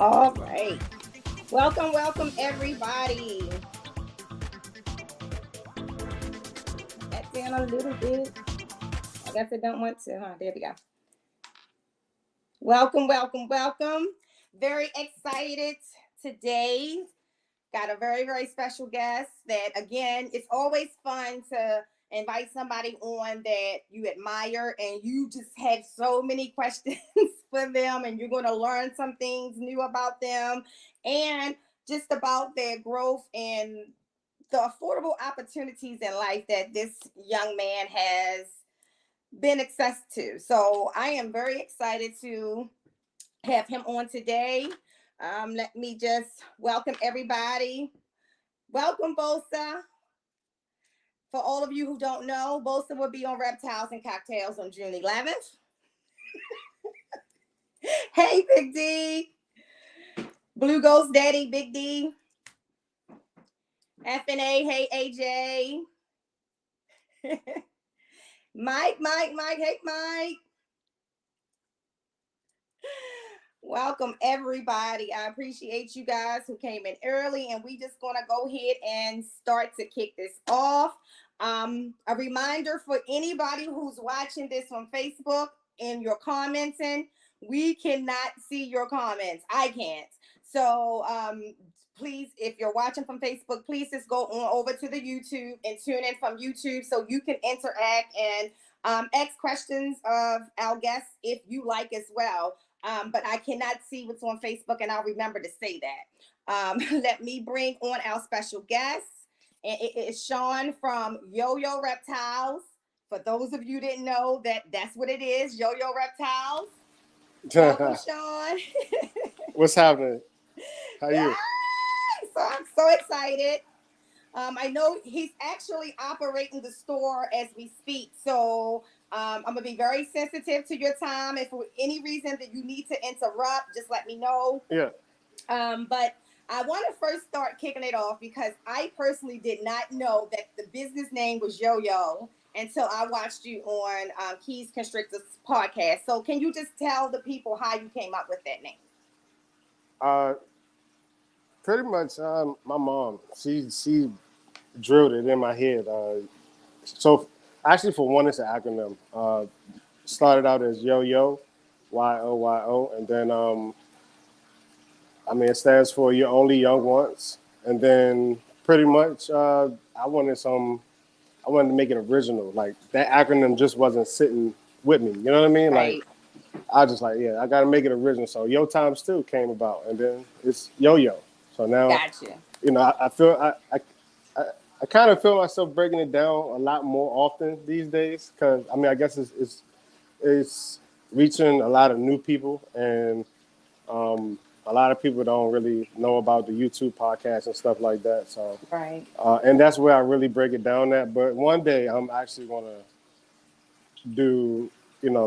All right. Welcome, everybody. That down a little bit. I guess I don't want to, huh? There we go. Welcome. Very excited today. Got a very special guest that, again, it's always fun to invite somebody on that you admire and you just have so many questions for them, and you're going to learn some things new about them and just about their growth and the affordable opportunities in life that this young man has been access to. So I am very excited to have him on today. Let me just welcome everybody. Welcome, Bosa. For all of you who don't know, Bosa will be on Reptiles and Cocktails on June 11th. Hey, Big D. Blue Ghost Daddy, Big D. FNA, hey, AJ. Mike, hey, Mike. Welcome, everybody. I appreciate you guys who came in early, and we just going to go ahead and start to kick this off. A reminder for anybody who's watching this on Facebook and you're commenting, we cannot see your comments. I can't. So please, if you're watching from Facebook, please just go on over to the YouTube and tune in from YouTube so you can interact and ask questions of our guests if you like as well. But I cannot see what's on Facebook, and I'll remember to say that. Let me bring on our special guest. And it is Shaun from Yo-Yo Reptiles. For those of you who didn't know, that's what it is, Yo-Yo Reptiles. Welcome, Shaun. What's happening? How are you? So I'm so excited. I know he's actually operating the store as we speak. So I'm going to be very sensitive to your time. If for any reason that you need to interrupt, just let me know. Yeah. But I want to first start kicking it off because I personally did not know that the business name was Yo-Yo until I watched you on Keys Constrictors podcast. So can you just tell the people how you came up with that name? Pretty much my mom, she drilled it in my head. So actually, for one, it's an acronym. Started out as Yo-Yo, YOYO, and then it stands for You're Only Young Once. And then pretty much I wanted to make it original. Like that acronym just wasn't sitting with me. You know what I mean? Right. Like I just like, yeah, I got to make it original. So Yo Times 2 came about, and then it's Yo-Yo. So now, Gotcha. I feel I kind of feel myself breaking it down a lot more often these days because I guess it's reaching a lot of new people, and a lot of people don't really know about the YouTube podcast and stuff like that. So right, and that's where I really break it down at. But one day I'm actually gonna do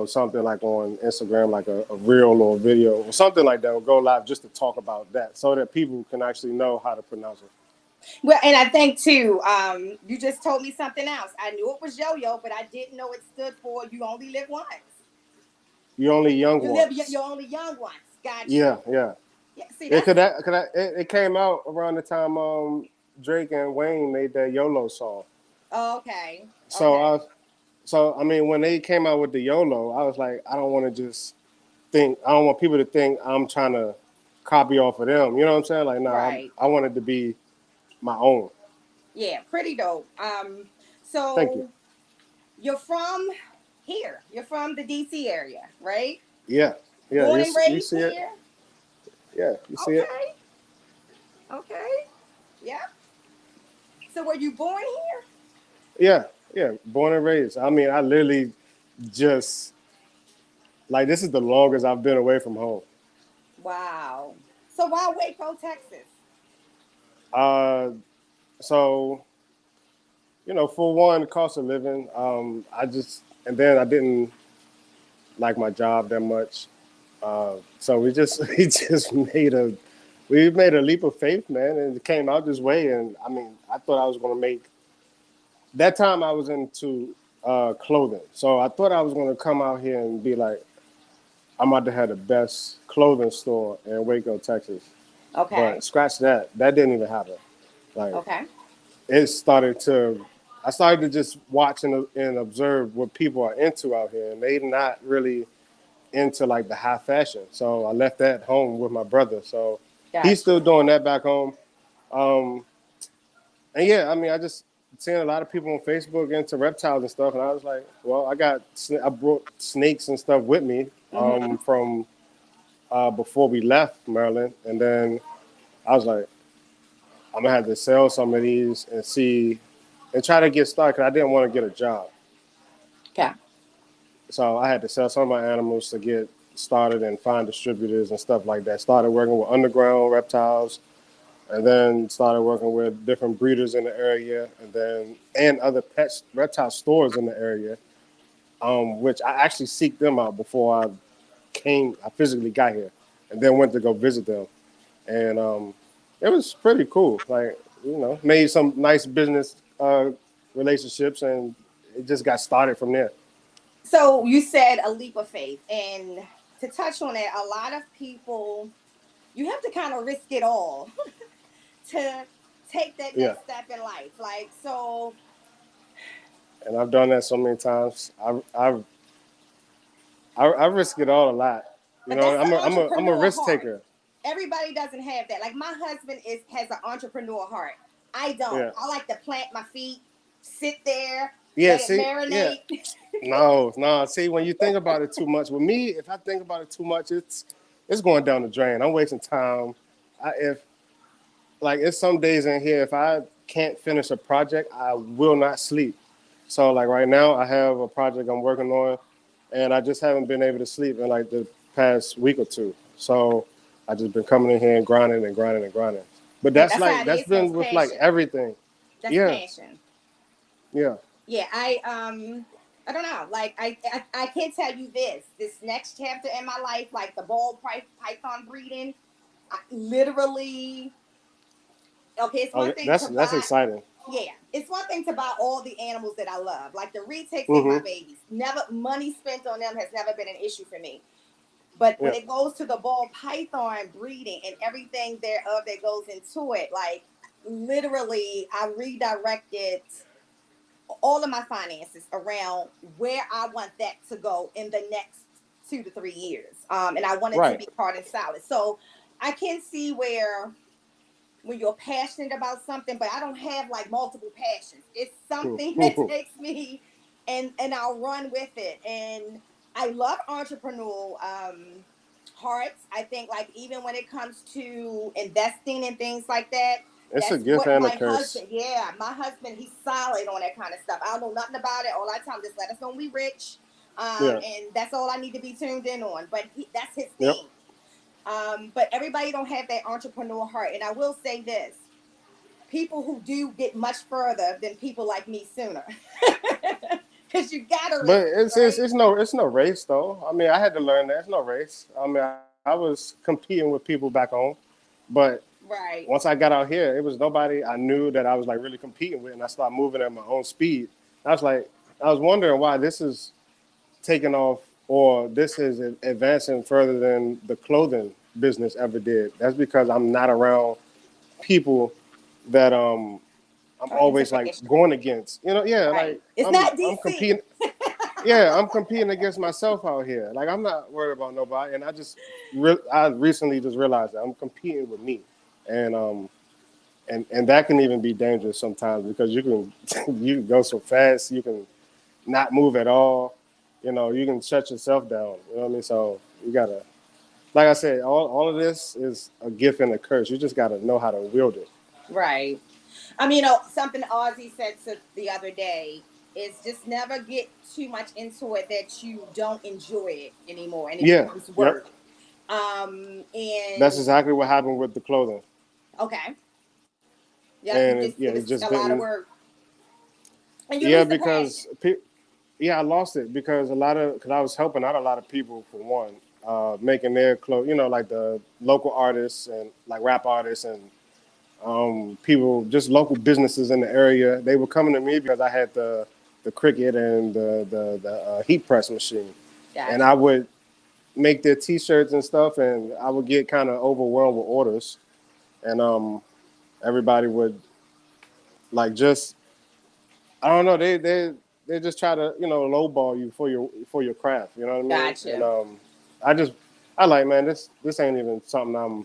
something like on Instagram, like a reel or a video or something like that, or go live just to talk about that so that people can actually know how to pronounce it. Well, and I think too, you just told me something else. I knew it was Yo-Yo, but I didn't know it stood for You Only Live Once. You only young ones. You're only young once. Gotcha. Yeah. See, it came out around the time Drake and Wayne made that YOLO song. Oh, okay. So when they came out with the YOLO, I was like, I don't want people to think I'm trying to copy off of them. You know what I'm saying? Like, right. I wanted to be my own. Yeah, pretty dope. So thank you. You're from here. You're from the DC area, right? Yeah. Born and raised here? Yeah, you see it? Okay. Yeah. So were you born here? Yeah, born and raised. I literally just, like, this is the longest I've been away from home. Wow. So why Waco, Texas? So, for one, cost of living, I didn't like my job that much. So we made a leap of faith, man, and it came out this way. And I thought I was going to make, that time I was into clothing. So I thought I was going to come out here and be like, I'm about to have the best clothing store in Waco, Texas. Okay. But scratch that. That didn't even happen. Like Okay. it started to. I started to just watch and observe what people are into out here, and they not really into like the high fashion. So I left that home with my brother. So he's Gotcha. still doing that back home. Um, and yeah, I mean, I just seeing a lot of people on Facebook into reptiles and stuff, and I was like, well, I brought snakes and stuff with me Mm-hmm. from before we left Maryland, and then I was like, I'm gonna have to sell some of these and see and try to get started because I didn't want to get a job. Okay. So I had to sell some of my animals to get started and find distributors and stuff like that. Started working with underground reptiles, and then started working with different breeders in the area, and other pet reptile stores in the area, which I actually seeked them out before I physically got here, and then went to go visit them, and it was pretty cool. Like made some nice business relationships, and it just got started from there. So you said a leap of faith, and to touch on it, a lot of people, you have to kind of risk it all to take that Yeah. next step in life. Like, so, And I've done that so many times. I risk it all a lot. but that's the I'm a entrepreneur risk heart. taker. Everybody doesn't have that. Like my husband has an entrepreneur heart. I don't. Yeah. I like to plant my feet, sit there, Yeah. let it See. Yeah. marinate. No. No. See, when you think about it too much, with me, if I think about it too much, it's going down the drain. I'm wasting time. If like it's some days in here, if I can't finish a project, I will not sleep. So like right now, I have a project I'm working on, and I just haven't been able to sleep in like the past week or two. So I just been coming in here and grinding and grinding and grinding. But Yeah, that's that's how like it that's is. That's been with like passion. everything. That's Yeah, passion. yeah. Yeah, I don't know. Like I can't tell you this next chapter in my life, like the python breeding. I literally, okay, it's Oh, one thing to that's buy. exciting. Yeah, it's one thing to buy all the animals that I love. Like the retakes ain't my Mm-hmm. babies. Never money spent on them has never been an issue for me. But when Yeah. it goes to the ball python breeding and everything thereof that goes into it, like literally, I redirected all of my finances around where I want that to go in the next 2 to 3 years. And I want it to Right. be hard and solid. So I can see where when you're passionate about something, but I don't have like multiple passions. It's something that takes me and I'll run with it. And I love entrepreneurial hearts. I think like even when it comes to investing and things like that, It's a that's gift what and a my curse. husband, yeah, my husband, he's solid on that kind of stuff. I don't know nothing about it. All I tell him, just let us know we rich. Yeah. And that's all I need to be tuned in on. But that's his Yep. thing. But everybody don't have that entrepreneur heart. And I will say this: people who do get much further than people like me sooner, because you gotta But risk it, right? it's no race though. I mean, I had to learn that it's no race. I mean, I was competing with people back home, but Right. once I got out here, it was nobody I knew that I was like really competing with, and I started moving at my own speed. I was wondering why this is taking off or this is advancing further than the clothing business ever did. That's because I'm not around people that I'm Or always like information. going against. Yeah, Right. like It's not I'm DC. competing. Yeah, I'm competing against myself out here. Like I'm not worried about nobody, and I recently just realized that I'm competing with me, and and that can even be dangerous sometimes because you can you can go so fast, you can not move at all. You can shut yourself down. You know what I mean? So you gotta, like I said, all of this is a gift and a curse. You just gotta know how to wield it. Right. Something Ozzy said to the other day is just never get too much into it that you don't enjoy it anymore and it Yeah. becomes Yep. work. That's And exactly what happened with the clothing, okay. Yep, and it it's was just a lot of been work. And you yeah lose the passion. because yeah, I lost it because because I was helping out a lot of people for one, making their clothes. Like the local artists and like rap artists and people, just local businesses in the area. They were coming to me because I had the cricket and the heat press machine, and Gotcha. I would make their T-shirts and stuff, and I would get kind of overwhelmed with orders, and everybody would like just I don't know they just try to lowball you for your craft, you know what I mean? And Gotcha. I just I like, man, this ain't even something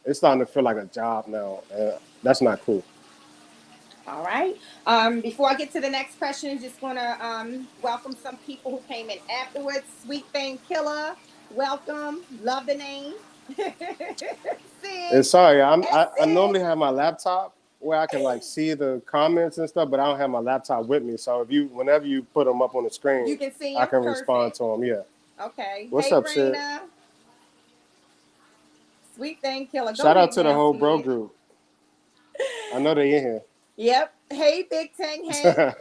it's starting to feel like a job now, and that's not cool. All right. Before I get to the next question, just want to welcome some people who came in afterwards. Sweet Thing Killer, welcome. Love the name. And Sid, sorry, that's I Sid. normally have my laptop where I can like see the comments and stuff, but I don't have my laptop with me. So whenever you put them up on the You screen, can see I him. can respond Perfect. to them. Yeah. Okay. What's Hey, up, Sid? Raina. Sweet Thing Killer. Go Shout out ahead to the now, whole bro Sid. group. I know they in Yep. Hey, Big Tank Hank. here.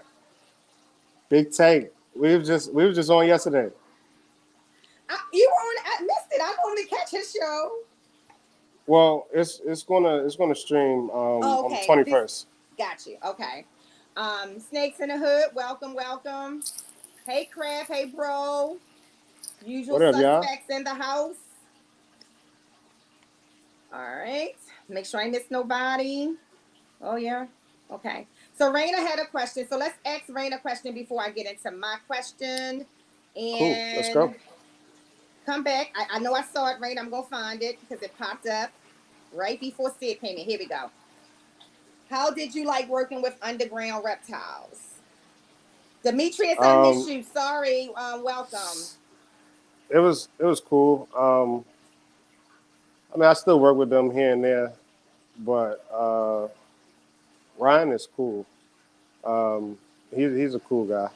Big Tank. We was just on yesterday. You were on. I missed it. I normally catch his show. Well, it's gonna stream Oh, on the okay. This 21st. got you. Okay. Snakes in the Hood. Welcome, welcome. Hey, Crab. Hey, bro. Usual What up, y'all? suspects in the house. All right. Make sure I miss nobody. Oh, yeah. Okay. So Raina had a question. So let's ask Raina a question before I get into my question. Cool. Let's go. And come back. I know I saw it, Raina. I'm going to find it because it popped up right before Sid came in. Here we go. How did you like working with underground reptiles? Demetrius, I miss Um, you. Sorry. Welcome. it was cool. I mean, I still work with them here and there, but Ryan is cool. Um, he's a cool guy.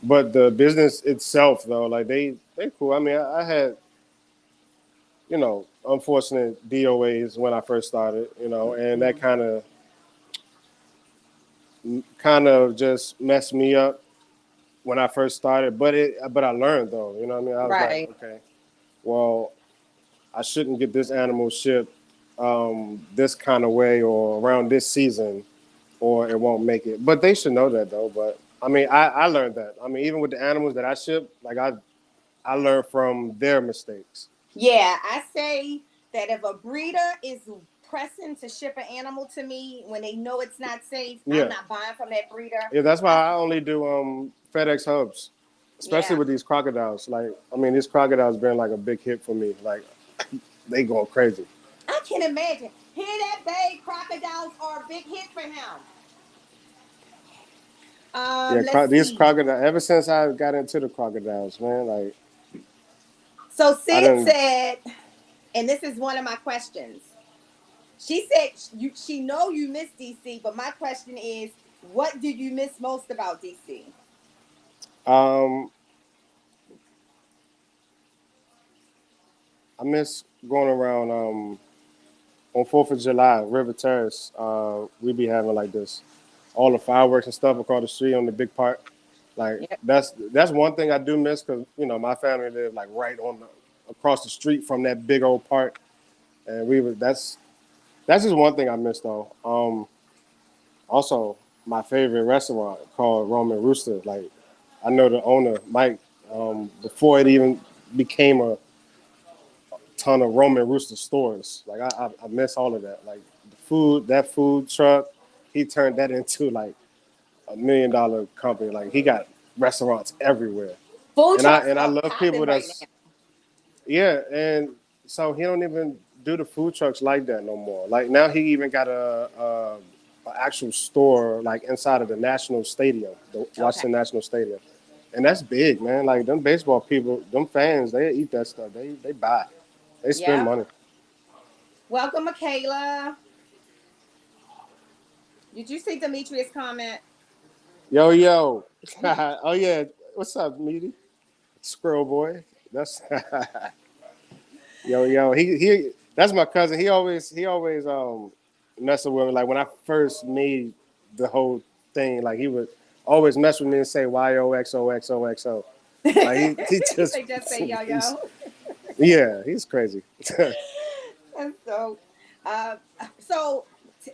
But the business itself, though, like they cool. I mean, I had unfortunate DOAs when I first started, and that kind of just messed me up when I first started. But I learned though, you know what I mean. I was like, Right. okay, well, I shouldn't get this animal shipped this kind of way or around this season, or it won't make it. But they should know that though. But I mean, I learned that. I mean, even with the animals that I ship, like I learned from their mistakes. Yeah, I say that if a breeder is pressing to ship an animal to me when they know it's not safe, I'm Yeah, not buying from that breeder. yeah. That's why I, I only do FedEx hubs, especially yeah, with these crocodiles. Like, I mean, these crocodiles been like a big hit for me. Like, they going crazy. I can imagine. Hear that, babe? Crocodiles are a big hit for him. Yeah, Let's these see. crocodiles. Ever since I got into the crocodiles, man, like So I Sid didn't. said, and this is one of my questions. She said she know you miss DC, but my question is, what do you miss most about DC? Um, I miss going around on 4th of July, River Terrace. We be having like this, all the fireworks and stuff across the street on the big park. Like Yep. that's one thing I do miss because my family lived like right on the across the street from that big old park, and we was that's just one thing I miss though. Also, my favorite restaurant called Roman Rooster. Like I know the owner Mike before it even became a ton of Roman Rooster stores. Like I miss all of that. Like the food, that food truck, he turned that into like $1 million company. Like he got restaurants everywhere. Food And I trucks and I are love popping people right that's now. yeah, and so he don't even do the food trucks like that no more. Like now he even got a actual store like inside of the National Stadium, the Okay. Washington National Stadium. And that's big, man. Like them baseball people, them fans, they eat that stuff. They buy. They spend Yep. money. Welcome, Michaela. Did you see Demetrius' comment? Yo, yo. Oh yeah. What's up, meaty? Squirrel boy. That's yo, yo. He that's my cousin. He always messing with me. Like when I first made the whole thing, like he would always mess with me and say YOXOXOXO. Like he He just say just say yo he's yo. yeah, he's crazy. And uh,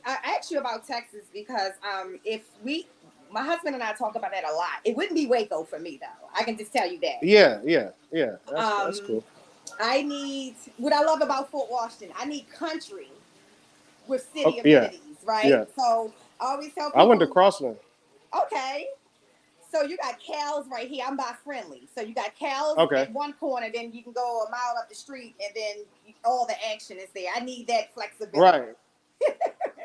I asked you about Texas because if we, my husband and I talk about that a lot. It wouldn't be Waco for me though. I can just tell you that. Yeah. That's Um, cool. I need what I love about Fort Washington. I need country with Oh city yeah, amenities, right? yeah. So I always tell I went to people, Crossland. okay, so you got cows right here. I'm by Friendly. So you got cows Okay. at one corner, then you can go a mile up the street, and then all the action is there. I need that flexibility. Right.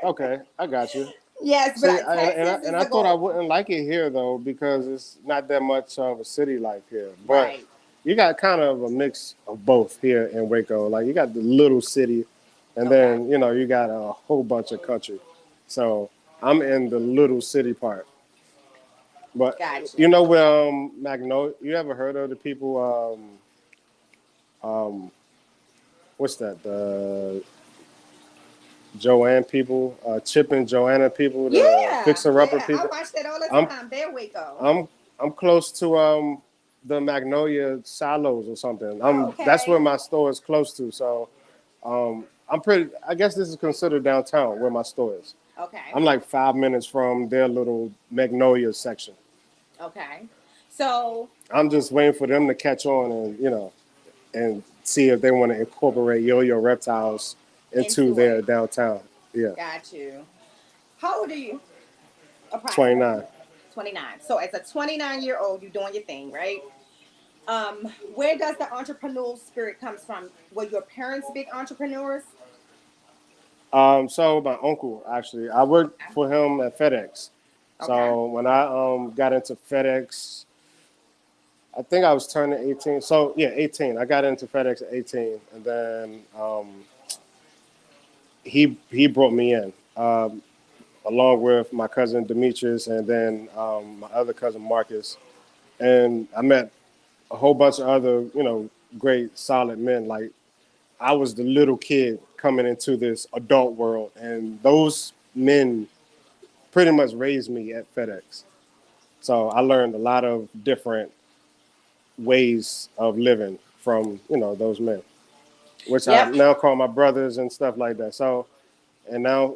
Okay. I got you. Yes, but See, Texas and is I a thought I goal. wouldn't like it here though because it's not that much of a city life here. But Right. you got kind of a mix of both here in Waco. Like you got the little city, and Okay. then you got a whole bunch of country. So I'm in the little city part. But Gotcha. you know where Magnolia? You ever heard of the people? What's that? The Joanne people, Chip and Joanna people, the Yeah, fixer upper yeah. I people. watch that all the I'm time. There we go. I'm I'm close to the Magnolia silos or something. Oh, That's okay. where my store is close to. So I'm pretty. I guess this is considered downtown where my store is. Okay. I'm like 5 minutes from their little Magnolia section. Okay. So I'm just waiting for them to catch on and and see if they want to incorporate Yo-Yo Reptiles into into their it. downtown. Yeah, Got you. How old are you? Approximately 29. 29. So as a 29-year-old, you're doing your thing, right? Where does the entrepreneurial spirit comes from? Were your parents big entrepreneurs? So my uncle actually, I worked for him at FedEx. Okay. So when I got into FedEx, I think I was turning 18. So yeah, 18. I got into FedEx at 18, and then he brought me in along with my cousin Demetrius, and then my other cousin Marcus, and I met a whole bunch of other great solid men. Like I was the little kid coming into this adult world, and those men pretty much raised me at FedEx. So I learned a lot of different ways of living from those men, which I Yep. now call my brothers and stuff like that. So and now,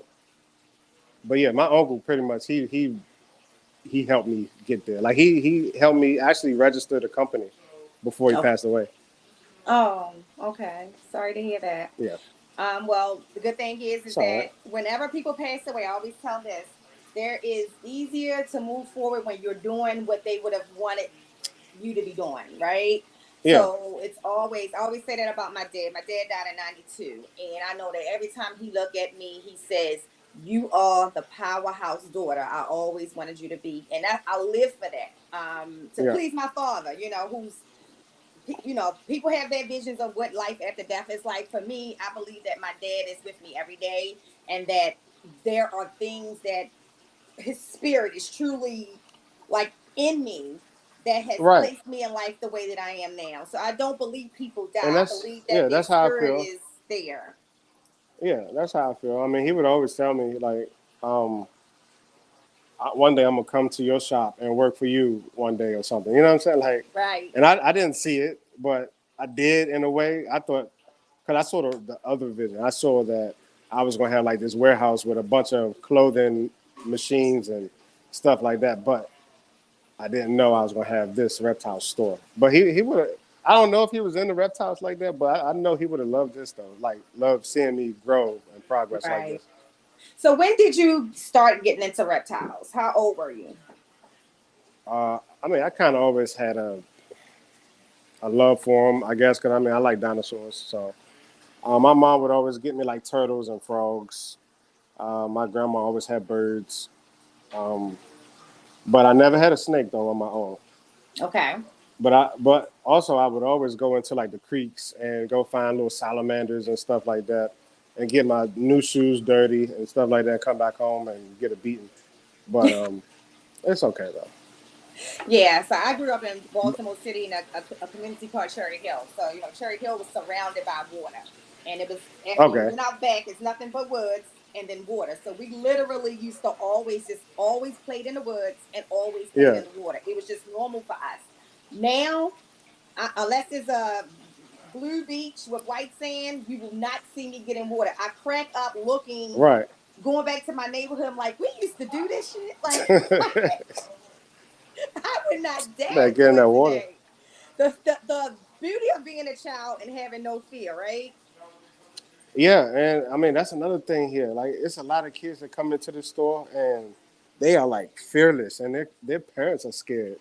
but yeah, my uncle pretty much he helped me get there. Like he helped me actually register the company before he Oh. passed away. Oh, okay. Sorry to hear that. Yeah, Well, the good thing is it's all that right. whenever people pass away, I always tell this: there is easier to move forward when you're doing what they would have wanted you to be doing, right? Yeah, So it's always, I always say that about my dad. My dad died in 92. And I know that every time he look at me, he says, you are the powerhouse daughter I always wanted you to be. And I live for that. To yeah, please my father, who's, people have their visions of what life after death is like. For me, I believe that my dad is with me every day and that there are things that his spirit is truly like in me that has right. placed me in life the way that I am now. So I don't believe people die. And I believe that their that's how I spirit feel. is there. Yeah, that's how I feel. I mean, he would always tell me like, um, one day I'm gonna come to your shop and work for you one day or something. You know what I'm saying? Like, Right. and I didn't see it, but I did in a way. I thought, because I saw the other vision. I saw that I was gonna have like this warehouse with a bunch of clothing machines and stuff like that. But I didn't know I was gonna have this reptile store. But he would have. I don't know if he was into reptiles like that, but I know he would have loved this though. Like loved seeing me grow and progress like Right. this. So when did you start getting into reptiles? How old were you? I mean, I kind of always had a love for them, I guess, because I mean, I like dinosaurs. So my mom would always get me like turtles and frogs. My grandma always had birds, but I never had a snake though on my own. Okay. But also I would always go into like the creeks and go find little salamanders and stuff like that, and get my new shoes dirty and stuff like that. Come back home and get a beating. But it's okay though. Yeah, so I grew up in Baltimore City in a community called Cherry Hill. So, Cherry Hill was surrounded by water. And it was, after you Okay. went out back, it's nothing but woods and then water. So we literally used to always played in the woods and always played Yeah. in the water. It was just normal for us. Now, unless it's a blue beach with white sand, you will not see me get in water. I crack up looking, Right. going back to my neighborhood. I'm like, we used to do this shit. Like, I would not Better dare get in do that it water. today. The beauty of being a child and having no fear, right? Yeah, and I mean that's another thing here. Like it's a lot of kids that come into the store and they are like fearless, and their parents are scared.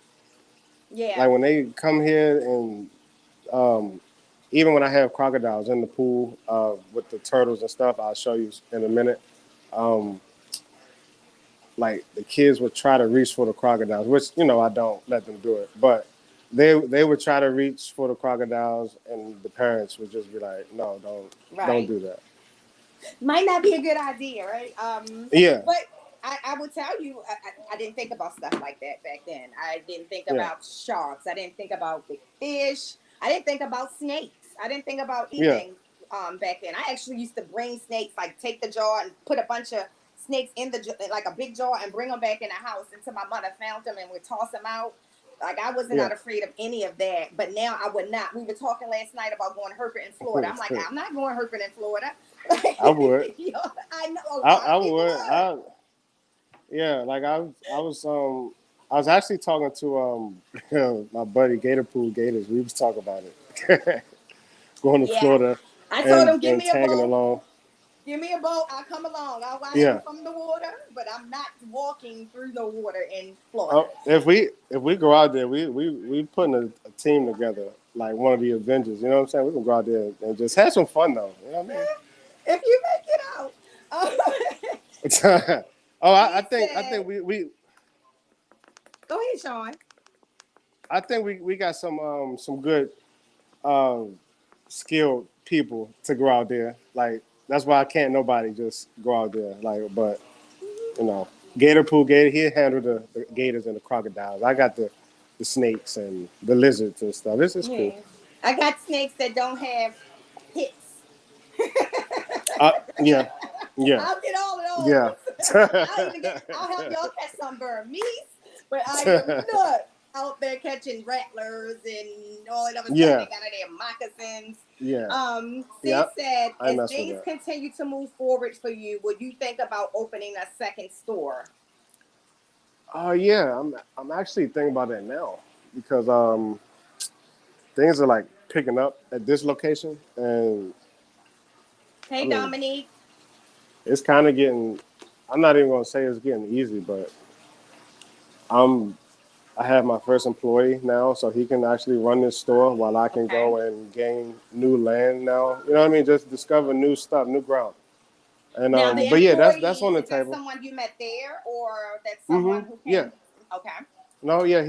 Yeah. Like when they come here, and um, even when I have crocodiles in the pool with the turtles and stuff, I'll show you in a minute. Um, like the kids would try to reach for the crocodiles, which I don't let them do it, but they would try to reach for the crocodiles, and the parents would just be like, "No, don't Right. do that." Might not be a good idea, right? Yeah, But I would tell you, I didn't think about stuff like that back then. I didn't think yeah, about sharks. I didn't think about big fish. I didn't think about snakes. I didn't think about yeah, anything back then. I actually used to bring snakes, like take the jar and put a bunch of snakes in the like a big jar and bring them back in the house until my mother found them and would toss them out. Like I was yeah. not afraid of any of that, but now I would not. We were talking last night about going herping in Florida. I'm like, I'm not going herping in Florida. I would. Yo, I know a lot I of people would. would. Yeah, like I was actually talking to my buddy Gator Pool Gators. We was talking about it. Going to Yeah. Florida I told and him, give me a tagging boat. along. Give me a boat. I'll come along. I'll watch you Yeah. from the water, but I'm not walking through the water in Florida. If we go out there, we putting a team together, like one of the Avengers. You know what I'm saying? We can go out there and just have some fun though. You know what If you make it out. I mean? Oh, He I said, think we go ahead, Shaun. I think we got some good um, skilled people to go out there. Like that's why I can't nobody just go out there. Like, but you know, Gator Pool Gator, he handled the gators and the crocodiles. I got the snakes and the lizards and stuff. This is cool. Yeah. I got snakes that don't have hits. Yeah, yeah, I'll get all of yeah. those. I'll help y'all catch some Burmese, but I am not out there catching rattlers and all that other stuff they Yeah, got in their moccasins. yeah, Sid yeah. said, I as mess with things that. continue to move forward for you, would you think about opening a second store? Oh yeah, I'm actually thinking about that now because things are like picking up at this location, and I Hey, mean Dominique. it's kind of getting. I'm not even gonna say it's getting easy, but I'm. I have my first employee now, so he can actually run this store while I can Okay. go and gain new land now. You know what I mean? Just discover new stuff, new ground. And Now, the but yeah, that's employee, on the is that table. someone you met there or that's someone who Yeah. came? Okay. No, yeah,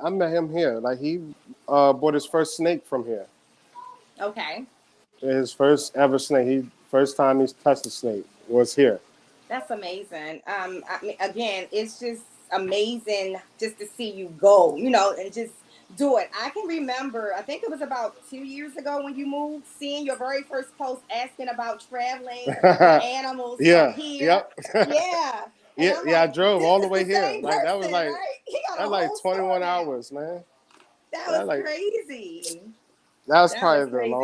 I met him here. Like he bought his first snake from here. Okay. His first ever snake. First time he's touched a snake was here. That's amazing. I mean, again, it's just amazing just to see you go, and just do it. I can remember, I think it was about 2 years ago when you moved, seeing your very first post asking about traveling with animals from Yeah. here. Yep. Yeah. And Yeah, I'm yeah, I like, drove this all the is the way here. same Like that was person, like right? He got a that's like whole store 21 now. hours, man. That was That like crazy. that was That was probably crazy.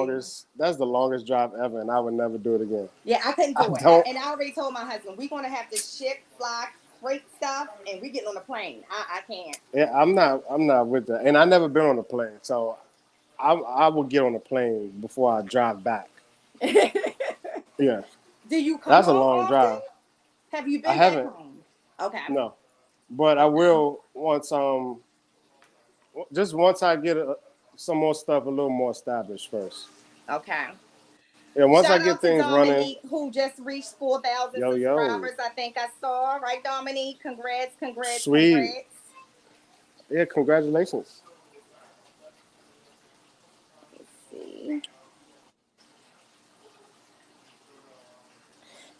that's the longest drive ever, and I would never do it again. Yeah, I couldn't I do it. don't. And I already told my husband, we're going to have to ship, fly, freight stuff, and we getting on the plane. I can't. Yeah, I'm not with that, and I never been on a plane, so I will get on a plane before I drive back. Yeah, Do you come that's a home long often? drive. Have you I been back haven't, home? Okay. no, but I Okay. will once just once I get some more stuff a little more established first. Okay. Yeah, once I Shout get out to things running. Dominique, who just reached 4,000 Yo yo, subscribers. I think I saw, right, Dominique? Congrats, congrats, sweet. congrats. Yeah, congratulations. Let's see.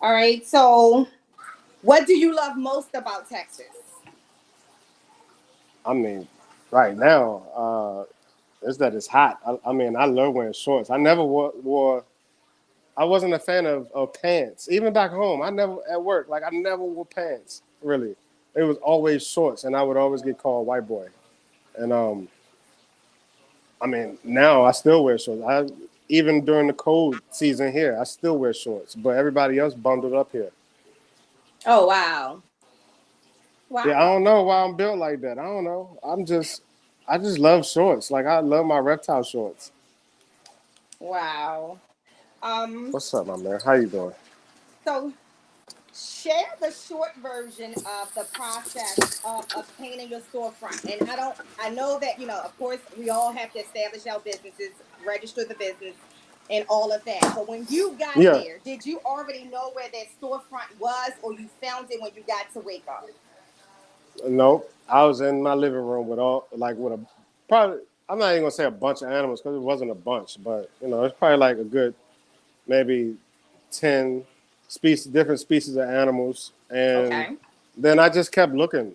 All right. So, what do you love most about Texas? I mean, right now, is that it's hot. I mean, I love wearing shorts. I never wore I wasn't a fan of pants. Even back home, I never at work, like I never wore pants, really. It was always shorts, and I would always get called white boy. And I mean, now I still wear shorts. Even during the cold season here, I still wear shorts. But everybody else bundled up here. Oh, wow. Yeah, I Wow. don't know why I'm built like that. I don't know. I'm just I just love shorts. Like I love my reptile shorts. Wow. Um, What's up, my man? How you doing? so share the short version of the process of obtaining your storefront. And I know that, of course, we all have to establish our businesses, register the business, and all of that. But when you got Yeah. there, did you already know where that storefront was, or you found it when you got to Waco? Nope. I was in my living room with all like with a probably. I'm not even gonna say a bunch of animals because it wasn't a bunch, but it's probably like a good maybe 10 different species of animals, and Okay. then I just kept looking.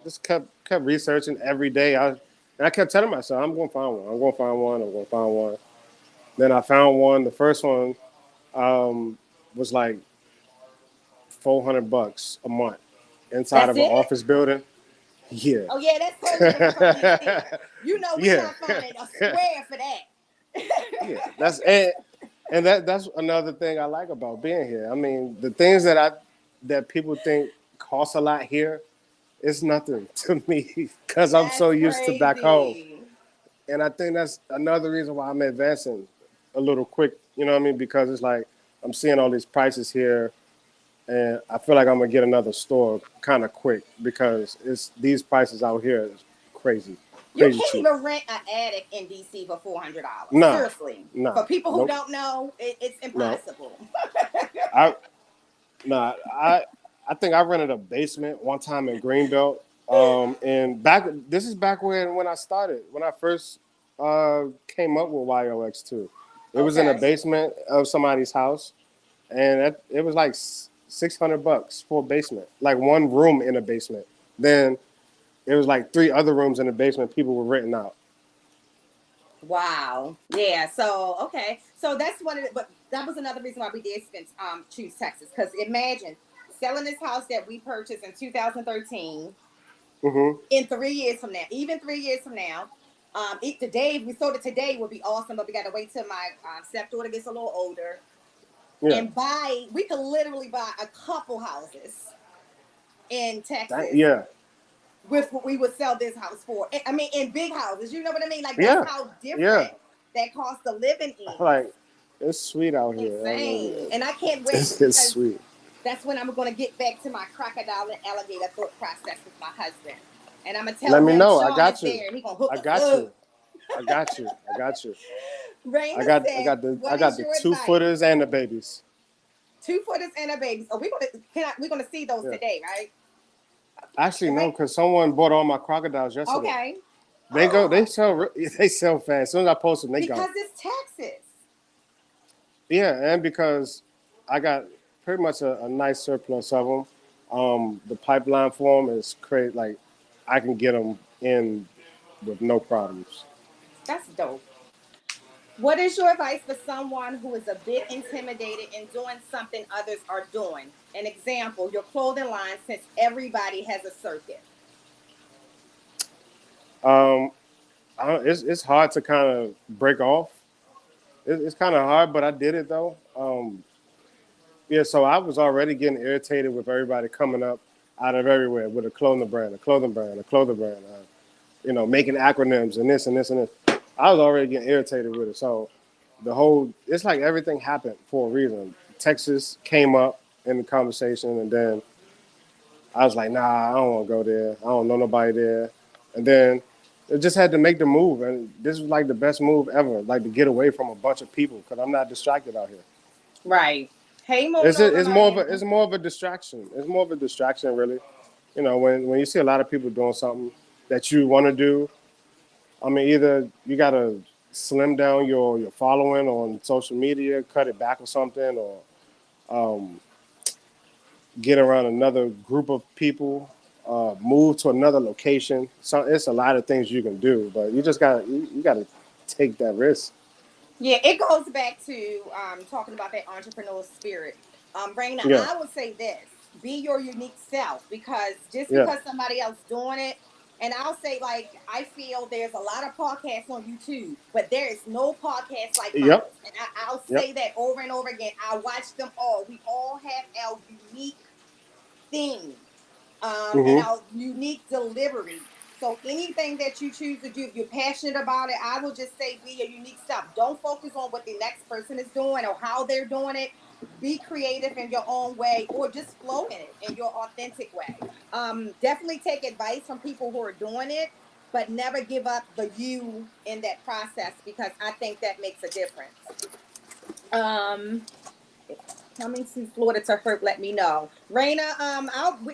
Just kept researching every day. I kept telling myself, I'm gonna find one. I'm gonna find one. I'm gonna find one. Then I found one. The first one was like $400 a month inside That's of an it? office building. Yeah. Oh, yeah, that's totally different from DC. You know, we Yeah. not finding a square for Yeah. that. And that's another thing I like about being here. I mean, the things that people think cost a lot here, it's nothing to me because I'm so That's used to back home. crazy. And I think that's another reason why I'm advancing a little quick. You know what I mean? Because it's like I'm seeing all these prices here, and I feel like I'm gonna get another store kind of quick because it's these prices out here is crazy, You crazy can't cheap. even rent an attic in DC for $400. Nah, Seriously. nah, For people who nope, don't know, it's no. impossible. I Nah, I think I rented a basement one time in Greenbelt. And this is back when I started, when I first came up with Yox2. It was in a Okay. basement of somebody's house, and it was like $600 for a basement, like one room in a basement. Then it was like three other rooms in the basement. People were renting out. Wow. Yeah. So okay. So that's one of the, but that was another reason why we did spend choose Texas. Because imagine selling this house that we purchased in 2013 Hmm. in 3 years from now, even 3 years from now. Today, if we sold it today, would be awesome, but we got to wait till my stepdaughter gets a little older Yeah, and buy. We could literally buy a couple houses in Texas yeah, with what we would sell this house for. I mean, in big houses, you know what I mean? Like that's yeah, how yeah. different that cost of living is. Like it's sweet out here. I Insane. mean, And I can't wait it's because sweet. that's when I'm going to get back to my crocodile and alligator thought process with my husband. And I'm going to tell Let me him know. I Shaun is got you. there and he's going to hook I us got you. up. I got you. I got you. Raina said, I what got is the your two advice? footers and the babies. Two footers and a baby. Oh, we're gonna see those Yeah. today, right? Actually, no, Right? because someone bought all my crocodiles yesterday. Okay. They sell they sell fast. As soon as I post them, they Because gone. it's Texas. Yeah, and because I got pretty much a nice surplus of them. The pipeline for them is crazy. Like I can get them in with no problems. That's dope. What is your advice for someone who is a bit intimidated in doing something others are doing? An example, your clothing line, since everybody has a circuit. Um, it's hard to kind of break off. It's kind of hard, but I did it though. Yeah, so I was already getting irritated with everybody coming up out of everywhere with a clothing brand, a clothing brand, a clothing brand. Making acronyms and this and this and this. I was already getting irritated with it. So it's like everything happened for a reason. Texas came up in the conversation, and then I was like, nah, I don't want to go there. I don't know nobody there. And then I just had to make the move, and this was like the best move ever, like to get away from a bunch of people because I'm not distracted out here. Right. Hey, Mona It's Miami. more of a distraction. It's more of a distraction, really. When you see a lot of people doing something that you want to do, I mean, either you gotta slim down your following on social media, cut it back or something, or um, get around another group of people, move to another location. So it's a lot of things you can do, but you gotta take that risk. Yeah, it goes back to talking about that entrepreneurial spirit. Raina, Yeah, I would say this: be your unique self, because just yeah, because somebody else doing it, and I'll say like I feel there's a lot of podcasts on YouTube, but there is no podcast like mine. yep, And I'll yep, say that over and over again. I watch them all. We all have our unique thing, and hmm our unique delivery. So anything that you choose to do, if you're passionate about it, I will just say be your unique self. Don't focus on what the next person is doing or how they're doing it. Be creative in your own way, or just flow in it in your authentic way. Definitely take advice from people who are doing it, but never give up the you in that process, because I think that makes a difference. Um, Coming to Florida to herp, let me know. Raina,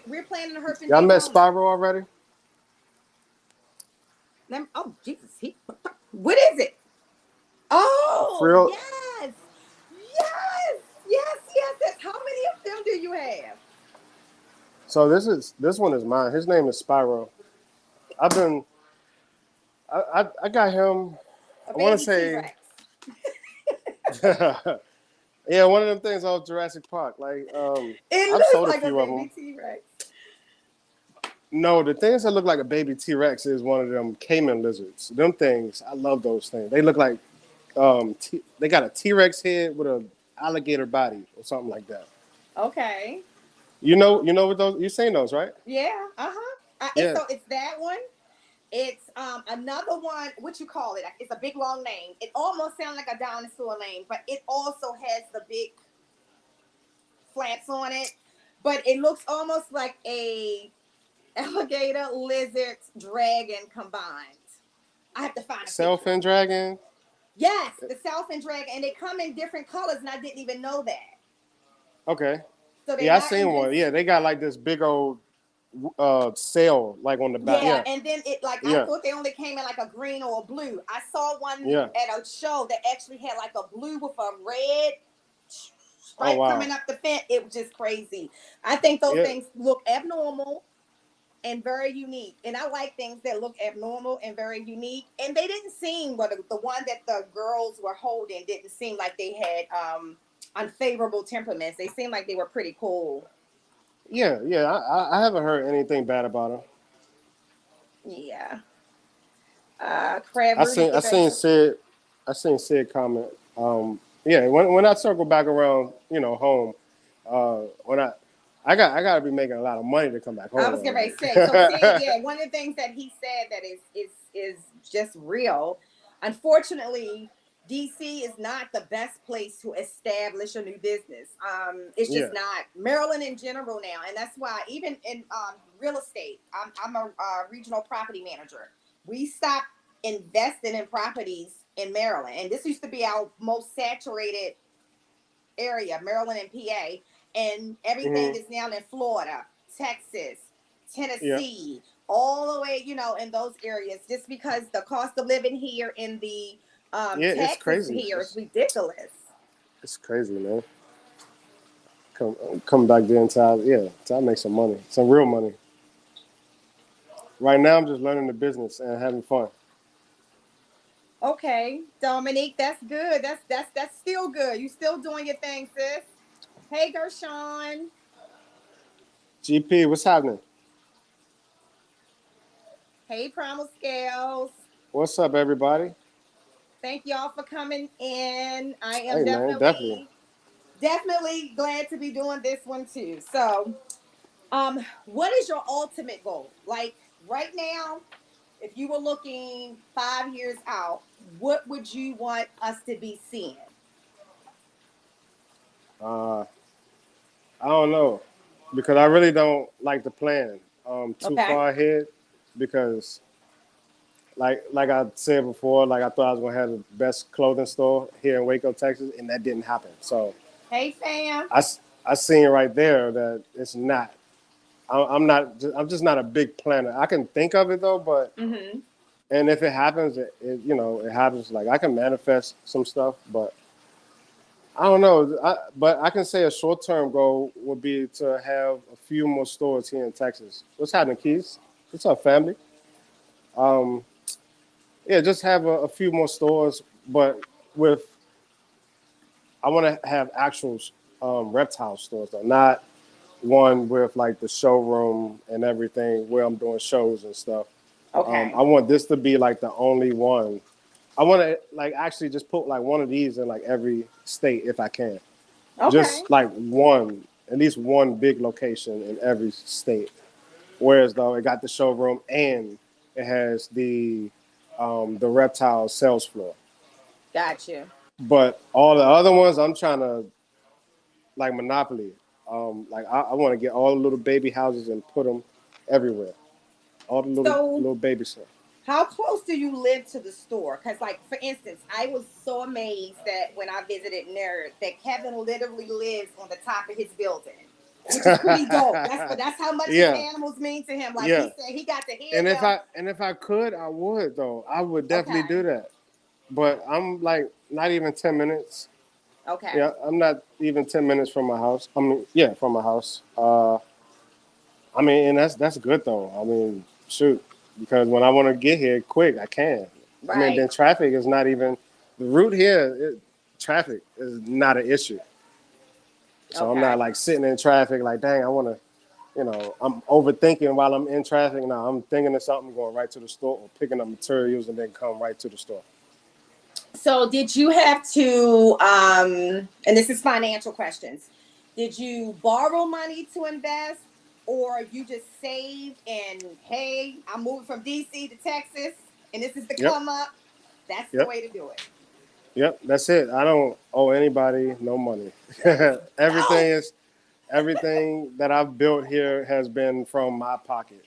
we're planning to herp in Y'all met Daytona. Spyro already? Oh Jesus, what is it? Oh Real. yes, yes. How many of them do you have? So this one is mine. His name is Spyro. I've been I got him. A I want to baby T say, Rex. yeah, one of them things off Jurassic Park. Like, It I've looks sold a like a few of them. baby T Rex. No, the things that look like a baby T Rex is one of them Cayman lizards. Them things, I love those things. They look like they got a T Rex head with a alligator body or something like that. Okay. You know what those? You've seen those, right? Yeah. Uh-huh. Yeah. So it's that one. It's another one. What you call it? It's a big long name. It almost sounds like a dinosaur name, but it also has the big flaps on it. But it looks almost like a alligator, lizard, dragon combined. I have to find a picture. Sailfin dragon. Yes, the Southern dragon, and they come in different colors, and I didn't even know that. Okay. So they're Yeah, I not in seen one. just Yeah, they got like this big old sail like on the back. yeah, Yeah. and then it like I Yeah. thought they only came in like a green or a blue. I saw one Yeah. at a show that actually had like a blue with a red Oh stripe wow. coming up the fence. It was just crazy. I think those Yeah. things look abnormal and very unique. And I like things that look abnormal and very unique. And they didn't seem, but the one that the girls were holding didn't seem like they had unfavorable temperaments. They seemed like they were pretty cool. Yeah. Yeah. I haven't heard anything bad about him. Yeah. Crab I Rudy, seen I get back seen to Sid I seen Sid comment. Yeah, when I circle back around, home, when I gotta be making a lot of money to come back I home was though. getting ready to say. So Sid, Like, yeah, one of the things that he said that is just real. Unfortunately, DC is not the best place to establish a new business. It's yeah. just not. Maryland in general now, and that's why even in real estate, I'm a regional property manager. We stopped investing in properties in Maryland, and this used to be our most saturated area, Maryland and PA, and everything Hmm. is now in Florida, Texas, Yeah. Tennessee, all the way, in those areas, just because the cost of living here in the Yeah, it's Texas crazy. here is ridiculous. It's crazy, man. Come back there and try to make some money, some real money. Right now, I'm just learning the business and having fun. Okay, Dominique, that's good. That's still good. You still doing your thing, sis. Hey, Gershon. GP, what's happening? Hey, Primal Scales. What's up, everybody? Thank y'all for coming in. I am Hey, man, definitely. definitely glad to be doing this one too. So, what is your ultimate goal? Like right now, if you were looking 5 years out, what would you want us to be seeing? Uh, I don't know because I really don't like to plan too Okay. far ahead because like I said before, like I thought I was gonna have the best clothing store here in Waco, Texas, and that didn't happen. So Hey, fam. I seen right there that it's not. I'm not. I'm just not a big planner. I can think of it though, but Mm-hmm. and if it happens, it happens. Like I can manifest some stuff, but I don't know. But I can say a short term goal would be to have a few more stores here in Texas. What's happening, Keys? What's up, family? Um, yeah, just have a few more stores, but with I want to have actual reptile stores though, not one with like the showroom and everything where I'm doing shows and stuff. Okay. I want this to be like the only one. I want to like actually just put like one of these in like every state if I can. Okay. Just like one, at least one big location in every state. Whereas though it got the showroom and it has the reptile sales floor. Got you. But all the other ones, I'm trying to like monopoly. Like I want to get all the little baby houses and put them everywhere. All the So, little baby stuff. how close do you live to the store? Because, like, for instance, I was so amazed that when I visited Nerd, that Kevin literally lives on the top of his building, which is pretty dope. That's how much his Yeah, animals mean to him. Like yeah. he said, he got to hear And them. if I could, I would though. I would definitely Okay. do that. But I'm like not even 10 minutes. Okay. Yeah, I'm not even 10 minutes from my house. I mean, yeah, from my house. I mean, and that's good though. I mean, shoot, because when I want to get here quick, I can. I mean, Right. then traffic is not even the route here. Traffic is not an issue, so I'm Okay. not like sitting in traffic like, dang, I want to. I'm overthinking while I'm in traffic. Now I'm thinking of something, going right to the store or picking up materials and then come right to the store. So, did you have to, and this is financial questions, did you borrow money to invest or you just saved and, hey, I'm moving from DC to Texas and this is the Yep, come up? That's the yep, way to do it. yep. That's it. I don't owe anybody no money. That is everything dope. is everything that I've built here has been from my pocket.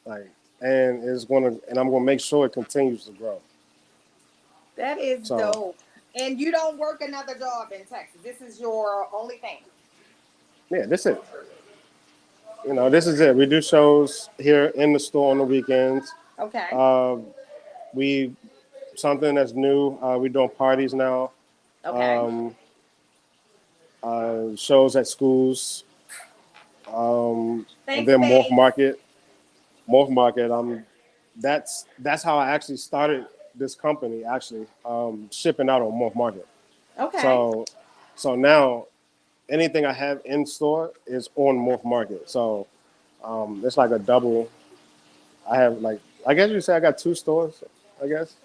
Like, and I'm gonna make sure it continues to grow. That is So dope. And you don't work another job in Texas. This is your only thing. yeah, this is it. This is it. We do shows here in the store on the weekends. Okay. Uh, we something that's new. We're doing parties now. Okay. Um, Shows at schools, and Thanks, then babes. Morph Market. That's how I actually started this company. Actually, shipping out on Morph Market. Okay. So, so now anything I have in store is on Morph Market. So, it's like a double. I have like I guess you say I got two stores. I guess.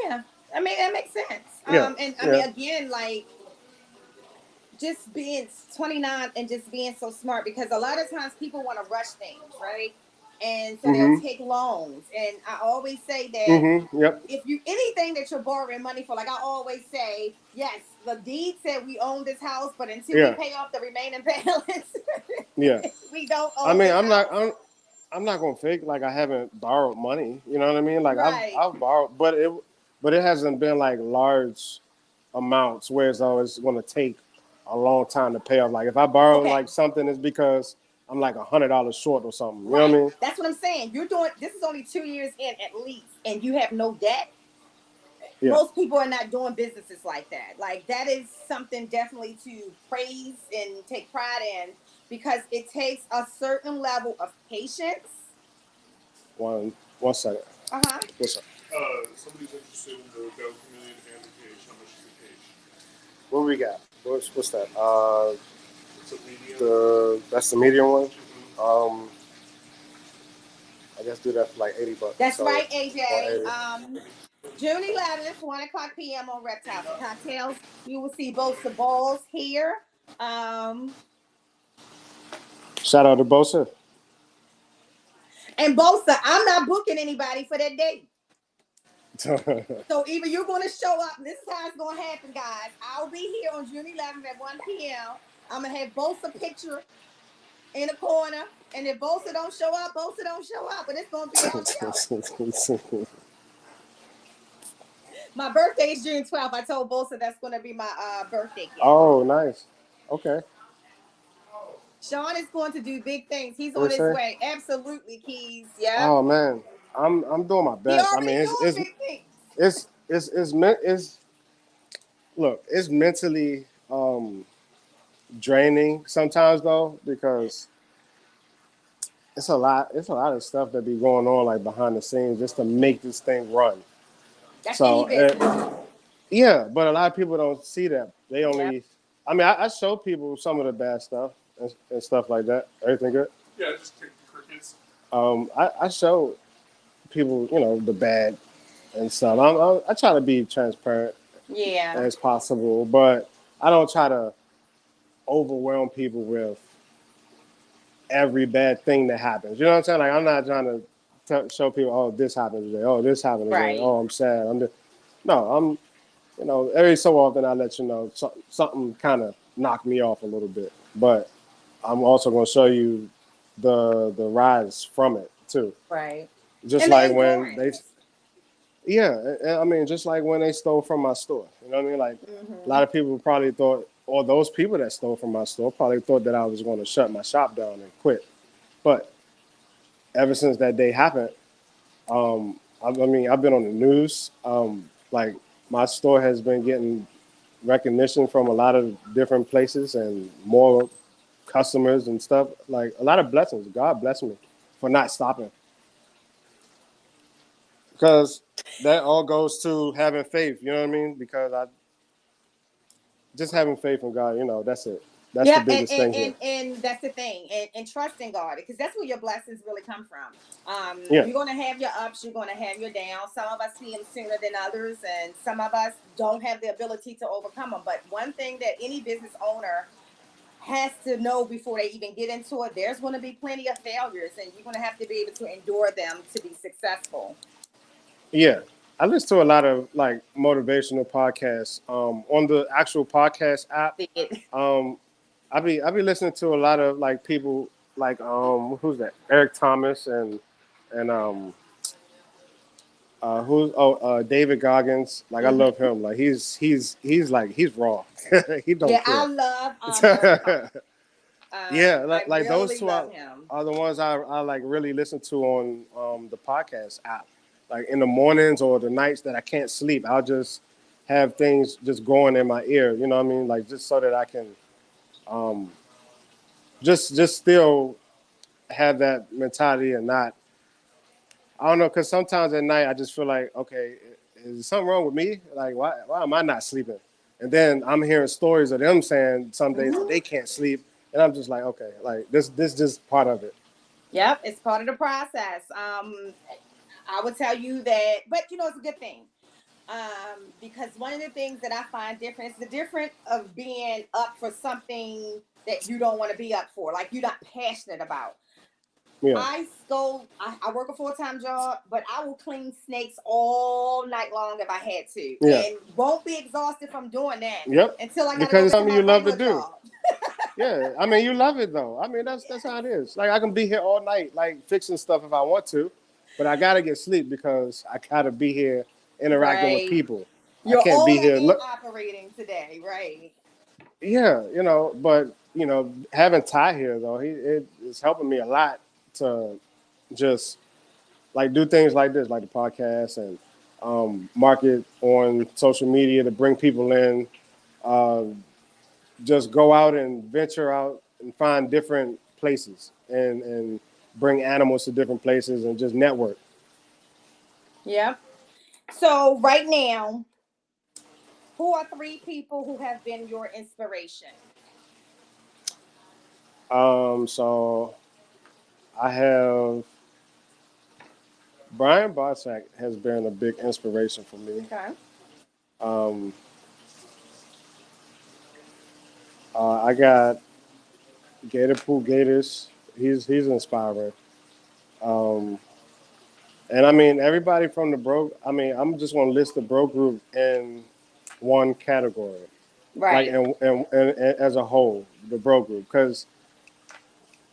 Yeah. I mean, that makes sense. Yeah. And I mean, Yeah. again, like, just being 29 and just being so smart because a lot of times people want to rush things, right? And so they'll Mhm. take loans. And I always say that Mhm. Yep. if you anything that you're borrowing money for, like I always say, yes, the deed said we own this house, but until we Yeah. pay off the remaining balance, Yeah. we don't I own mean, this house. I'm not gonna fake like I haven't borrowed money. You know what I mean? Like Right. I've borrowed, but it hasn't been like large amounts where it's gonna take a long time to pay off. Like if I borrow Okay. like something, it's because I'm like $100 short or something. You know what I Right. mean? That's what I'm saying. You're doing this is only 2 years in at least, and you have no debt. Yeah. Most people are not doing businesses like that. Like that is something definitely to praise and take pride in because it takes a certain level of patience. One second. Uh-huh. What's up? Somebody's interested in the Bell Chameleon Hammer cage. How much is the cage? What we got? What's that? It's a medium. That's the medium one. Mhm. I guess do that for like $80. That's So right, AJ. 180. June 11th, 1 o'clock p.m. on Reptiles and Cocktails. You will see both the balls here. Um, Shout out to Bosa. and Bosa, I'm not booking anybody for that date. So either you're going to show up, this is how it's going to happen, guys. I'll be here on June 11th at 1 p.m. I'm going to have Bosa picture in the corner. And if Bosa don't show up, Bosa don't show up. But it's going to be our show. My birthday is June 12th. I told Bosa that's going to be my birthday gift. Oh, nice. Okay. Shaun is going to do big things. He's What on you his say? way. Absolutely, Keys. Yep. Oh man, I'm doing my He best. I already mean, doing big things. it's look, it's mentally draining sometimes though because it's a lot of stuff that be going on like behind the scenes just to make this thing run. That's any So business. yeah, but a lot of people don't see that. They Yep. only, I mean, I show people some of the bad stuff and stuff like that. Everything good. Yeah, just kick the crickets. I show people, the bad and stuff. I try to be transparent Yeah. as possible, but I don't try to overwhelm people with every bad thing that happens. You know what I'm saying? Like I'm not trying to show people, oh, this happened today. Oh, this happened today. Right. Oh, I'm sad. No, I'm, every so often I let you know something kind of knocked me off a little bit, but I'm also going to show you the rise from it too. Right. Just And the like when they, endurance. yeah, I mean, just like when they stole from my store. You know what I mean? Like a Mm-hmm. lot of people probably thought, or those people that stole from my store probably thought that I was going to shut my shop down and quit. But ever since that day happened, I mean, I've been on the news. Like my store has been getting recognition from a lot of different places and more customers and stuff. Like a lot of blessings. God bless me for not stopping, because that all goes to having faith. You know what I mean? Because I just having faith in God. That's it. That's the Yeah, and biggest and thing here. and, and that's the thing, and trust in God, because that's where your blessings really come from. Yeah, You're gonna have your ups, you're gonna have your downs. Some of us see them sooner than others, and some of us don't have the ability to overcome them. But one thing that any business owner has to know before they even get into it, there's going to be plenty of failures, and you're going to have to be able to endure them to be successful. yeah. I listen to a lot of like motivational podcasts on the actual podcast app. See it. Um, I be listening to a lot of like people like who's that? Eric Thomas and David Goggins. Like I Mhm. love him. Like he's like he's raw. He don't Yeah, I care. love Eric Thomas. Yeah, I like those really two love him. are the ones I like really listen to on the podcast app. Like in the mornings or the nights that I can't sleep, I'll just have things just going in my ear. You know what I mean? Like just so that I can um, just still have that mentality and not. I don't know, because sometimes at night I just feel like, okay, is something wrong with me? Like why am I not sleeping? And then I'm hearing stories of them saying some days that Mhm. they can't sleep, and I'm just like, okay, like this just part of it. Yep, it's part of the process. I would tell you that, but it's a good thing. Because one of the things that I find different is the difference of being up for something that you don't want to be up for, like you're not passionate about. Yeah, I work a full-time job, but I will clean snakes all night long if I had to, yeah, and won't be exhausted from doing that yep. until I got to Because go it's to something my you love to regular do. job. Yeah, I mean, you love it though. I mean, that's how it is. Like I can be here all night, like fixing stuff if I want to, but I gotta get sleep because I gotta be here interacting with Right. people. I You're can't be owner here. and Look, operating today, right? yeah, but having Ty here though, it's helping me a lot to just like do things like this, like the podcast and market on social media to bring people in. Uh, just go out and venture out and find different places and bring animals to different places and just network. Yep. So right now, who are three people who have been your inspiration? So I have Brian Bossack has been a big inspiration for me. Okay. Um, I got Gator Pool Gators. He's inspiring. Um, and I mean everybody from the bro. I mean I'm just going to list the bro group in one category, like Right. and as a whole, the bro group. Because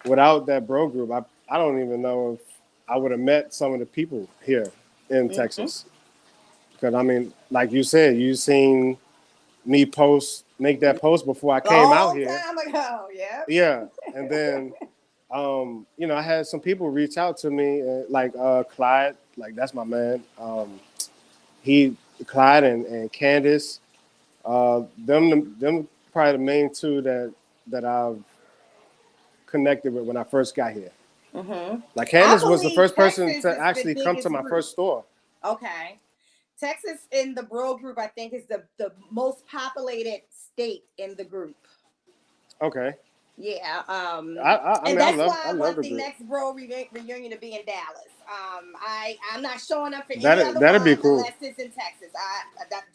without that bro group, I don't even know if I would have met some of the people here in Mm-hmm. Texas. Because I mean, like you said, you seen me make that post before I came out Long here. time ago. Yep. Yeah, and then I had some people reach out to me, like Clyde, like that's my man. He Clyde and Candace, them probably the main two that I've connected with when I first got here. Mm-hmm. Like I Candace was the believe first person Texas to is the actually come to biggest my group. first store. Okay. Texas in the bro group, I think, is the most populated state in the group. Okay, Yeah. I And mean that's I why I love want the the group. next bro reunion to be in Dallas. I'm not showing up for any That other that'd be one cool. unless it's in Texas.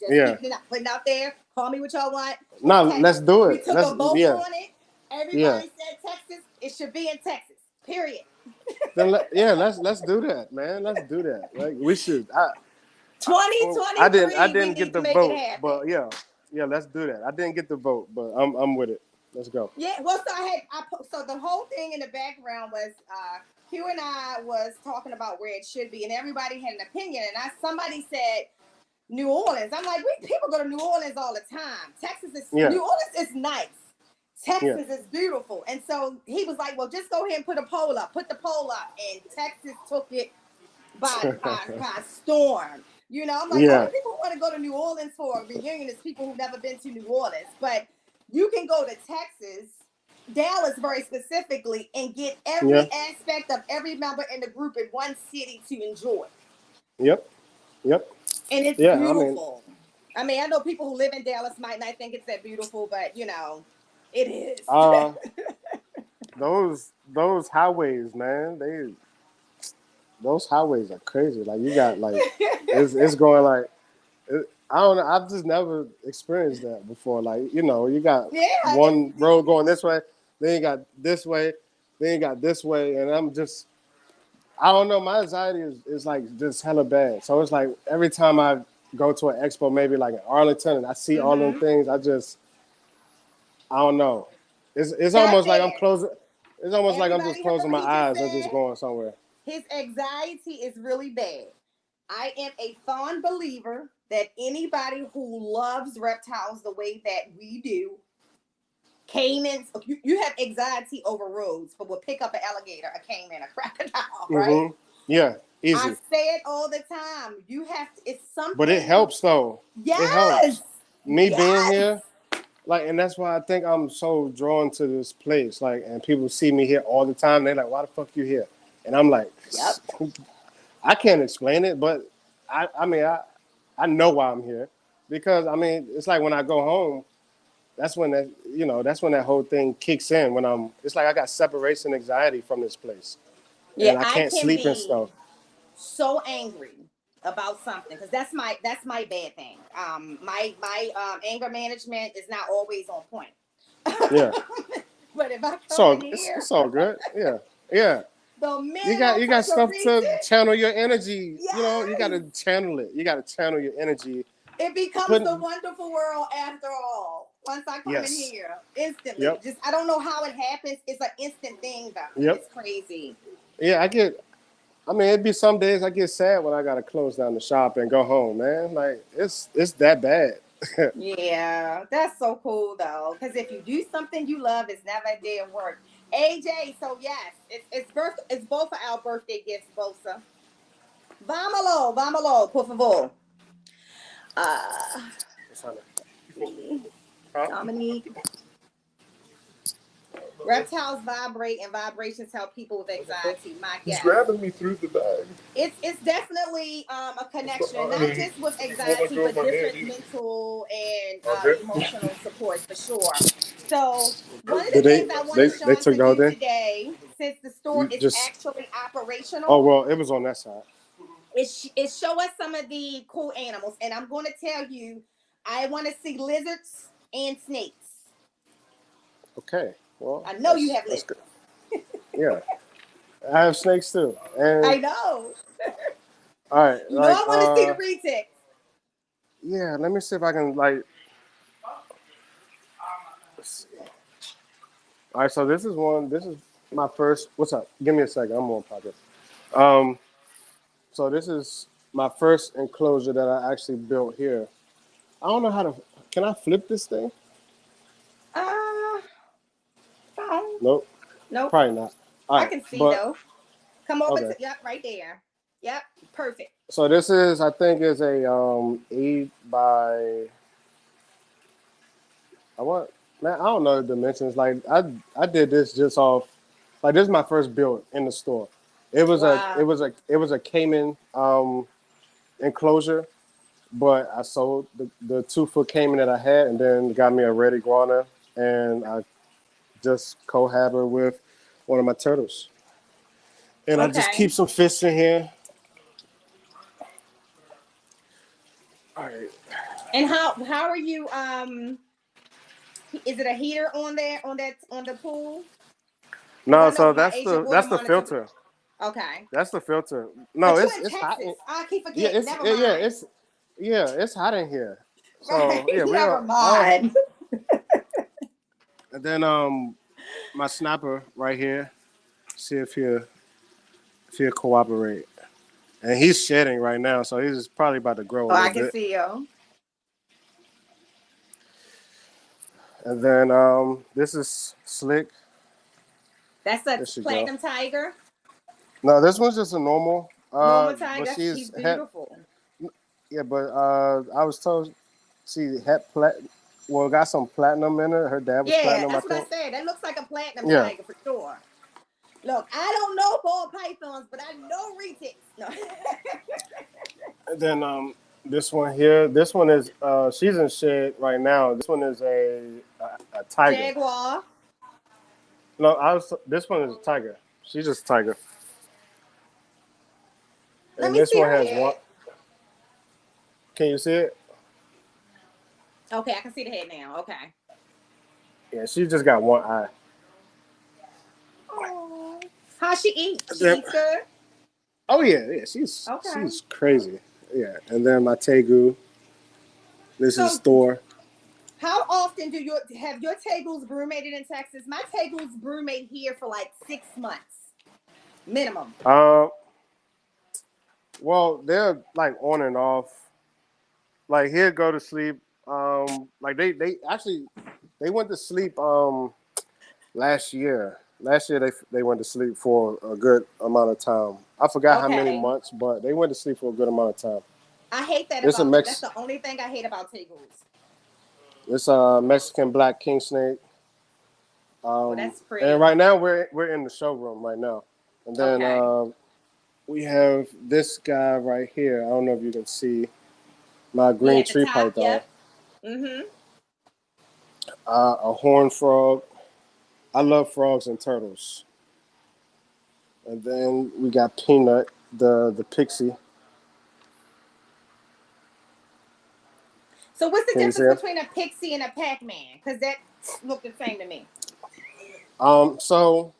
Just Yeah. keeping it up, putting it out there. Call me what y'all want. No, Okay. let's do We it. took a vote Yeah, on it. yeah. Everybody said Texas. It should be in Texas. Period. Then let's do that, man. Let's do that. Like we should. I 2023, we didn't get need to the make it vote, happen. but yeah, let's do that. I didn't get the vote, but I'm with it. Let's go. Yeah, well, so the whole thing in the background was Hugh and I was talking about where it should be, and everybody had an opinion. And somebody said New Orleans. I'm like, people go to New Orleans all the time. New Orleans is nice. Texas is beautiful. And so he was like, well, just go ahead and put the poll up. And Texas took it by storm. You know, I'm like, only people who want to go to New Orleans for a reunion is people who've never been to New Orleans. But you can go to Texas, Dallas very specifically, and get every aspect of every member in the group in one city to enjoy. Yep. And it's beautiful. I mean, I know people who live in Dallas might not think it's that beautiful, but you know, it is. Those highways, man, those highways are crazy. Like you got like it's going like I don't know. I've just never experienced that before. Like you know, you got one road going this way, then you got this way, then you got this way, and I don't know. My anxiety is like just hella bad. So it's like every time I go to an expo, maybe like in Arlington, and I see all them things, I don't know. It's almost like I'm closing. It's almost like I'm just closing my eyes and just going somewhere. His anxiety is really bad. I am a fond believer that anybody who loves reptiles the way that we do, caimans, you have anxiety over roads, but we'll pick up an alligator, a caiman, a crocodile, right? Yeah, easy. I say it all the time. You have to, it's something. But it helps though. Yes. It helps. Me being here, like, and that's why I think I'm so drawn to this place. Like, and people see me here all the time. They're like, why the fuck you here? And I'm like, I can't explain it, but I mean, I know why I'm here. Because I mean, it's like when I go home, that's when that whole thing kicks in. It's like I got separation anxiety from this place. Yeah, and I can't sleep and stuff. So angry about something because that's my bad thing. My anger management is not always on point. Yeah. But if I come in here, it's all good. Yeah. You got stuff to channel your energy. Yes. You know, you got to channel it. You got to channel your energy. It becomes a wonderful world after all. Once I come in here, instantly. Yep. Just I don't know how it happens. It's an instant thing, though. Yep. It's crazy. Yeah, it'd be some days I get sad when I gotta close down the shop and go home, man. Like it's that bad. Yeah, that's so cool though. Because if you do something you love, it's never a day of work. AJ, so yes, it's both of our birthday gifts, Bosa. Vámonos, por favor. Dominique. Reptiles vibrate and vibrations help people with anxiety. My guess. He's grabbing me through the bag. It's definitely a connection, not just with anxiety, but different mental and emotional support for sure. So one of the things I want Shaun to do today, since the store is actually operational. Oh well, it was on that side. It show us some of the cool animals, and I'm going to tell you, I want to see lizards and snakes. Okay. Well, I know you have lizards. Yeah, I have snakes too. And I know. All right. You know, I want to see the retics. Yeah, let me see if I can Let's see. All right, so this is my first. What's up? Give me a second. I'm on pocket. So this is my first enclosure that I actually built here. I don't know how to. Can I flip this thing? Nope. Probably not. All right, I can see though. Come over to right there. Yep, perfect. So this is, I think, is a 8 by. I don't know the dimensions. Like I did this just off. Like this is my first build in the store. It was a Cayman enclosure, but I sold the 2-foot Cayman that I had, and then got me a red iguana, and I just cohabit with one of my turtles. And I just keep some fish in here. All right. And how are you? Is it a heater on there on the pool? No, so that's the filter. Okay. That's the filter. No, But you in it's hot. Texas. I keep Yeah, forgetting. Never mind. it's hot in here. Right. So yeah, we Never are. mind. And then my snapper right here. See if he'll cooperate. And he's shedding right now, so he's probably about to grow a Oh, I little can bit. see you. And then this is Slick. That's a There she go. platinum tiger. No, this one's just a normal. Normal But tiger. He's she's had beautiful. yeah, but I was told she had got some platinum in her. Her dad was Yeah, platinum, I that's what I think. said. That looks like a platinum Yeah. tiger for sure. Look, I don't know ball pythons, but I know retics. No. And then this one here. This one is she's in shed right now. This one is a tiger. Jaguar. No, this one is a tiger. She's just a tiger. Let And me this see one her has head. one. Can you see it? Okay, I can see the head now. Okay. Yeah, she just got one eye. Oh. How she eat? She Then- eats good? Oh yeah. She's Okay. she's crazy. Yeah, and then my tegu. This So- is Thor. How often do you have your tegus brumated in Texas? My tegus brumate here for like 6 months minimum. Well, they're like on and off. Like he'll go to sleep. Like they actually they went to sleep last year. Last year they went to sleep for a good amount of time. I forgot how many Okay. months, but they went to sleep for a good amount of time. I hate that It's a about Mex- that's the only thing I hate about tegus. It's a Mexican black king snake. Oh, that's pretty. And right now we're in the showroom right now, and then Okay. we have this guy right here. I don't know if you can see my Yeah, green at the tree top, python, yep. Mm-hmm. a horned frog. I love frogs and turtles. And then we got Peanut, the pixie. So what's the Can you see difference him? between a pixie and a Pac-Man? Because that look the same to me. So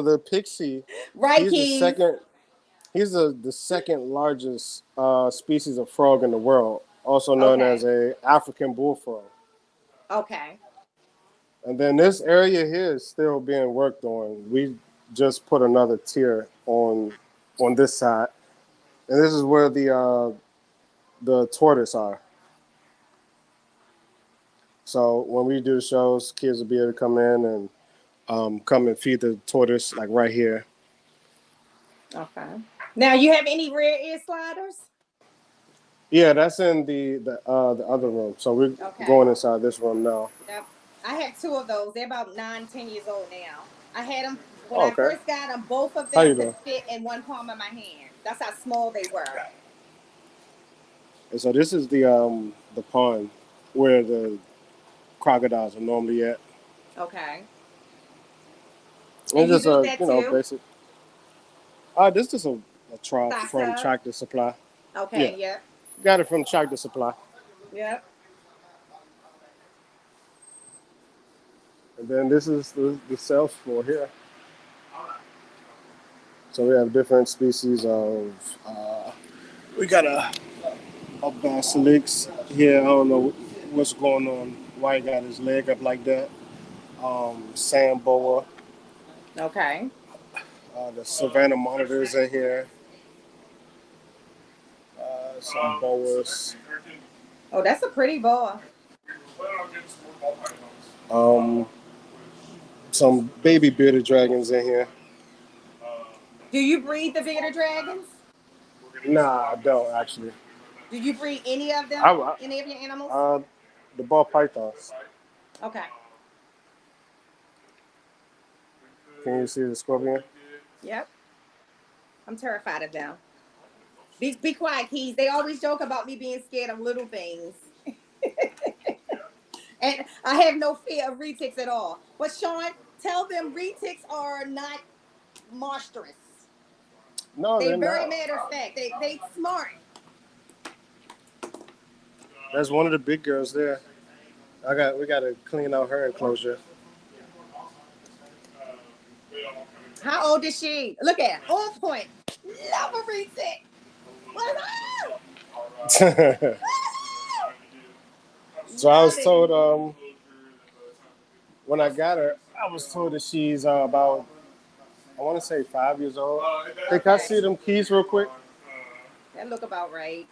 the pixie, Right, he's the Keys? second. He's the second largest species of frog in the world, also known Okay. as a African bullfrog. Okay. And then this area here is still being worked on. We just put another tier on this side, and this is where the tortoise are. So when we do the shows, kids will be able to come in and come and feed the tortoise like right here. Okay. Now, you have any rare ear sliders? Yeah, that's in the other room. So we're Okay. going inside this room now. Yep. I have 2 of those. They're about 9, 10 years old now. I had them when Okay. I first got them. Both of How you them doing? could fit in one palm of my hand. That's how small they were. And so this is the pond where the crocodiles are normally at. Okay. It's And you just do a that too? basic. This is a trough Stock from up? Tractor Supply. Okay. Yeah. Yep. Got it from Tractor Supply. Yep. And then this is the sales floor here. So we have different species of. We got a basilisk here. I don't know what's going on. Why he got his leg up like that? Sand boa. Okay. The Savannah monitors in here. Some boas. Oh, that's a pretty boa. Some baby bearded dragons in here. Do you breed the bearded dragons? Nah, I don't actually. Did you breed any of them? I- Any of your animals? The ball pythons. Okay. Can you see the scorpion? Yep. I'm terrified of them. Be quiet, Keys. They always joke about me being scared of little things. And I have no fear of retics at all. But Shaun, tell them retics are not monstrous. No, They're they're very not. matter of fact. They smart. There's one of the big girls there. We gotta clean out her enclosure. How old is she? Look at her. On point. Love a reset. What up? So I Love was it. told when I got her, I was told that she's about, I want to say 5 years old. Hey, can I see Okay. them keys real quick? That look about right.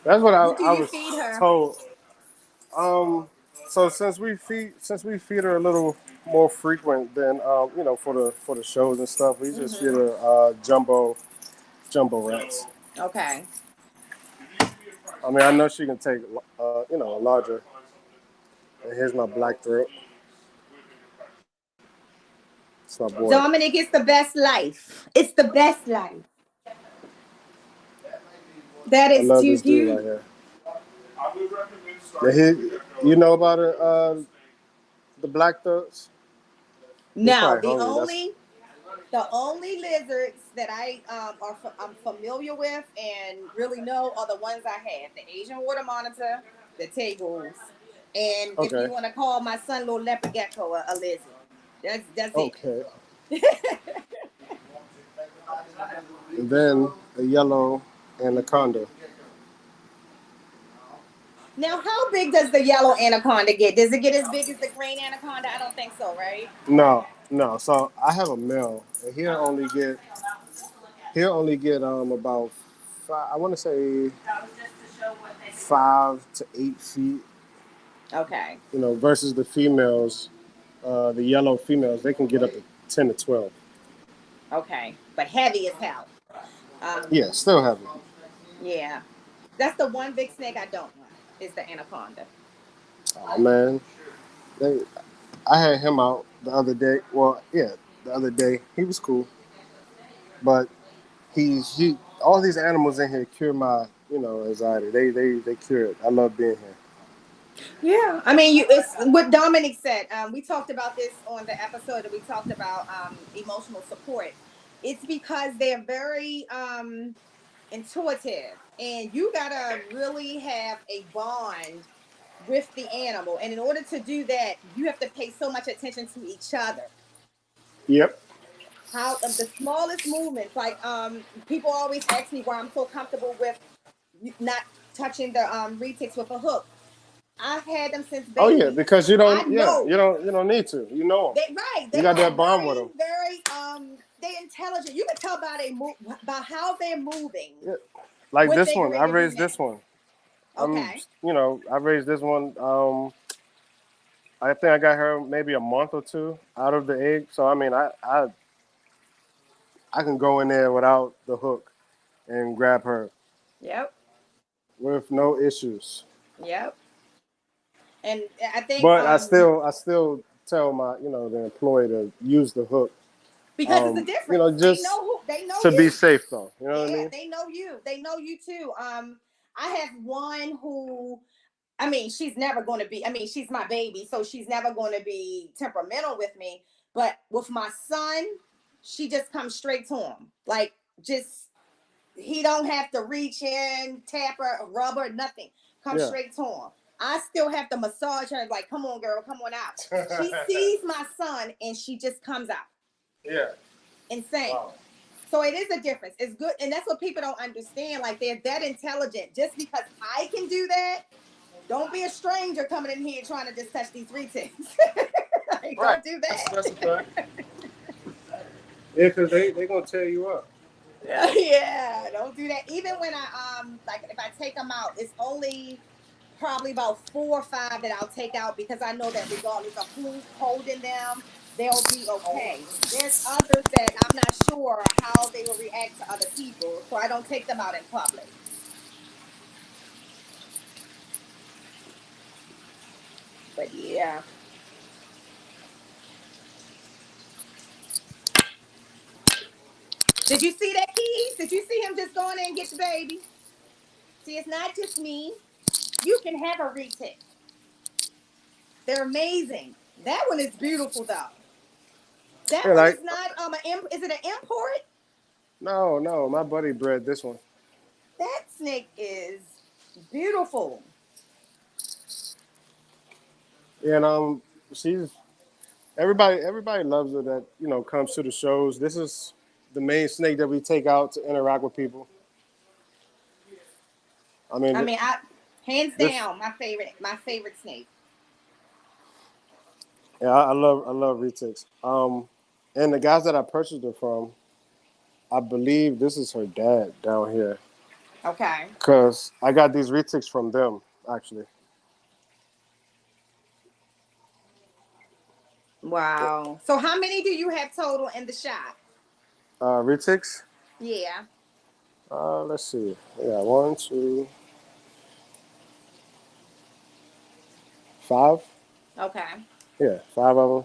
That's what What do I you was feed her? told. Um, so since we feed her a little more frequent than for the shows and stuff, we just feed Mm-hmm. her jumbo rats. Okay. I mean, I know she can take a larger. And here's my black throat. It's my boy. Dominic, it's the best life. It's the best life. That I is love this dude Juju. right here. Yeah, you know about it, the black throats? He's Now, probably hungry. That's the only lizards that I'm familiar with and really know are the ones I have: the Asian water monitor, the tables, and if okay. you want to call my son little leopard gecko a lizard, that's it. Okay. And then a yellow anaconda. Now, how big does the yellow anaconda get? Does it get as big as the green anaconda? I don't think so, right? No, no. So I have a male, and he'll only get about five. I want to say 5 to 8 feet. Okay, Versus the females, the yellow females, they can get up to 10 to 12. okay, but heavy as hell. Yeah, Um, still have it. yeah, that's the one big snake I don't want is the anaconda. Oh man, they, I had him out the other day. Well, yeah, the other day he was cool, but he all these animals in here cure my anxiety. They cure it. I love being here. Yeah, I mean, it's what Dominic said. We talked about this on the episode that we talked about emotional support. It's because they're very intuitive, and you gotta really have a bond with the animal. And in order to do that, you have to pay so much attention to each other. Yep. How the smallest movements, like people always ask me why I'm so comfortable with not touching the retics with a hook. I've had them since Oh yeah, babies. because you I don't. Yeah, know you don't need to. You know them. they right. You They got are that bond with very, them. very they intelligent. You can tell by by how they're moving Yeah. Like what this they're one, getting I ready to do raised this next. one. Okay. I raised this one. I think I got her maybe a month or two out of the egg. So I mean, I can go in there without the hook and grab her Yep. with no issues. Yep. And I think But I still tell my the employee to use the hook. because it's a difference. Just They know to be you. safe though. You know what I Yeah, mean? they know you. They know you too. I have one who, I mean, she's never going to be, I mean, she's my baby, so she's never going to be temperamental with me. But with my son, she just comes straight to him. Like, just, he don't have to reach in, tap her, rub her, nothing. Come Yeah. straight to him. I still have to massage her, like, come on, girl, come on out. She sees my son and she just comes out. Yeah. Insane. Wow. So it is a difference. It's good, and that's what people don't understand. Like, they're that intelligent. Just because I can do that, don't be a stranger coming in here trying to just touch these retics. Like, Right. don't do That's a that. fact. Yeah, because they gonna tear you up. Yeah, don't do that. Even when like if I take them out, it's only probably about 4 or 5 that I'll take out because I know that regardless of who's holding them, they'll be okay. There's others that I'm not sure how they will react to other people, so I don't take them out in public. But yeah. Did you see that, Keys? Did you see him just go in there and get the baby? See, it's not just me. You can have a retic. They're amazing. That one is beautiful though. That Yeah, one like is not is it an import? no, my buddy bred this one. That snake is beautiful. And she's everybody loves it that comes to the shows. This is the main snake that we take out to interact with people. I mean, I hands this down my favorite snake. yeah, I love retics. And the guys that I purchased it from, I believe this is her dad down here, Okay. because I got these retics from them actually. Wow. So how many do you have total in the shop? Retics. Yeah. Let's see. Yeah, one, two, five. Okay. Yeah, five of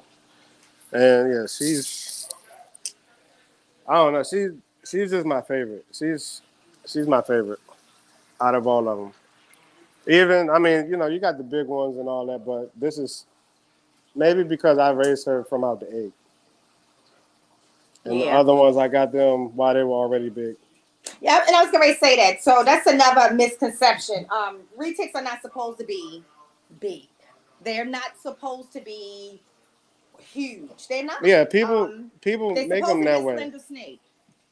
them. And yeah, I don't know. She's just my favorite. She's my favorite out of all of them. Even I mean, you got the big ones and all that, but this is maybe because I raised her from out the egg, and the Yeah. other ones I got them while they were already big. Yeah, and I was going to say that. So that's another misconception. Retics are not supposed to be big. They're not supposed to be huge. They're not. Yeah, people Um, people they're make supposed them to be that a way. slender snake.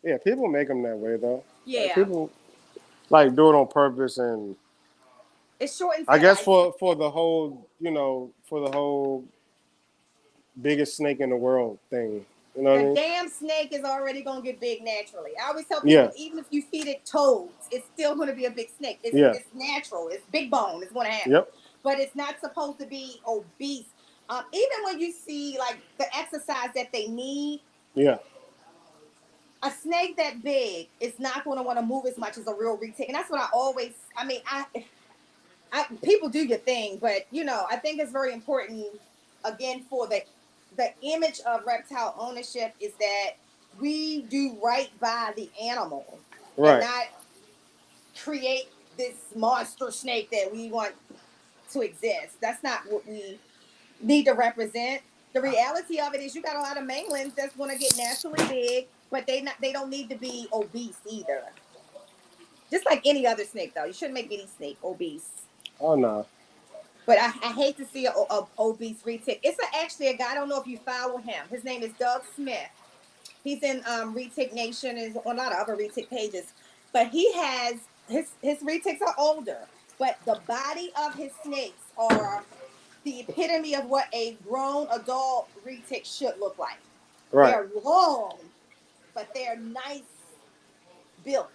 Yeah, people make them that way though. Like Yeah. people like do it on purpose, and It shortens I their guess life. for the whole for the whole biggest snake in the world thing. You know what I The mean? damn snake is already gonna get big naturally. I always tell Yeah. people, even if you feed it toads, it's still gonna be a big snake. It's Yeah. it's natural. It's big bone. It's gonna happen. Yep. But it's not supposed to be obese. Even when you see like the exercise that they need, Yeah. a snake that big is not going to want to move as much as a real retic. And that's what I always. I mean, people do your thing, but I think it's very important again for the image of reptile ownership is that we do right by the animal and Right. not create this monster snake that we want to exist. That's not what we need to represent. The reality of it is you got a lot of mainlands that's going to get naturally big, but they don't need to be obese either. Just like any other snake, though, you shouldn't make any snake obese. Oh no. But I hate to see a obese retic. It's actually a guy. I don't know if you follow him. His name is Doug Smith. He's in Retic Nation. Is on a lot of other retic pages. But he has his retics are older, but the body of his snakes are the epitome of what a grown adult retic should look like. Right. They're long, but they're nice built,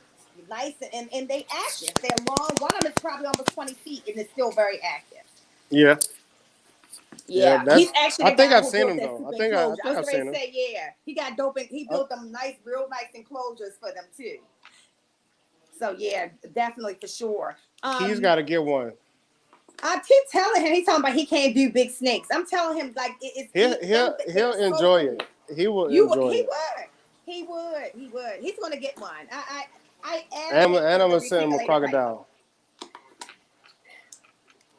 nice and they active. They're long. One of them is probably almost 20 feet and is still very active. Yeah. Yeah. Yeah, he's That's. actually I the think guy I've who seen built him that though. super I enclosure. I think was I've ready seen to him. say, yeah, he got dope. He Uh, built them nice, real nice enclosures for them too. So yeah, definitely for sure. He's got to get one. I keep telling him he's talking about he can't do big snakes. I'm telling him like He'll he'll they're he'll so enjoy cool. it. He will You would enjoy he it. would he would he would he's gonna get one. I And advocate I'm for him to gonna send him a reticulated python. crocodile.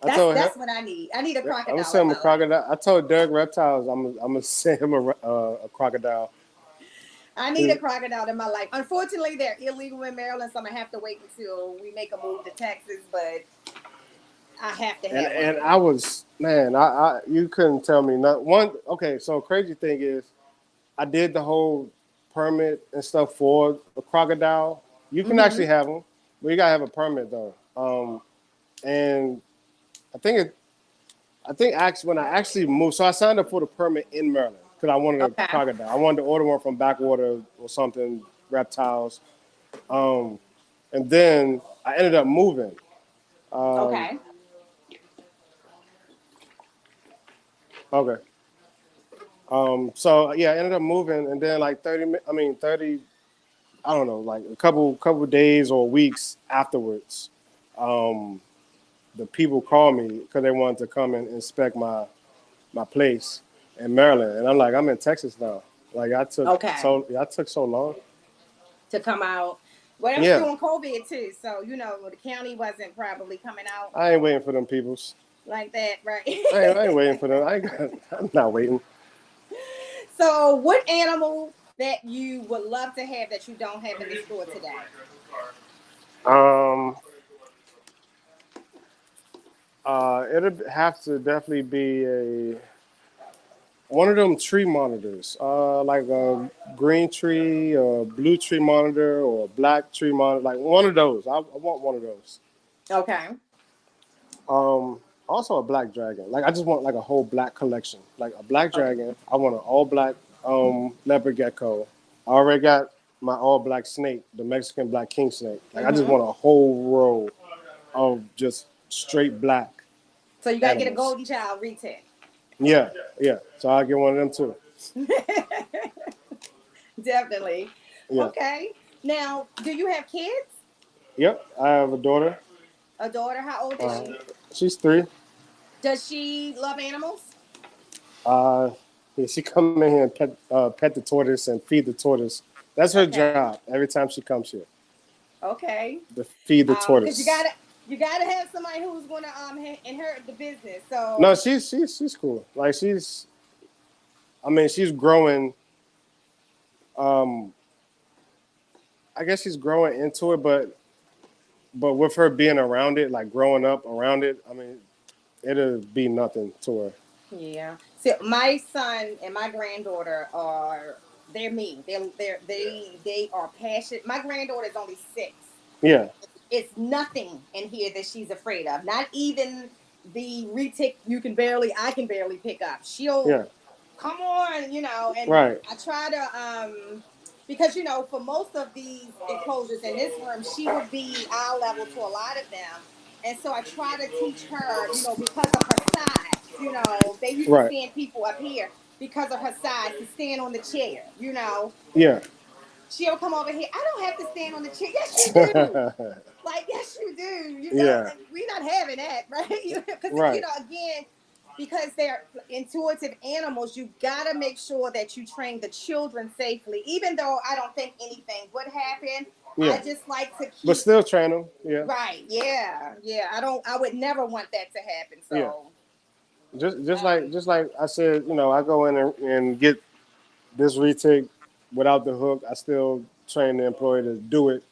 I That's told him. that's what I need. I need a Yeah, I'm gonna crocodile in send him a my life. crocodile. I told Derek Reptiles I'm gonna send him a crocodile. I need a crocodile in my life. Unfortunately, they're illegal in Maryland, so I'm gonna have to wait until we make a move to Texas. But I have to And have one. and I was man, I you couldn't tell me not one. Okay, so crazy thing is, I did the whole permit and stuff for the crocodile. You can actually Mm-hmm. have them, but you gotta have a permit though. And I think it. I think actually when I actually moved, so I signed up for the permit in Maryland because I wanted a Okay. crocodile. I wanted to order one from Backwater or something, reptiles. Um, and then I ended up moving. Um, Okay. okay. So yeah, I ended up moving, and then like 30. I don't know, like a couple days or weeks afterwards, um, the people called me because they wanted to come and inspect my place in Maryland, and I'm like, I'm in Texas now. Like Okay. I took so long. To come out. Well, it was Yeah, during COVID too, so the county wasn't probably coming out I ain't waiting for them peoples. like that, right? I ain't waiting for them. I'm not waiting. So, what animal that you would love to have that you don't have in the store today? Um, it'd have to definitely be a. one of them tree monitors, like a green tree or blue tree monitor or black tree monitor, like one of those. I want one of those. Okay. Also a black dragon. Like I just want like a whole black collection. Like a black dragon. I want an all black leopard gecko. I already got my all black snake, the Mexican black king snake. Like I just Mm-hmm. want a whole row of just straight black So you gotta get a animals. golden child retail. Yeah, yeah. So I'll get one of them too. Definitely. Yeah. Okay. Now, do you have kids? Yep. I have a daughter. A daughter? How old is Uh, she? she's 3. Does she love animals? Uh, yeah, she come in here and pet the tortoise and feed the tortoise. That's her Okay. job every time she comes here. Okay. To feed the Because tortoise. you gotta have somebody who's gonna inherit the business. So No, she's cool. Like I mean, she's growing. Um, I guess she's growing into it, but with her being around it, like growing up around it, I mean, it'll be nothing to her. yeah. So my son and my granddaughter they're me. They are passionate. My granddaughter is only 6. Yeah, It's nothing in here that she's afraid of. Not even the retic I can barely pick up. She'll yeah, come on, and right, I try to because for most of these enclosures in this room, she would be eye level to a lot of them. And so I try to teach her, because of her size, they used to right. stand people up here because of her size to stand on the chair. Yeah, She'll come over here. I don't have to stand on the chair. Yes, you do. Like, yes, you do. yeah, We're not having that, right? Because, right. again, because they're intuitive animals, you got to make sure that you train the children safely. Even though I don't think anything would happen, I Yeah, just like to but keep, still train them. Yeah, right. Yeah. Yeah. I would never want that to happen. yeah. So, Like um, I said, I go in and get this retake without the hook. I still train the employee to do it,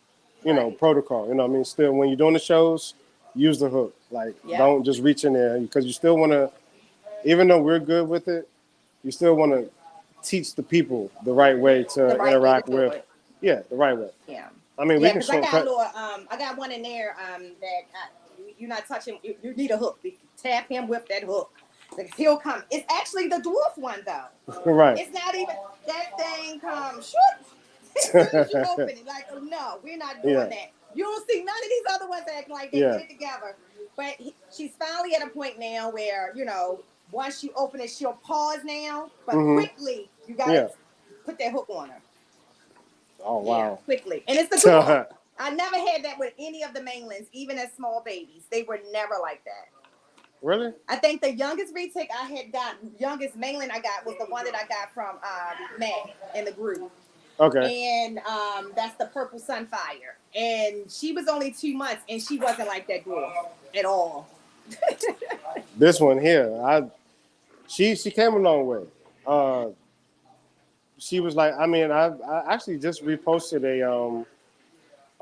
right. protocol. You know what I mean? Still, when you're doing the shows, use the hook. Like, Yep. don't just reach in there because you still want to, even though we're good with it, you still want to teach the people the right way The to right way to interact do with. it. Yeah, the right way. Yeah. I mean, we Yeah, can because I got a shortcut. little I got one in there that you're not touching. You need a hook. You tap him with that hook. Like, he'll come. It's actually the dwarf one though. Right. It's not even that thing comes shoot as soon as you open it. Like, oh, no, we're not doing Yeah, that. You don't see none of these other ones acting like they yeah, get it together. But she's finally at a point now where once you open it, she'll pause now, but hmm, quickly you gotta yeah. put that hook on her. Oh Yeah, wow. quickly. And it's the dwarf. I never had that with any of the mainlands, even as small babies. They were never like that. Really? I think the youngest retake I had youngest mainland I got was the one that I got from May in the group. Okay. And that's the Purple Sunfire. And she was only 2 months and she wasn't like that dwarf at all. This one here, she came a long way. Uh, she was like, I mean, I actually just reposted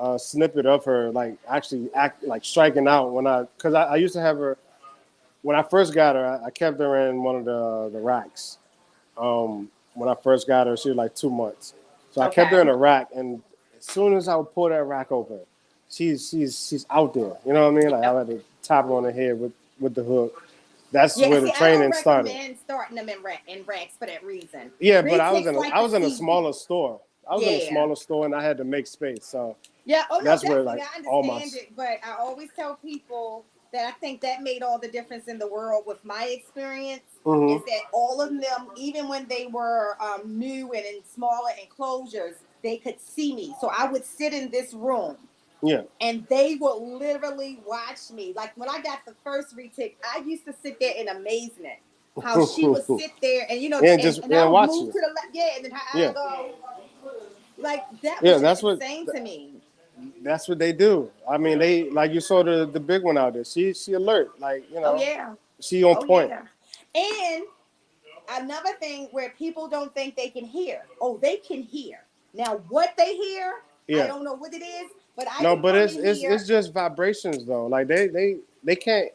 a snippet of her like actually act like striking out because I used to have her when I first got her. I kept her in one of the racks. When I first got her, she was like 2 months, so I kept her Okay. in a rack. And as soon as I would pull that rack open, she's out there. You know what I mean? Like I had to tap her on the head with the hook. That's Yeah, where the see, I don't training started. recommend starting them in racks for that reason. Yeah, but Retakes like I to was in a see. smaller store. I was in a Yeah. smaller store and I had to make space. So Yeah, oh no, that's where definitely. like I all my understand it, but I always tell people that I think that made all the difference in the world with my experience hmm, is that all of them, even when they were new and in smaller enclosures, they could see me. So I would sit in this room yeah. and they would literally watch me. Like when I got the first retic, I used to sit there in amazement. How she would sit there and and I and would watch move you. to the left, yeah, and then I Yeah, go like that was yeah. just insane to me. That's what they do. I mean, they like you saw the big one out there. She alert. Like Oh yeah. she on Oh point. yeah. And another thing where people don't think they can hear. Oh, they can hear. Now what they hear, I Yeah. don't know what it is, but I No, can but come in it's here. just vibrations though. Like they they can't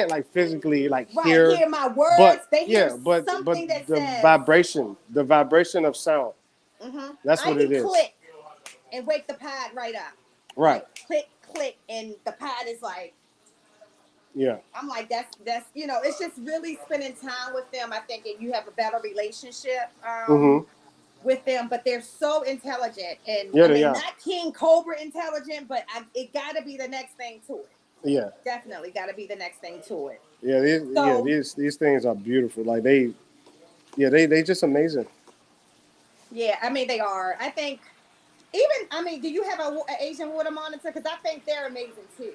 like physically like Right, hear, hear my words. but They hear yeah, but something that the says, vibration of sound. That's I what it can is. click and wake the pod right up. Right. Like click, click, and the pod is like, Yeah. I'm like, that's it's just really spending time with them. I think and you have a better relationship Mm-hmm. with them, but they're so intelligent. And Yeah, I they mean, are. not King Cobra intelligent, but it got to be the next thing to it. Yeah. Definitely got to be the next thing to it. Yeah. So, These things are beautiful. Like they just amazing. yeah, I mean, they are. I think even, I mean, do you have a Asian water monitor? Because I think they're amazing too.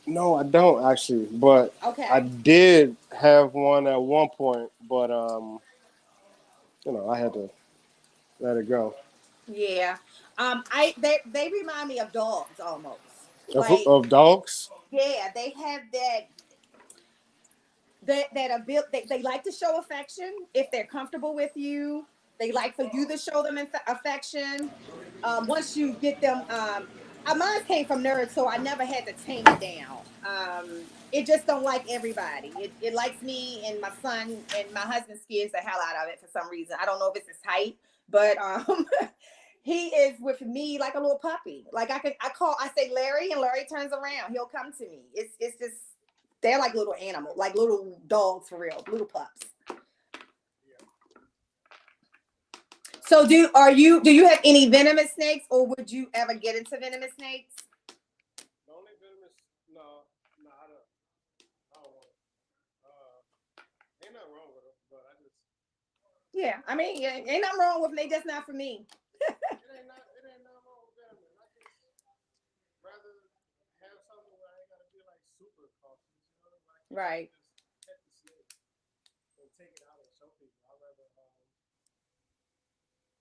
No, I don't actually, but I Okay. did have one at one point, but I had to let it go. Yeah. They remind me of dogs almost. Like, Of dogs. yeah, they have that ability. They like to show affection if they're comfortable with you. They like for you to show them affection. Once you get them, mine came from nerds, so I never had to tame it down. It just don't like everybody. It likes me and my son, and my husband scares the hell out of it for some reason. I don't know if it's his height, but he is with me like a little puppy. Like I say Larry, and Larry turns around. He'll come to me. It's just they're like little animals, like little dogs for real, little pups. So do you have any venomous snakes, or would you ever get into venomous snakes? The only venomous, no, I don't want. Ain't nothing wrong with them, but I just Yeah, I mean, yeah, ain't nothing wrong with them. They just not for me. it ain't nothing wrong with venomous. I just rather have something where I ain't gotta be like super cautious, Right. just pet the snake and take it out and show people. I rather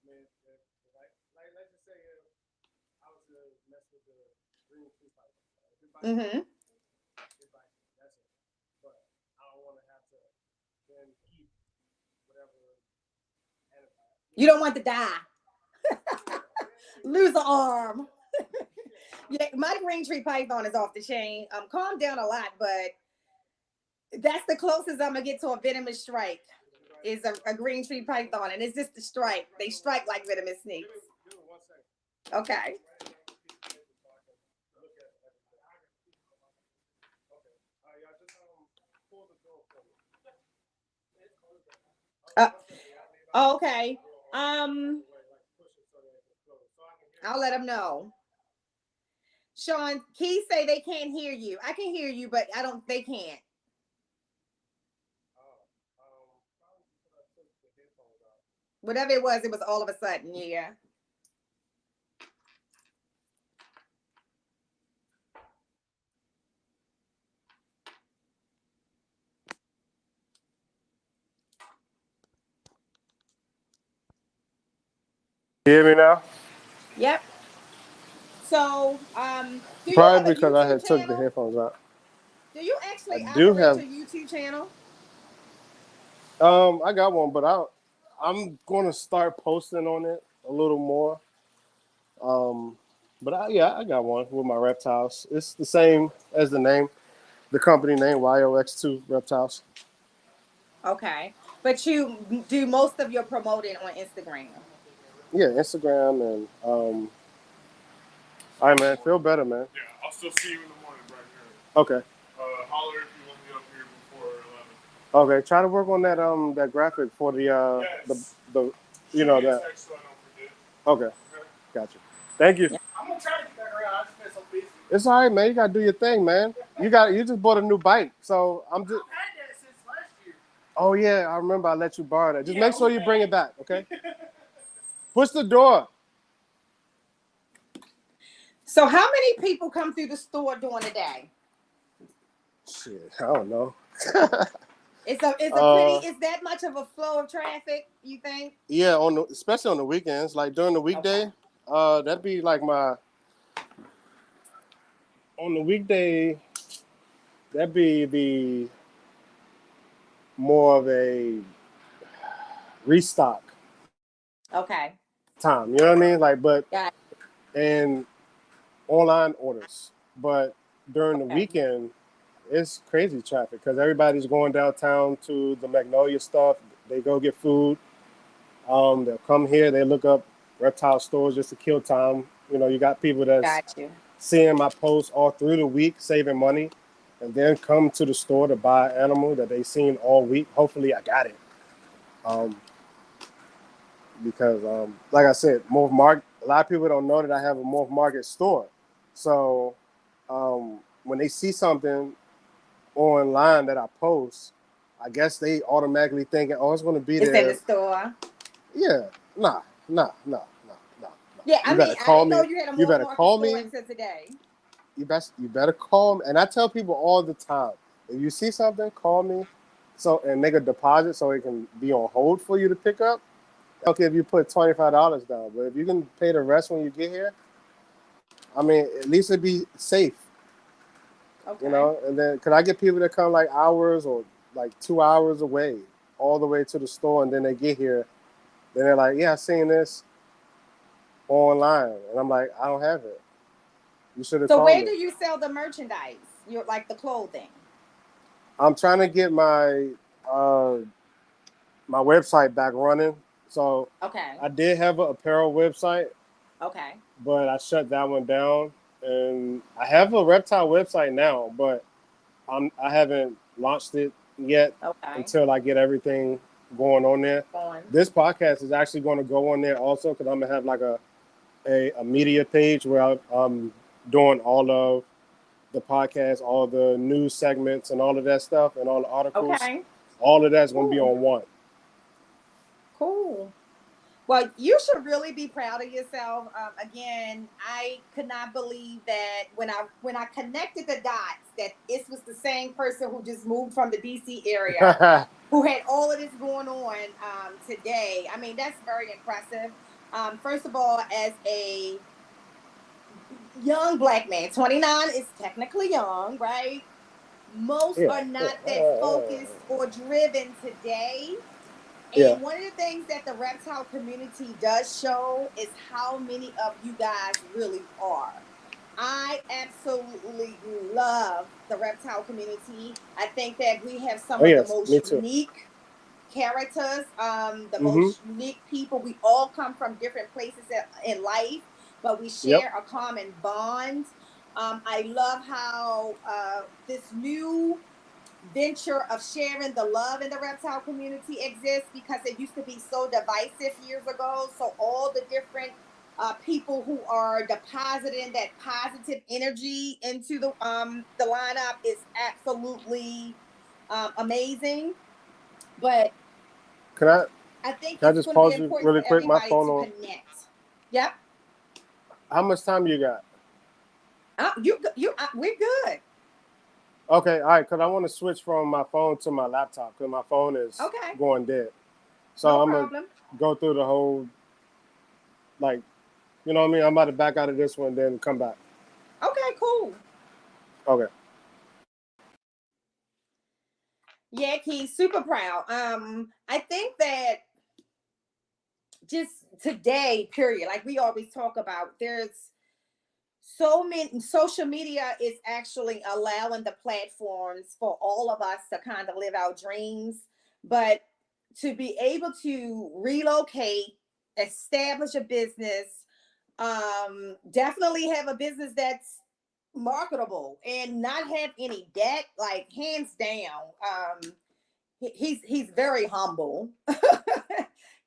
man, like let's just say I was to mess with the green tree python. If it bites me, Mm-hmm. it bites me. That's it. But I don't want to have to then keep whatever antibiotic. You don't want to die, lose an arm. Yeah, my green tree python is off the chain. Calmed down a lot, but that's the closest I'm gonna get to a venomous strike. Is a green tree python, and it's just a strike. They strike like venomous snakes. Give me 1 second. Okay. Okay. Y'all just pull the door for me. Uh, One second. Y'all need okay. like push it so that it can close. So I can hear I'll let them know. Shaun, Keys say they can't hear you. I can hear you, but I don't. They can't. probably because I took the headphones out. Whatever it was all of a sudden. Yeah. You hear me now? Yep. So, do you Probably have a because I YouTube had took the channel? headphones out. Do you I actually do operate have your YouTube channel? I got one, but I'm gonna start posting on it a little more. Um but I got one with my reptiles. It's the same as the name, the company name, Yox2 Reptiles. Okay, but you do most of your promoting on Instagram. Yeah, Instagram and all right man, feel better, man. Yeah, I'll still see you in the morning right here. Okay. Holler if you want me up here before 11. Okay. Try to work on that graphic for Yes. the you Shoot know me a that. text so I don't forget. Okay. Okay. Gotcha. Thank you. Yeah. I'm gonna try to get back around. I just been so busy. It's all right, man. You gotta do your thing, man. You just bought a new bike, so I'm just. I've had that since last year. Oh yeah, I remember I let you borrow that. Just Yeah, make sure you bring it back, okay? Push the door. So, how many people come through the store during the day? Shit, I don't know. It's a pretty. uh, Is that much of a flow of traffic? You think? yeah, especially on the weekends, like during the Okay. weekday, that'd be like on the weekday, that'd be the more of a restock Okay. time. You know what I mean? Like, but Got and online orders, but during the Okay. weekend, it's crazy traffic because everybody's going downtown to the Magnolia stuff. They go get food. They'll come here. They look up reptile stores just to kill time. You know, you got people that's Got you. seeing my posts all through the week, saving money, and then come to the store to buy an animal that they seen all week. Hopefully, I got it. Um, because, like I said, Morph Market. A lot of people don't know that I have a Morph Market store. So when they see something online that I post, I guess they automatically thinking, "Oh, it's going to be It's in the there." store. Yeah, nah. Yeah, You I mean, better I call didn't know me. you had a You Morph better Market call store me. until today. You better call me. And I tell people all the time, if you see something, call me, so and make a deposit so it can be on hold for you to pick up. Okay, if you put $25 down, but if you can pay the rest when you get here, I mean, at least it'd be safe, you Okay. know. And then, could I get people that come like hours or like 2 hours away, all the way to the store, and then they get here, then they're like, "Yeah, I seen this online," and I'm like, "I don't have it. You should have So called where me." do you sell the merchandise? You're like the clothing. I'm trying to get uh, my website back running. So Okay. I did have an apparel website, Okay. but I shut that one down. And I have a reptile website now, but I haven't launched it yet Okay. until I get everything going on there. On. This podcast is actually going to go on there also because I'm gonna have like a media page where I'm doing all of the podcast, all the news segments, and all of that stuff, and all the articles. Okay. All of that's going to be Cool. on one. Cool. Well, you should really be proud of yourself. Again, I could not believe that when I connected the dots that this was the same person who just moved from the DC area, who had all of this going on today. I mean, that's very impressive. First of all, as a young black man, 29 is technically young, right? Most Yeah, are not that focused or driven today. yeah. And one of the things that the reptile community does show is how many of you guys really are. I absolutely love the reptile community. I think that we have some Oh of the yes, me most too. unique characters, the Mm-hmm. most unique people. We all come from different places in life, but we Yep. share a common bond. I love how this new venture of sharing the love in the reptile community exists because it used to be so divisive years ago. So all the different people who are depositing that positive energy into the lineup is absolutely amazing. But Can I I think can I it's just going to be pause you important for really quick? My everybody phone to on. connect. Yep. How much time you got? We're good. Okay, all right. Because I want to switch from my phone to my laptop because my phone is Okay. going dead. So No I'm gonna problem. go through the whole like, you know what I mean. I'm about to back out of this one, then come back. Okay. Cool. Okay. Yeah, Key, super proud. I think that just today, period, like we always talk about, there's so many social media is actually allowing the platforms for all of us to kind of live our dreams, but to be able to relocate, establish a business, definitely have a business that's marketable and not have any debt, like hands down. He's very humble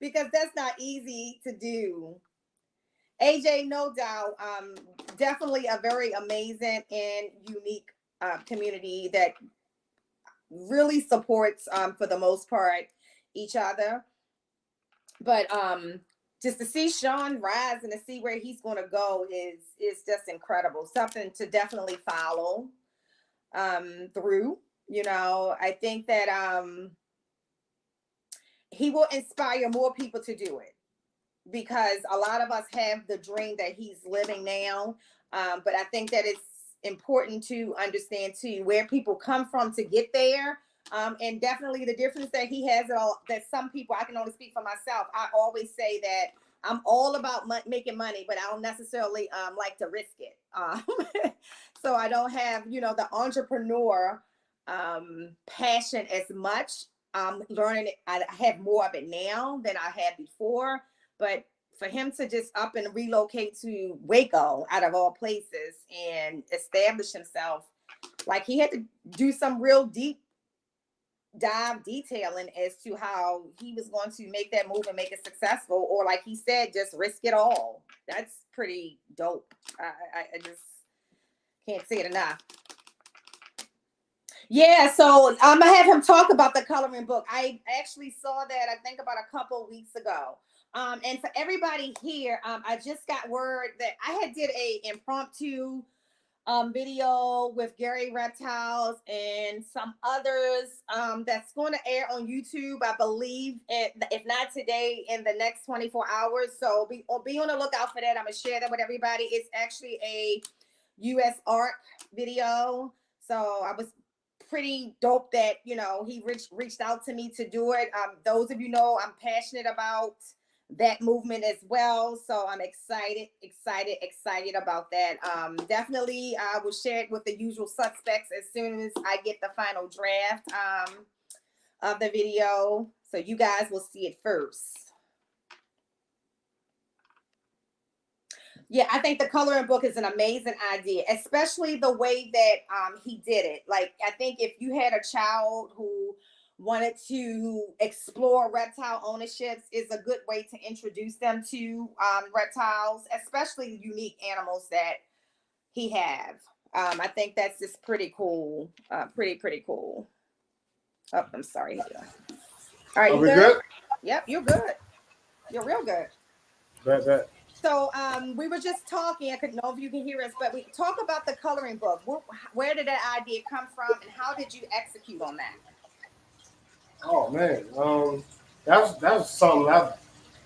because that's not easy to do. AJ, no doubt, definitely a very amazing and unique community that really supports, for the most part, each other. But just to see Shaun rise and to see where he's going to go is just incredible. Something to definitely follow through. You know, I think that he will inspire more people to do it because a lot of us have the dream that he's living now. But I think that it's important to understand too where people come from to get there. And definitely the difference that he has, that some people, I can only speak for myself. I always say that I'm all about making money, but I don't necessarily like to risk it. Um, so I don't have, the entrepreneur passion as much. Learning it, I have more of it now than I had before. But for him to just up and relocate to Waco, out of all places, and establish himself, like he had to do some real deep dive detailing as to how he was going to make that move and make it successful, or like he said, just risk it all. That's pretty dope. I just can't say it enough. Yeah, so I'm gonna have him talk about the coloring book. I actually saw that, I think, about a couple of weeks ago. And for everybody here, I just got word that I had did a impromptu video with Gary Reptiles and some others that's going to air on YouTube, I believe, if not today, in the next 24 hours. So be on the lookout for that. I'm gonna share that with everybody. It's actually a US art video. So I was pretty dope that he reached out to me to do it. Those of you know I'm passionate about that movement as well, so I'm excited about that. Definitely I will share it with the usual suspects as soon as I get the final draft of the video, so you guys will see it first. Yeah, I think the coloring book is an amazing idea, especially the way that he did it. Like, I think if you had a child who wanted to explore reptile ownerships, is a good way to introduce them to reptiles, especially unique animals that he have. I think that's just pretty cool. Pretty cool. Oh, I'm sorry. All right, Are you we good? good? Yep, you're good. You're real good. Bet. So we were just talking. I couldn't know if you can hear us, but we talk about the coloring book. Where did that idea come from, and how did you execute on that? Oh man, that's something I've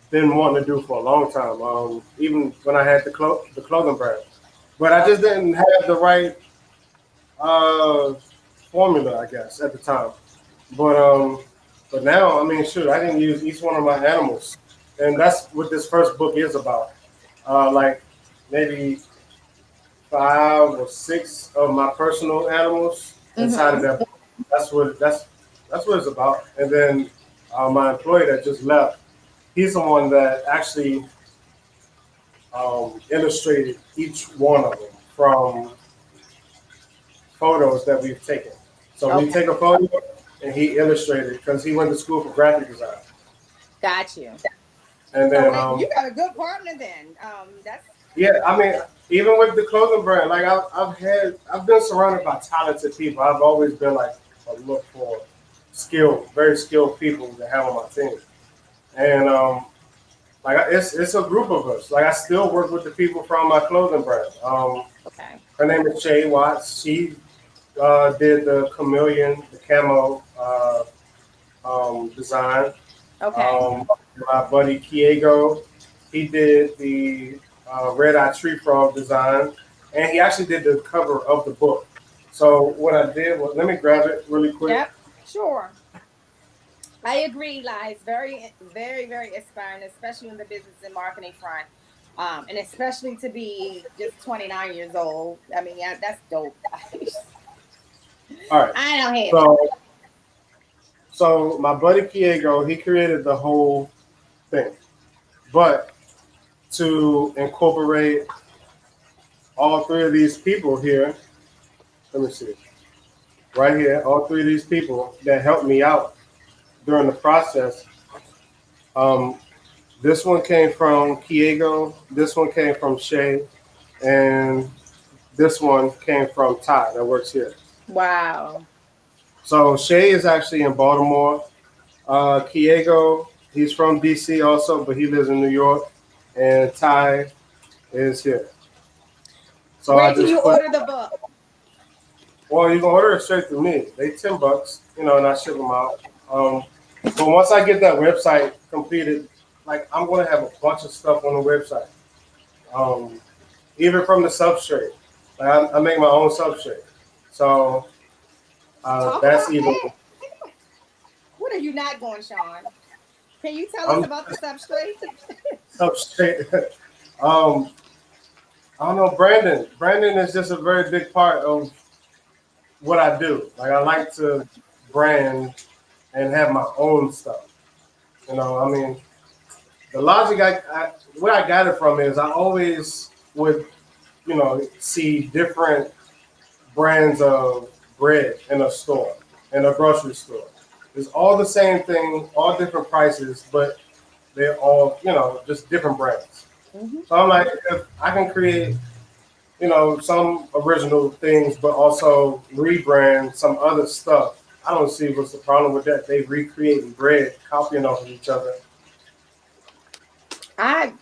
been wanting to do for a long time. Even when I had the clothing brand, but I just didn't have the right uh, formula, I guess, at the time. But but now, I mean, shoot, I can use each one of my animals, and that's what this first book is about. Like maybe 5 or 6 of my personal animals inside of Mm-hmm. that book. That's what it's about. And then my employee that just left, he's the one that actually illustrated each one of them from photos that we've taken. So we Okay, take a photo and he illustrated because he went to school for graphic design. got you. And So then you got a good partner then. That's yeah, I mean, even with the clothing brand, like I've been surrounded by talented people. I've always been like a look for very skilled people to have on my team. And like it's a group of us. Like I still work with the people from my clothing brand. okay. Her name is Shay Watts. She did the chameleon, the camo design. Okay. My buddy Kiego, he did the red eye tree frog design, and he actually did the cover of the book. So what I did was, let me grab it really quick. Yep. Sure. I agree, Eli. It's very inspiring, especially in the business and marketing front. And especially to be just 29 years old. I mean, yeah, that's dope. All right. I don't have it. So my buddy Kiego, he created the whole thing, but to incorporate all 3 of these people here, let me see, right here, all 3 of these people that helped me out during the process. Um, this one came from Kiego, this one came from Shay, and this one came from Ty that works here. Wow. So Shay is actually in Baltimore. Kiego, he's from DC also, but he lives in New York. And Ty is here. So Where I can just you put, order the book? well, you can order it straight through me. They $10, and I ship them out. But once I get that website completed, like I'm gonna have a bunch of stuff on the website. Um, even from the substrate. Like I make my own substrate. So Talk that's about even that. What are you not going, Shaun? Can you tell us I'm about the substrate? substrate. um, I don't know, Brandon. Brandon is just a very big part of what I do. Like I like to brand and have my own stuff. You know, I mean, the logic where I got it from is I always would, see different brands of bread in a store, in a grocery store. It's all the same thing, all different prices, but they're all, just different brands. Mhm. So I'm like, if I can create, some original things, but also rebrand some other stuff, I don't see what's the problem with that. They recreating bread, copying off of each other. I,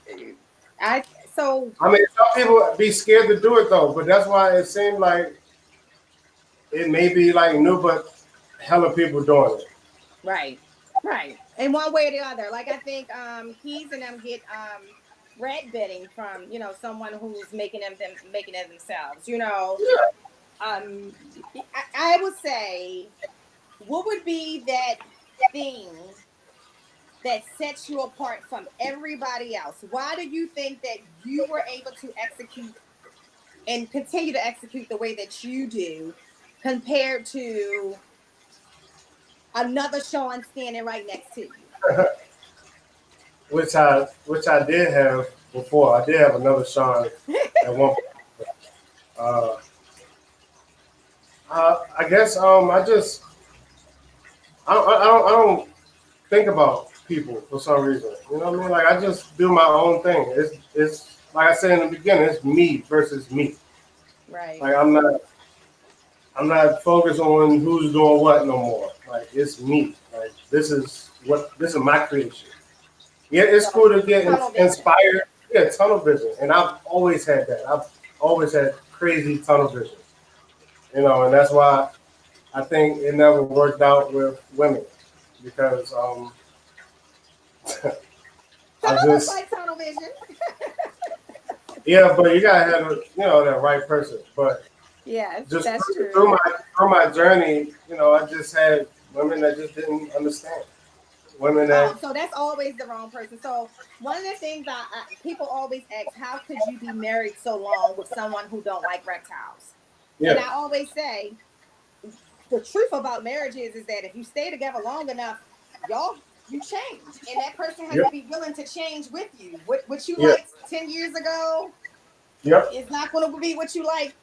I, so I mean, some people be scared to do it though, but that's why it seemed like it may be like new, but hella people doing it. right, right, in one way or the other. Like I think Keys and them get red betting from someone who's making them making it themselves. Um, I would say, what would be that thing that sets you apart from everybody else? Why do you think that you were able to execute and continue to execute the way that you do compared to another Shaun standing right next to you? Which I did have before. I did have another Shaun at one point. Uh, I guess I don't think about people for some reason. You know what I mean? Like I just do my own thing. It's like I said in the beginning. It's me versus me. Right. Like I'm not focused on who's doing what no more. Like it's me. Like this is my creation. Yeah, it's So cool to get tunnel vision. inspired. Yeah, tunnel vision, and I've always had that. I've always had crazy tunnel vision. And that's why I think it never worked out with women because Some I of us just like tunnel vision. yeah, but you gotta have that right person. But Yes, just that's through true. my journey, I just had women that just didn't understand. Women Oh, that so that's always the wrong person. So one of the things people always ask, how could you be married so long with someone who don't like reptiles? And yeah I always say, the truth about marriage is that if you stay together long enough, y'all you change, and that person has to yep be willing to change with you. What you yeah liked 10 years ago yep. is not going to be what you like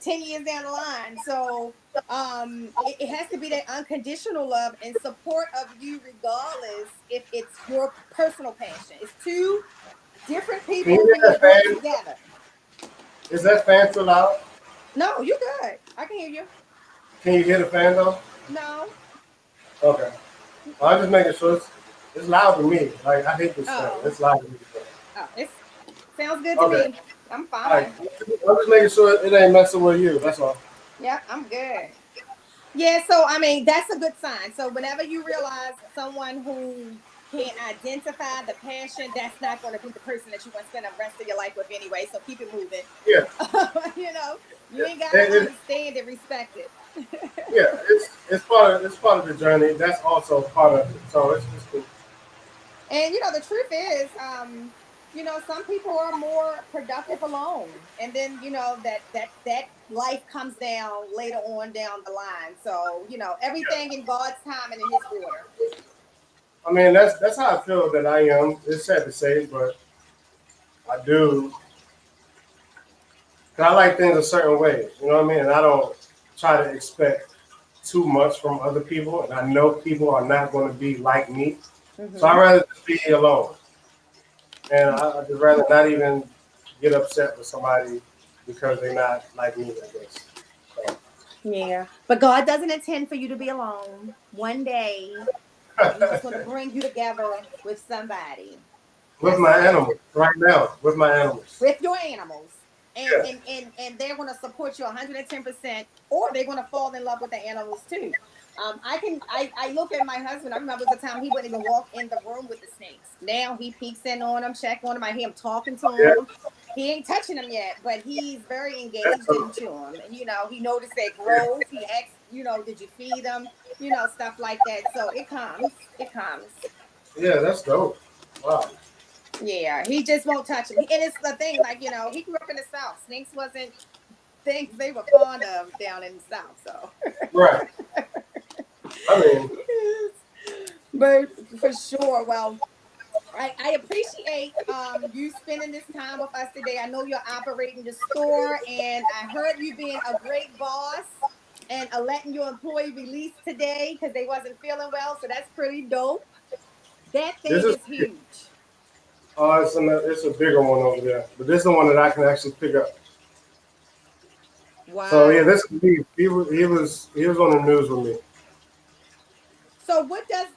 10 years down the line. So it has to be that unconditional love and support of you, regardless if it's your personal passion. It's two different Can people you hear being that brought fan? together. Is that fan too loud? No, you good. I can hear you. Can you hear the fan though? No. Okay. Well, I'm just making sure it's loud to me. Like I hate this fan. Oh, It's loud to me. oh, it sounds good to Okay. me. I'm All right. fine. I'm just making sure it ain't messing with you. That's all. Yeah, I'm good. Yeah, so I mean that's a good sign. So whenever you realize someone who can identify the passion, that's not going to be the person that you want to spend the rest of your life with anyway. So keep it moving. Yeah. you know, you It, ain't got to it, understand and respect it. yeah. It's part of the journey. That's also part of it. So it's cool. And the truth is, some people are more productive alone, and then that life comes down later on down the line. So everything in God's time and in His order. I mean, that's how I feel that I am. It's sad to say, but I do. 'Cause I like things a certain way. You know what I mean? And I don't try to expect too much from other people, and I know people are not going to be like me. So I'd Hmm. rather just be alone, and I'd just rather not even get upset with somebody because they're not like me. I guess. Yeah, but God doesn't intend for you to be alone. One day, He's So. going to bring you together with somebody. With That's my it. animals right now. With my animals. With your animals, and Yeah. and and and they're going to support you 110%, or they're going to fall in love with the animals too. I look at my husband. I remember the time he wouldn't even walk in the room with the snakes. Now he peeks in on them, check on them. I hear him talking to Yeah. them. He ain't touching them yet, but he's very That's engaged into them. And he noticed their growth. He asks, did you feed them? Stuff like that. So it comes. yeah, that's dope. Wow. Yeah, he just won't touch him. And it's the thing, like, you know, he grew up in the South. Snakes wasn't things they were fond of down in the South. So, Right. I mean, but for sure. Well, I appreciate you spending this time with us today. I know you're operating the store, and I heard you being a great boss and letting your employee release today because they wasn't feeling well. So that's pretty dope. That this thing is is huge. it's a bigger one over there, but this is the one that I can actually pick up. So yeah, Wow. this he was on the news with me. So what does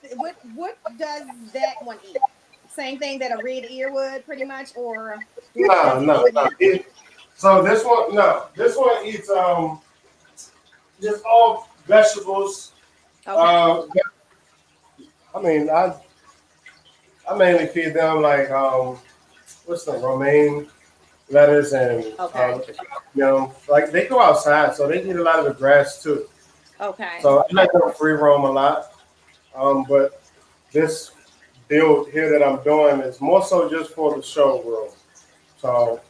that one eat? Same thing that a red ear would, pretty much, or what does No, it no, even no. eat? So this one, no, this one eats just all vegetables. Okay. Uh, I mean, I mainly feed them like what's the romaine lettuce and Okay. like they go outside, so they eat a lot of the grass too. Okay. So I let them free roam a lot. But this build here that I'm doing is more so just for the showroom. So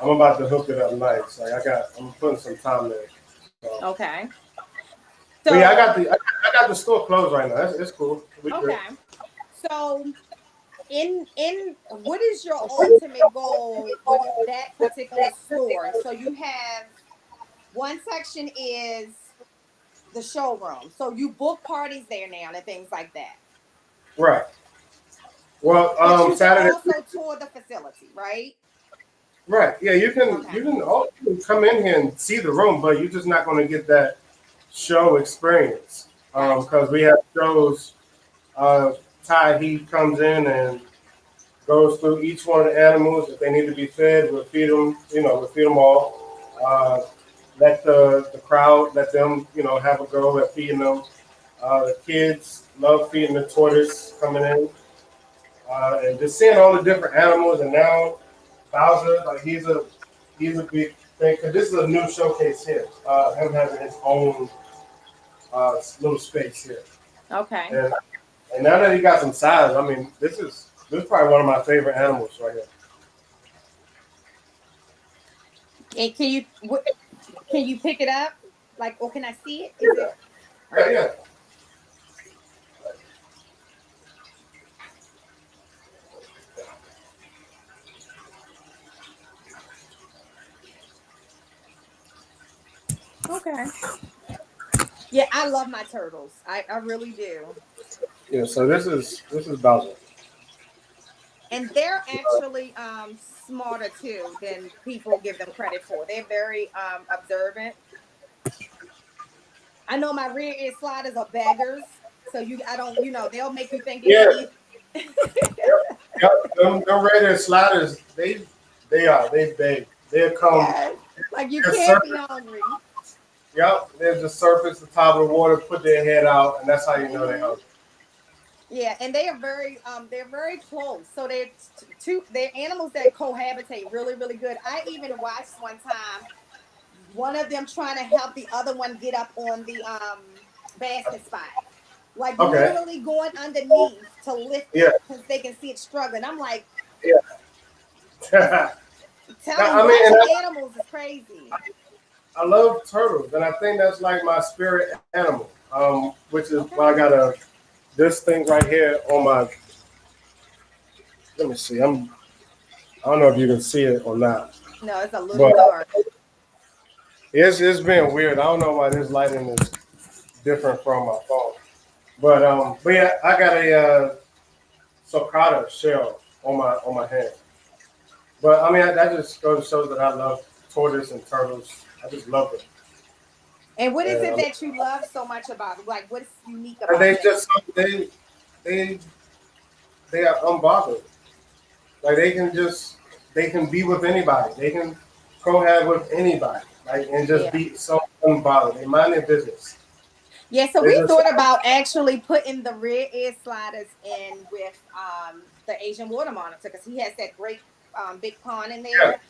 I'm about to hook it up nice. Like I'm putting some time there. So, Okay. but yeah, So I got the store closed right now. It's cool. We good. okay. So in what is your ultimate goal with that particular store? So you have one section is the showroom. So you book parties there now and things like that. Right. Well, But you can Saturday. also tour the facility, right? Right. Yeah, Okay. you can come in here and see the room, but you're just not going to get that show experience Gotcha. because we have shows. Ty he comes in and goes through each one of the animals. If they need to be fed, we'll feed them. We'll feed them all. Let the crowd let them have a go at feeding them. The kids love feeding the tortoise coming in and just seeing all the different animals. And now Bowser, like he's a big thing because this is a new showcase here. Him having his own little space here, Okay. and now that he got some size, I mean, this is probably one of my favorite animals right here. And can you pick it up? Like, or can I see it? Is it Yeah, yeah. okay? Yeah, I love my turtles. I really do. Yeah, so this is Bowser. And they're actually smarter too than people give them credit for. They're very observant. I know my rear ear sliders are beggars, so I don't, they'll make you think you can Yeah, eat. yep, yep. Them Raider sliders, they come. Yes, like you They're can't be surface. hungry. Yep, there's the surface, the top of the water, put their head out, and that's how you know they're Hmm. hungry. Yeah, and they're very close. So they're animals that cohabitate really really good. I even watched one time one of them trying to help the other one get up on the basket spot. Like Okay. literally going underneath to lift Yeah. it because they can see it struggling. I'm like, Yeah. telling I mean, and watching animals is crazy. I love turtles, and I think that's like my spirit animal. Which is why I Okay. got this thing right here on my. Let me see. I don't know if you can see it or not, No, it's a little but dark. it's being weird. I don't know why this lighting is different from my phone. But yeah, I got a sulcata shell on my hand. But I mean, that just goes to show that I love tortoise and turtles. I just love them. And what is And it that you love so much about it? Like, what's unique and about them? they they are unbothered. Like they can be with anybody. They can cohab with anybody. Like and just Yeah. be so unbothered. They mind their business. Yeah, so They we just thought about actually putting the red ear sliders in with the Asian water monitor because he has that great big pond in yeah, there.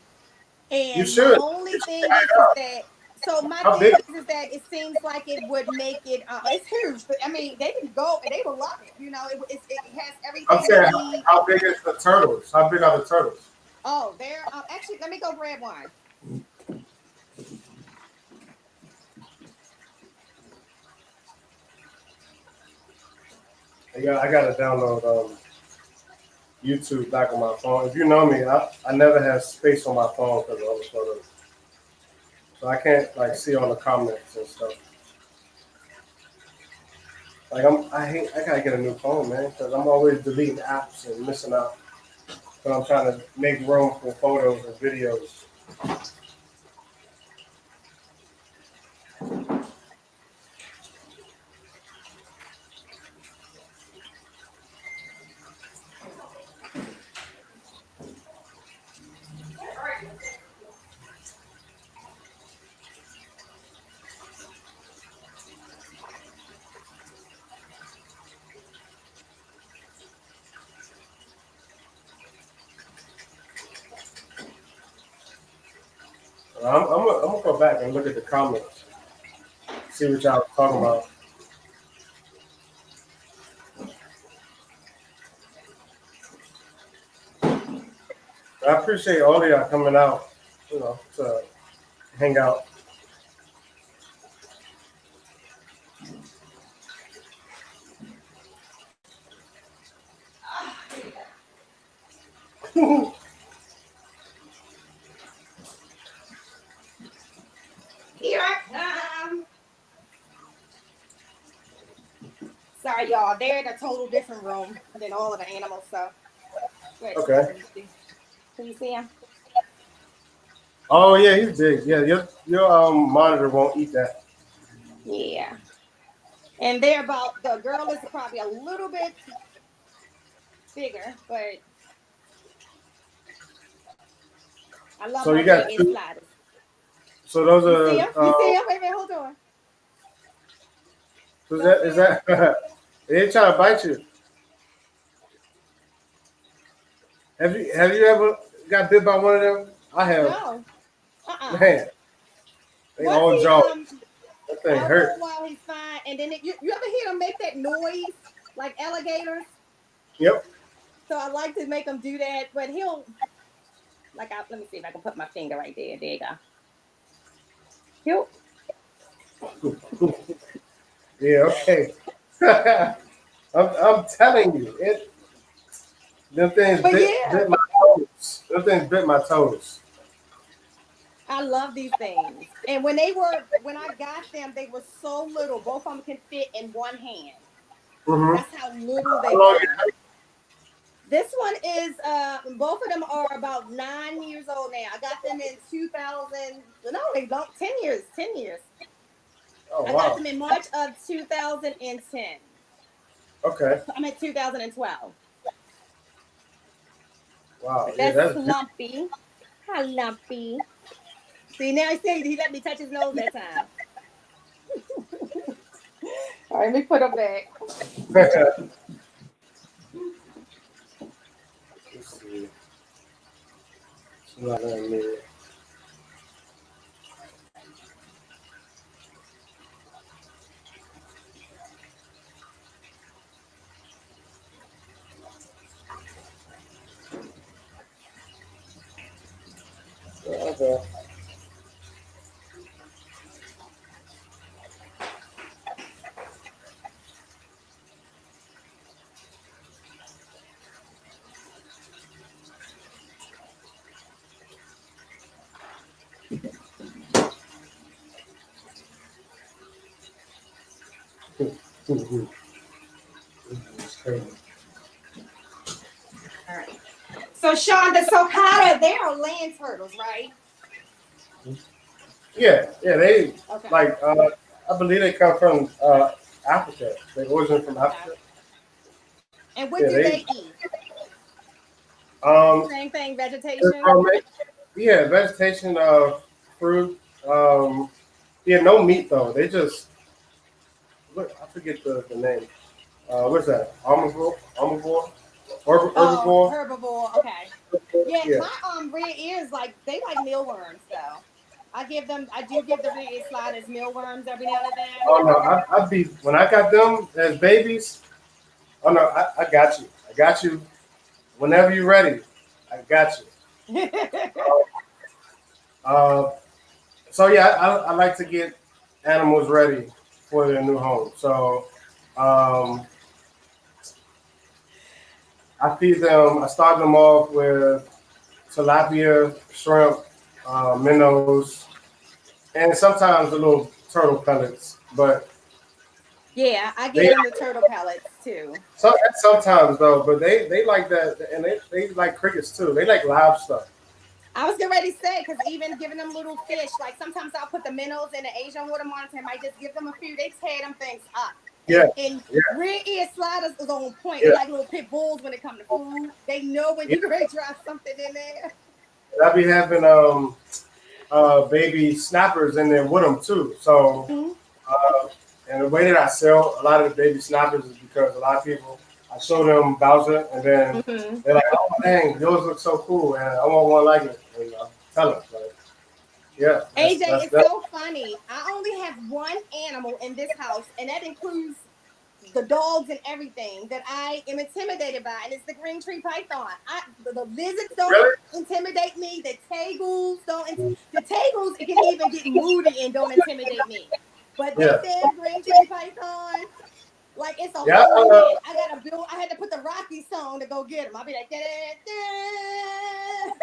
you And my should. only thing is that So my How thing big? is that it seems like it would make it. It's huge, but I mean, they can go and they will love it. You know, it has I'm everything they saying, need. how big is the turtles? How big are the turtles? Oh, they're actually. Let me go grab one. I gotta download YouTube back on my phone. If you know me, I never have space on my phone because of all the photos, so I can't like see all the comments and stuff. Like I gotta get a new phone, man, because I'm always deleting apps and missing out. But I'm trying to make room for photos and videos. I'm gonna go back and look at the comments, see what y'all talking about. I appreciate all of y'all coming out, to hang out. Here I come. Sorry, y'all. They're in a total different room than all of the animals. So, go ahead, Okay. Can you see him? Oh yeah, he's big. Yeah, your monitor won't eat that. Yeah. And they're about the girl is probably a little bit bigger, but I love So my you got big two. sliders. So those You see him? are. You see him? Wait a minute, hold on. So Don't is see him? that? They ain't trying to bite you. Have you ever got bit by one of them? I have. No. Uh-uh. Man, they Once all he jaws. That thing out for a hurt. while he's fine, and then you ever hear him make that noise like alligators? Yep. So I like to make him do that, but he'll let me see if I can put my finger right there. There you go. He'll Yeah. Okay. I'm telling you, them things but bit yeah, my toes. Them things bit my toes. I love these things. And when I got them, they were so little. Both of them can fit in one hand. Mm-hmm. That's how little How they long were. This one is both of them are about 9 years old now. I got them in 2000. No, they don't 10 years. 10 years. Oh I got wow. them in March of 2010. Okay. I'm at 2012. Wow. But Yeah, that's that's beautiful. Slumpy. Hi, Lumpy. See, now he let me touch his nose that time. All right, let me put him back. Let's see. It's not letting me. Okay. All right. So, Shaun, the Socata, they are land turtles, right? Yeah, they Okay. like I believe they come from Africa. They origin from Okay. Africa. And what Yeah, do they they eat? um Same thing, they're vegetation? gourmet. Yeah, vegetation, fruit. Yeah, no meat though. They just what I forget the name. What's that? Omnivore, Oh, herbivore. herbivore. Okay. Yeah, Yeah. my red ears they like mealworms though. I do give the red sliders mealworms every now and then. Oh no, I be when I got them as babies. Oh no, I got you. I got you. Whenever you're ready, I got you. Uh, so yeah, I like to get animals ready for their new home. So um, I feed them. I start them off with tilapia, shrimp, minnows, and sometimes a little turtle pellets. But Yeah, I give they them the turtle pellets too. sometimes though, but they like that, and they like crickets too. They like live stuff. I was getting ready to say, because even giving them little fish, like sometimes I'll put the minnows in the Asian water monitor and might just give them a few. They tear them things up. Yeah, And yeah, red ear sliders is on point. They yeah, like little pit bulls when it comes to food. They know when yeah. you're ready to drop something in there. I be having baby snappers in there with them too. So Mhm. uh, and the way that I sell a lot of the baby snappers is because a lot of people I show them Bowser and then Mhm. they're like, oh dang, yours looks so cool and I want one like it. And I tell them, like, yeah, AJ, that's it's that. so funny. I only have one animal in this house, and that includes the dogs and everything that I am intimidated by, and it's the green tree python. The lizards don't Really? intimidate me. The tagles don't. The tagles it can even get moody and don't intimidate me. But that Yeah, damn green tree python, like it's a yeah. whole event. I gotta build. I had to put the Rocky song to go get him. I'll be like, da-da-da.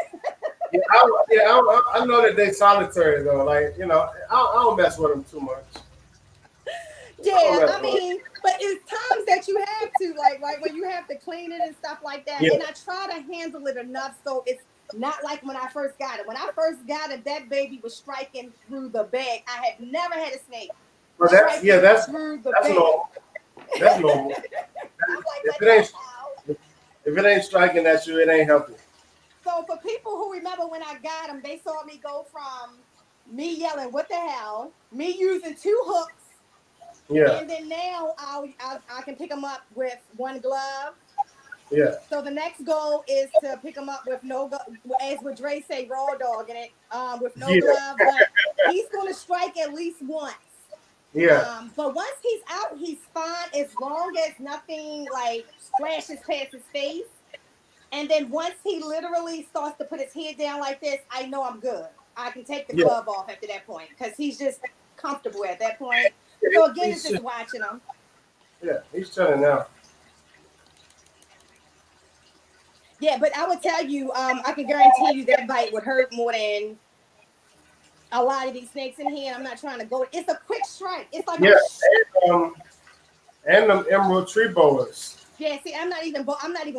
I know that they solitary though. Like I don't mess with them too much. I don't Yeah, mess I with them. mean, but it's times that you have to, like, right when you have to clean it and stuff like that. Yeah, And I try to handle it enough so it's not like when I first got it. When I first got it, that baby was striking through the bag. I had never had a snake but striking that's through the that's bag. normal. That's normal. I'm like, If what it the ain't hell? if it ain't striking at you, it ain't helping. So for people who remember when I got them, they saw me go from me yelling, "What the hell?" Me using two hooks, Yeah, and then now I can pick them up with one glove. yeah, So the next goal is to pick him up with no, as what Dre say, raw dog in it, with no yeah, glove. But he's going to strike at least once. yeah, But once he's out, he's fine as long as nothing like flashes past his face. And then once he literally starts to put his head down like this, I know I'm good. I can take the yeah. glove off after that point because he's just comfortable at that point. So again, it's He's just watching him. yeah, he's chilling now. Yeah, but I would tell you, I can guarantee you that bite would hurt more than a lot of these snakes in here. And I'm not trying to go. It's a quick strike. It's like Yeah, a and them emerald tree boas. yeah. See, I'm not even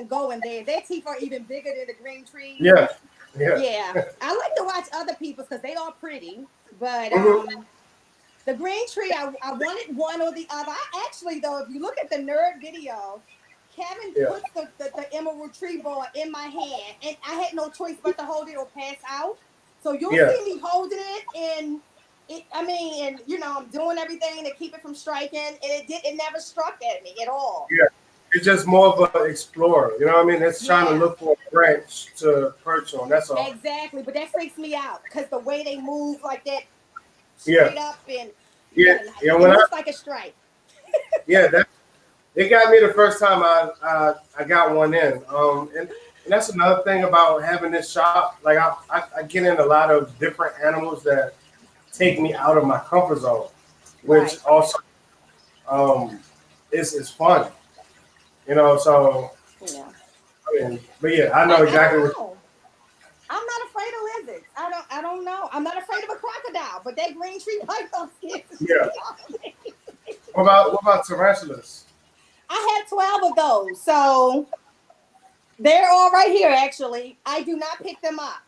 going there. Their teeth are even bigger than the green trees. Yeah, yeah. Yeah, I like to watch other people's because they are pretty. But Mhm. the green tree, I wanted one or the other. I actually though, if you look at the nerd video, Kevin Yeah, puts the emerald tree ball in my hand, and I had no choice but to hold it or pass out. So you'll yeah, see me holding it, and I mean, and I'm doing everything to keep it from striking, and it never struck at me at all. yeah. It's just more of an explorer. You know what I mean? It's trying to Yeah, look for a branch to perch on. That's all. exactly. But that freaks me out because the way they move like that, Yeah, straight up, and yeah, yeah, yeah. it When I looks like a strike. yeah, that it got me the first time I got one in. And that's another thing about having this shop. Like I get in a lot of different animals that take me out of my comfort zone, which Right. also um, is fun. So Yeah. I mean, but yeah, I know Like I exactly what. don't know. I'm not afraid of lizards. I don't know. I'm not afraid of a crocodile, but that green tree python scares the shit Yeah. out of me. What about tarantulas? I have 12 of those, so they're all right here. Actually, I do not pick them up.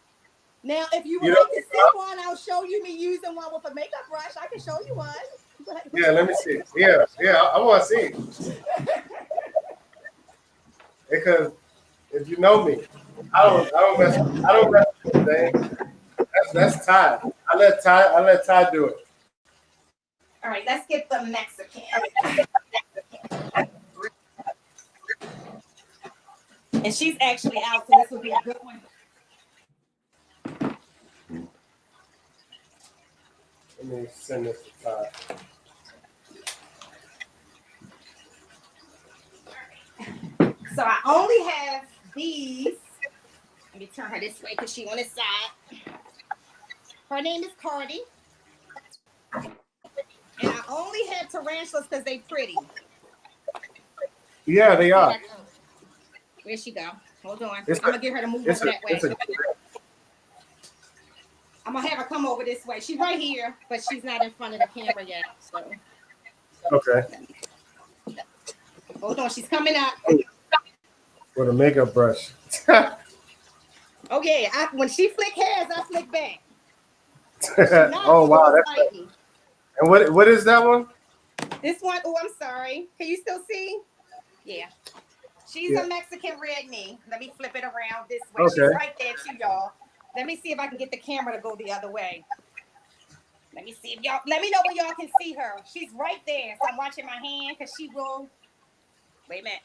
Now, if you would You know? like to see one, I'll show you me using one with a makeup brush. I can show you one. But would Yeah. you Let me see. Yeah. Yeah. I want to see because if you know me, I don't mess with things. That's Ty. I let Ty do it. all right, let's get the Mexican. And she's actually out, so this would be a good one. send this to Todd. So I only have these. Let me turn her this way because she on this side. Her name is Cardi. And I only have tarantulas because they pretty. Yeah, they are. Where'd she go? Hold on. It's I'm going to get her to move over that way. I'm going to have her come over this way. She's right here, but she's not in front of the camera yet. So. Okay. Hold on. She's coming up. With a makeup brush. Oh, yeah. When she flick hairs, I flick back. Oh, wow. That's and what is that one? This one, oh, I'm sorry. Can you still see? Yeah. She's a Mexican red knee. Let me flip it around this way. Okay. She's right there too, y'all. Let me see if I can get the camera to go the other way. Let me see if y'all, let me know when y'all can see her. She's right there. So I'm watching my hand because she will. Wait a minute.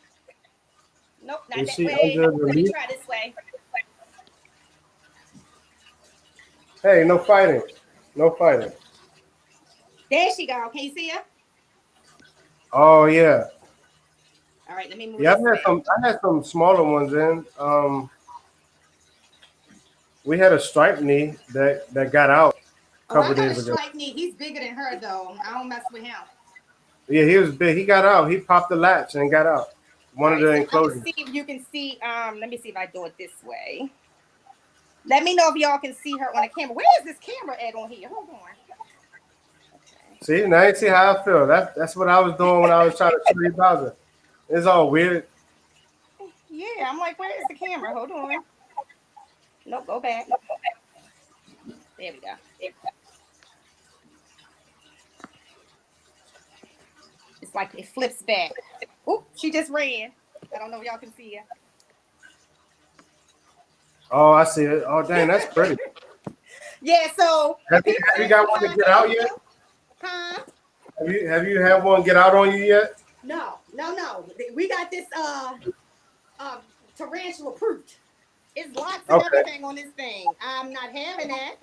Nope, not that way. Let me try this way. Hey, no fighting. No fighting. There she go. Can you see her? Oh, yeah. All right, let me move. Yeah, I had some smaller ones in. We had a striped knee that got out a couple days ago. Striped knee. He's bigger than her though. I don't mess with him. Yeah, he was big. He got out. He popped the latch and got out. One of the enclosures. See if you can see. Let me see if I do it this way. Let me know if y'all can see her on the camera. Where is this camera at on here? Hold on. Okay. See, now you see how I feel. That's what I was doing when I was trying to show you Bowser. It's all weird. Yeah, I'm like, where is the camera? Hold on. Nope, go back. There we go. It's like it flips back. Oop, she just ran. I don't know if y'all can see her. Oh, I see it. Oh, dang, that's pretty. Yeah, so have you got one to get out yet? Huh? Have you had one get out on you yet? No. We got this tarantula proof. It's lots of everything on this thing. I'm not having that.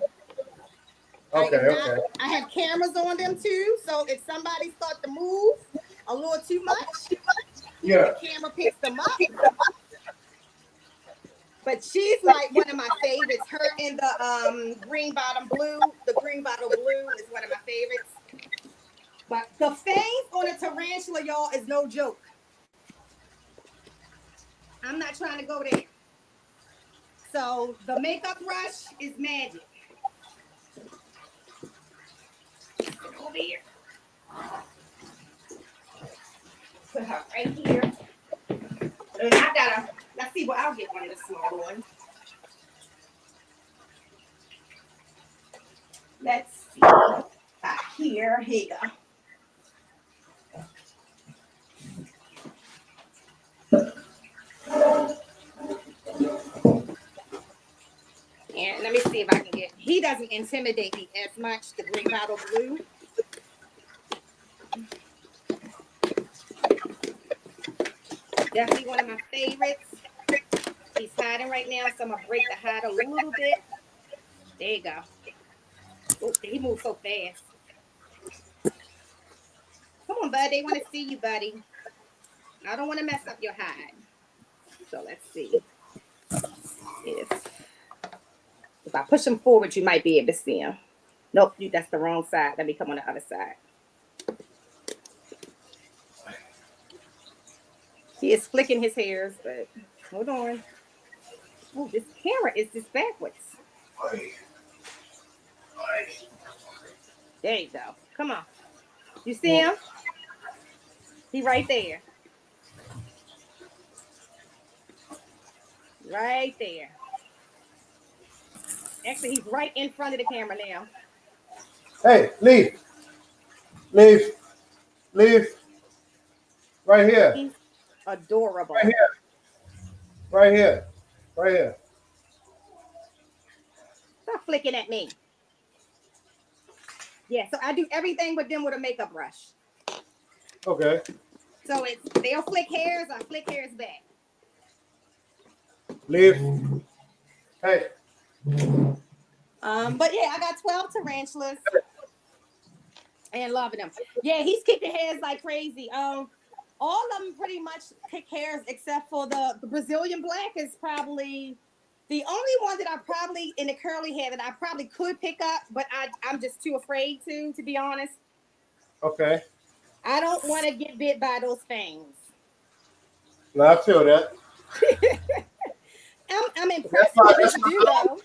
Okay. I have cameras on them too, so if somebody starts to move a little too much, the camera picks them up. But she's like one of my favorites. Her in the green bottom blue. The green bottle blue is one of my favorites. But the fangs on a tarantula, y'all, is no joke. I'm not trying to go there. So the makeup brush is magic. Over here. Put her right here. And let's see, well, I'll get one of the small ones. Let's see. Back here you go. And let me see if I can get, he doesn't intimidate me as much, the green bottle blue. Definitely one of my favorites. He's hiding right now, so I'm going to break the hide a little bit. There you go. Oh, he moves so fast. Come on, bud. They want to see you, buddy. I don't want to mess up your hide. So let's see. If I push him forward, you might be able to see him. Nope, that's the wrong side. Let me come on the other side. He is flicking his hairs, but hold on. Oh, this camera is just backwards. There you go. Come on. You see him? He right there. Right there. Actually, he's right in front of the camera now. Hey, leave. Right here. He's adorable. Right here. Stop flicking at me. Yeah, so I do everything with them with a makeup brush. Okay. So they'll flick hairs, I flick hairs back. Leave. Hey. But yeah, I got 12 tarantulas. and loving them. Yeah, he's kicking hairs like crazy. All of them pretty much kick hairs except for the Brazilian black is probably the only one that I probably in the curly hair that I probably could pick up, but I'm just too afraid to be honest. Okay. I don't want to get bit by those fangs. No, I feel that. I'm That's impressed why. with what you do though.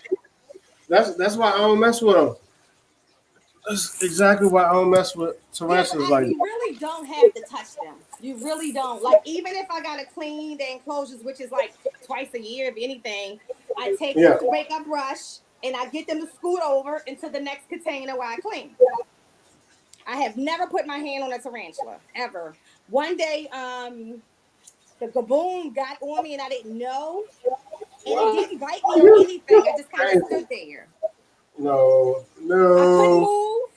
That's why I don't mess with them. That's exactly why I don't mess with Yeah, tarantulas like you that. really don't have to touch them. You really don't. Like even if I gotta clean the enclosures, which is like twice a year, if anything, I take Yeah. the makeup brush and I get them to scoot over into the next container while I clean. I have never put my hand on a tarantula ever. One day, the gaboon got on me and I didn't know, and it What? didn't bite me or anything. I just kind of stood Crazy. there. No, I couldn't no, move.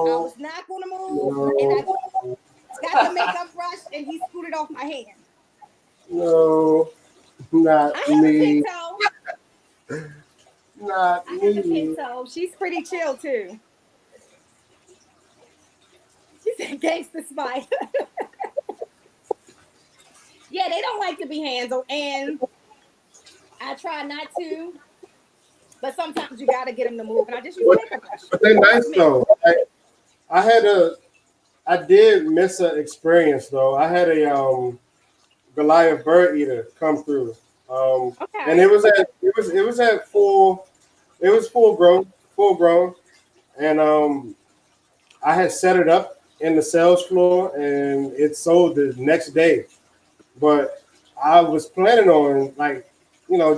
I no, was not going to move, and I no, got the makeup brush and he scooted off my hand. no, not I have a me, pinto. not I have a me. pinto. She's pretty chill too. She said gangster spider. Yeah, they don't like to be handled, and I try not to, but sometimes you gotta get them to move, and I just use a But, makeup brush. but they're Works nice for me. though. I had I did miss an experience though. I had a Goliath bird eater come through, and Okay. it was at full, it was full grown, and I had set it up in the sales floor, and it sold the next day. But I was planning on like,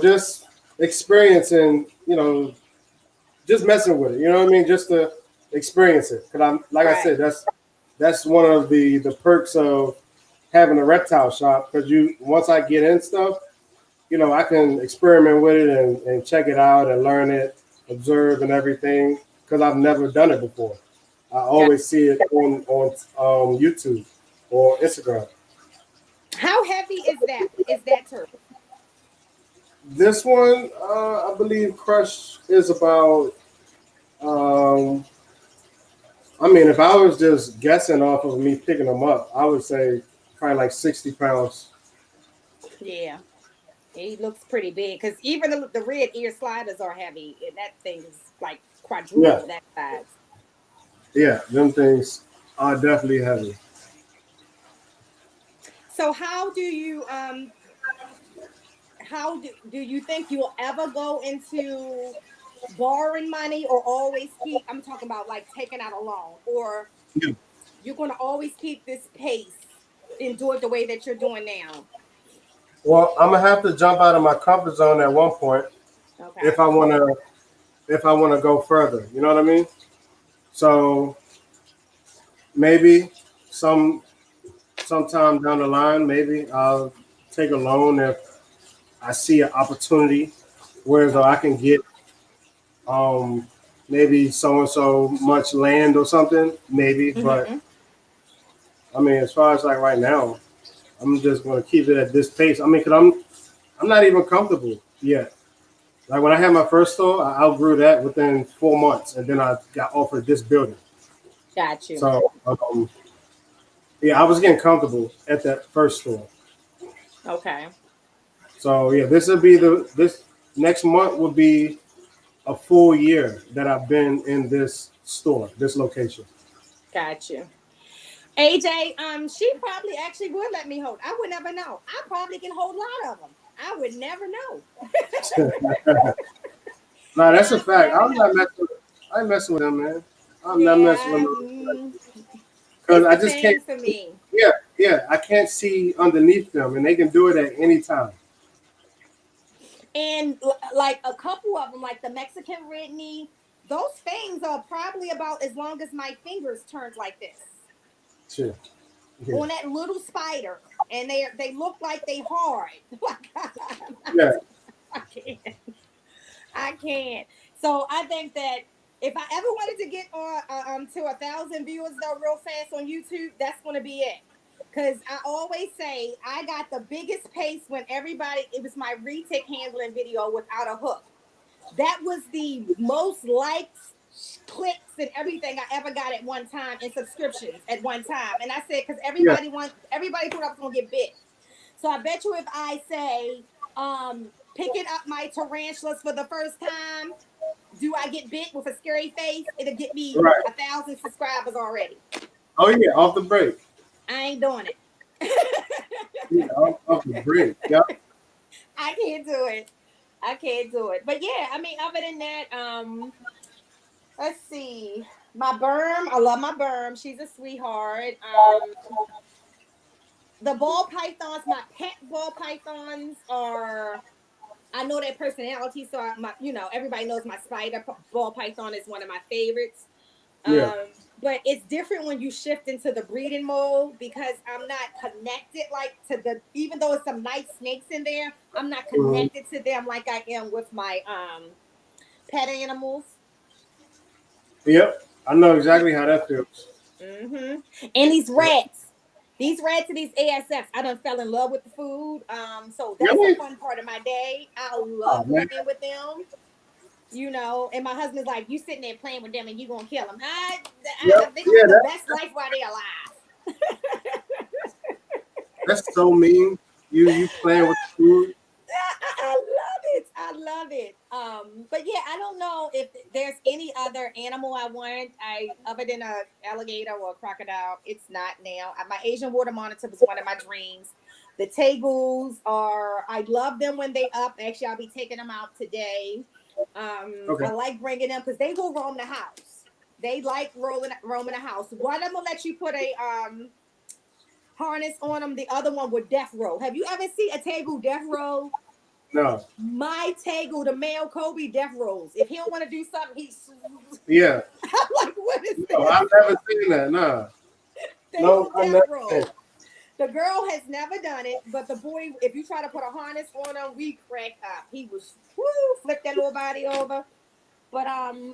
just experiencing, just messing with it. You know what I mean? Just to experience it. Cause I'm like I Right. said, that's one of the perks of having a reptile shop. Cause you once I get in stuff, I can experiment with it and check it out and learn it, observe and everything. Cause I've never done it before. I Got always see it on YouTube or Instagram. How heavy is that? Is that turtle? This one, I believe, Crush is about. Um, I mean, if I was just guessing off of me picking them up, I would say probably like 60 pounds. Yeah, he looks pretty big because even the red ear sliders are heavy, and that thing is like Yeah, quadruple that size. yeah, them things are definitely heavy. So how do you think you'll ever go into borrowing money or always keep, I'm talking about like taking out a loan, or Yeah. you're going to always keep this pace and do it the way that you're doing now? Well, I'm gonna have to jump out of my comfort zone at one point if Okay. I wanna go further. You know what I mean? So maybe some sometime down the line, maybe I'll take a loan if I see an opportunity where though I Okay. can get um maybe so and so much land or something, maybe. But Hmm. I mean, as far as like right now, I'm just gonna keep it at this pace. I mean, cause I'm not even comfortable yet. Like when I had my first store, I outgrew that within 4 months, and then I got offered this building. Got you. So yeah, I was getting comfortable at that first store. Okay. So yeah, this next month will be a full year that I've been in this store, this location. Got you. AJ, she probably actually would let me hold. I would never know. I probably can hold a lot of them. I would never know. Nah, that's a I would fact. never know. I ain't messing with them, man. I'm not messing with Yeah, them because it's I the just can't. fangs for me. Yeah, yeah, I can't see underneath them, and they can do it at any time. And like a couple of them, like the Mexican red knee, those fangs are probably about as long as my fingers turned like this Sure. Yeah, on that little spider, and they look like they hard. yeah. I can't. I can't. So I think that if I ever wanted to get on to 1,000 viewers though real fast on YouTube, that's gonna be it. Cause I always say I got the biggest pace when everybody, it was my retic handling video without a hook. That was the most liked clicks and everything I ever got at one time and subscriptions at one time. And I said, because Yeah. everybody thought I was gonna get bit. So I bet you if I say, picking up my tarantulas for the first time, do I get bit with a scary face? It'll get me Right. 1,000 subscribers already. Oh yeah, off the break. I ain't doing it. Yeah, off the break. Yep. I can't do it. I can't do it. But yeah, I mean, other than that, let's see. My berm, I love my berm. She's a sweetheart. The ball pythons, my pet ball pythons are. I know their personality, so everybody knows my spider ball python is one of my favorites. Yeah. But it's different when you shift into the breeding mode because I'm not connected to even though it's some nice snakes in there, I'm not connected to them like I am with my pet animals. Yep. I know exactly how that feels. And these rats. These rats and these ASFs, I done fell in love with the food. So that's Really? a fun part of my day. I Oh love man. working with them. And my husband's like, you sitting there playing with them and you gonna kill them. I Yep. think Yeah, the best life while they're alive. that's so mean. You playing with the food. I love it. I love it. But yeah, I don't know if there's any other animal I want. Other than a alligator or a crocodile, it's not now. My Asian water monitor was one of my dreams. The tegus I love them when they up. Actually, I'll be taking them out today. Okay. I like bringing them because they will roam the house. They like roaming the house. One of them will let you put a harness on them. The other one would death row. Have you ever seen a tegu death row? No. My tegu, the male Kobe, death rolls. If he don't want to do something, he's. Yeah. I'm like, what is this? No, I've never seen that. Nah. They No, will I death never. roll. The girl has never done it, but the boy, if you try to put a harness on him, we crack up. He was flip that little body over. But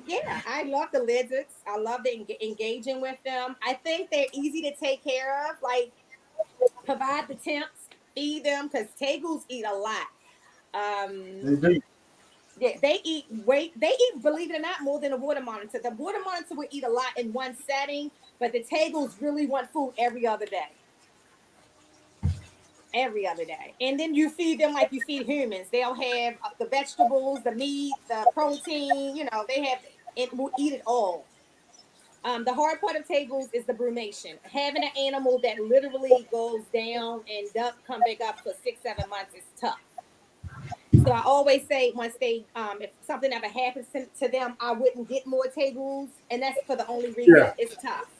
yeah, I love the lizards. I love engaging with them. I think they're easy to take care of. Like provide the temps, feed them because tegus eat a lot. They do. Yeah, they eat weight. They eat, believe it or not, more than a water monitor. The water monitor would eat a lot in one setting, but the tegus really want food every other day. Every other day. And then you feed them like you feed humans. They'll have the vegetables, the meat, the protein, they have it will eat it all. The hard part of tables is the brumation. Having an animal that literally goes down and doesn't come back up for 6-7 months is tough. So I always say once if something ever happens to them, I wouldn't get more tables, and that's for the only reason Yeah. it's tough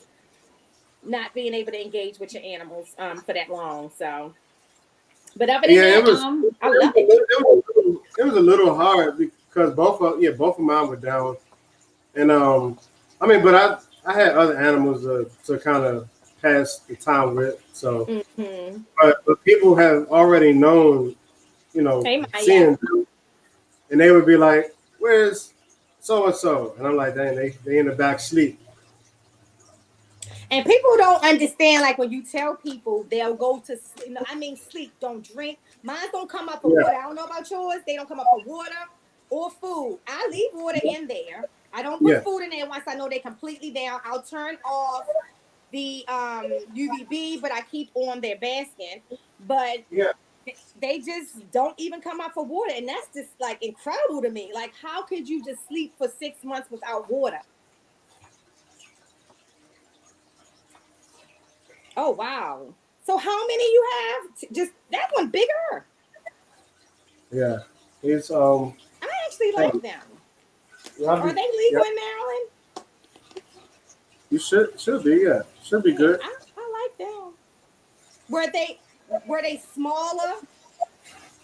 not being able to engage with your animals for that long. So, but other than Yeah, that, it was. I love it. It was a little hard because both of mine were down, and I mean, but I had other animals to kind of pass the time with. So, Mm-hmm. but people have already known, Hey, Maya. seeing them, and they would be like, "Where's so and so?" And I'm like, "Dang, they in the back sleep." And people don't understand, like when you tell people they'll go to sleep. No, I mean sleep, don't drink. Mine don't come up for Yeah, water. I don't know about yours. They don't come up for water or food. I leave water in there. I don't put yeah, food in there once I know they're completely down. I'll turn off the UVB, but I keep on their basket. But yeah. they just don't even come up for water. And that's just like incredible to me. Like, how could you just sleep for 6 months without water? Oh wow. So how many you have? Just that one bigger. Yeah. It's I actually hey, like them. y'all Are be, they yeah, legal in Maryland? you should be, yeah. Should be Yeah, good. I like them. Were they smaller?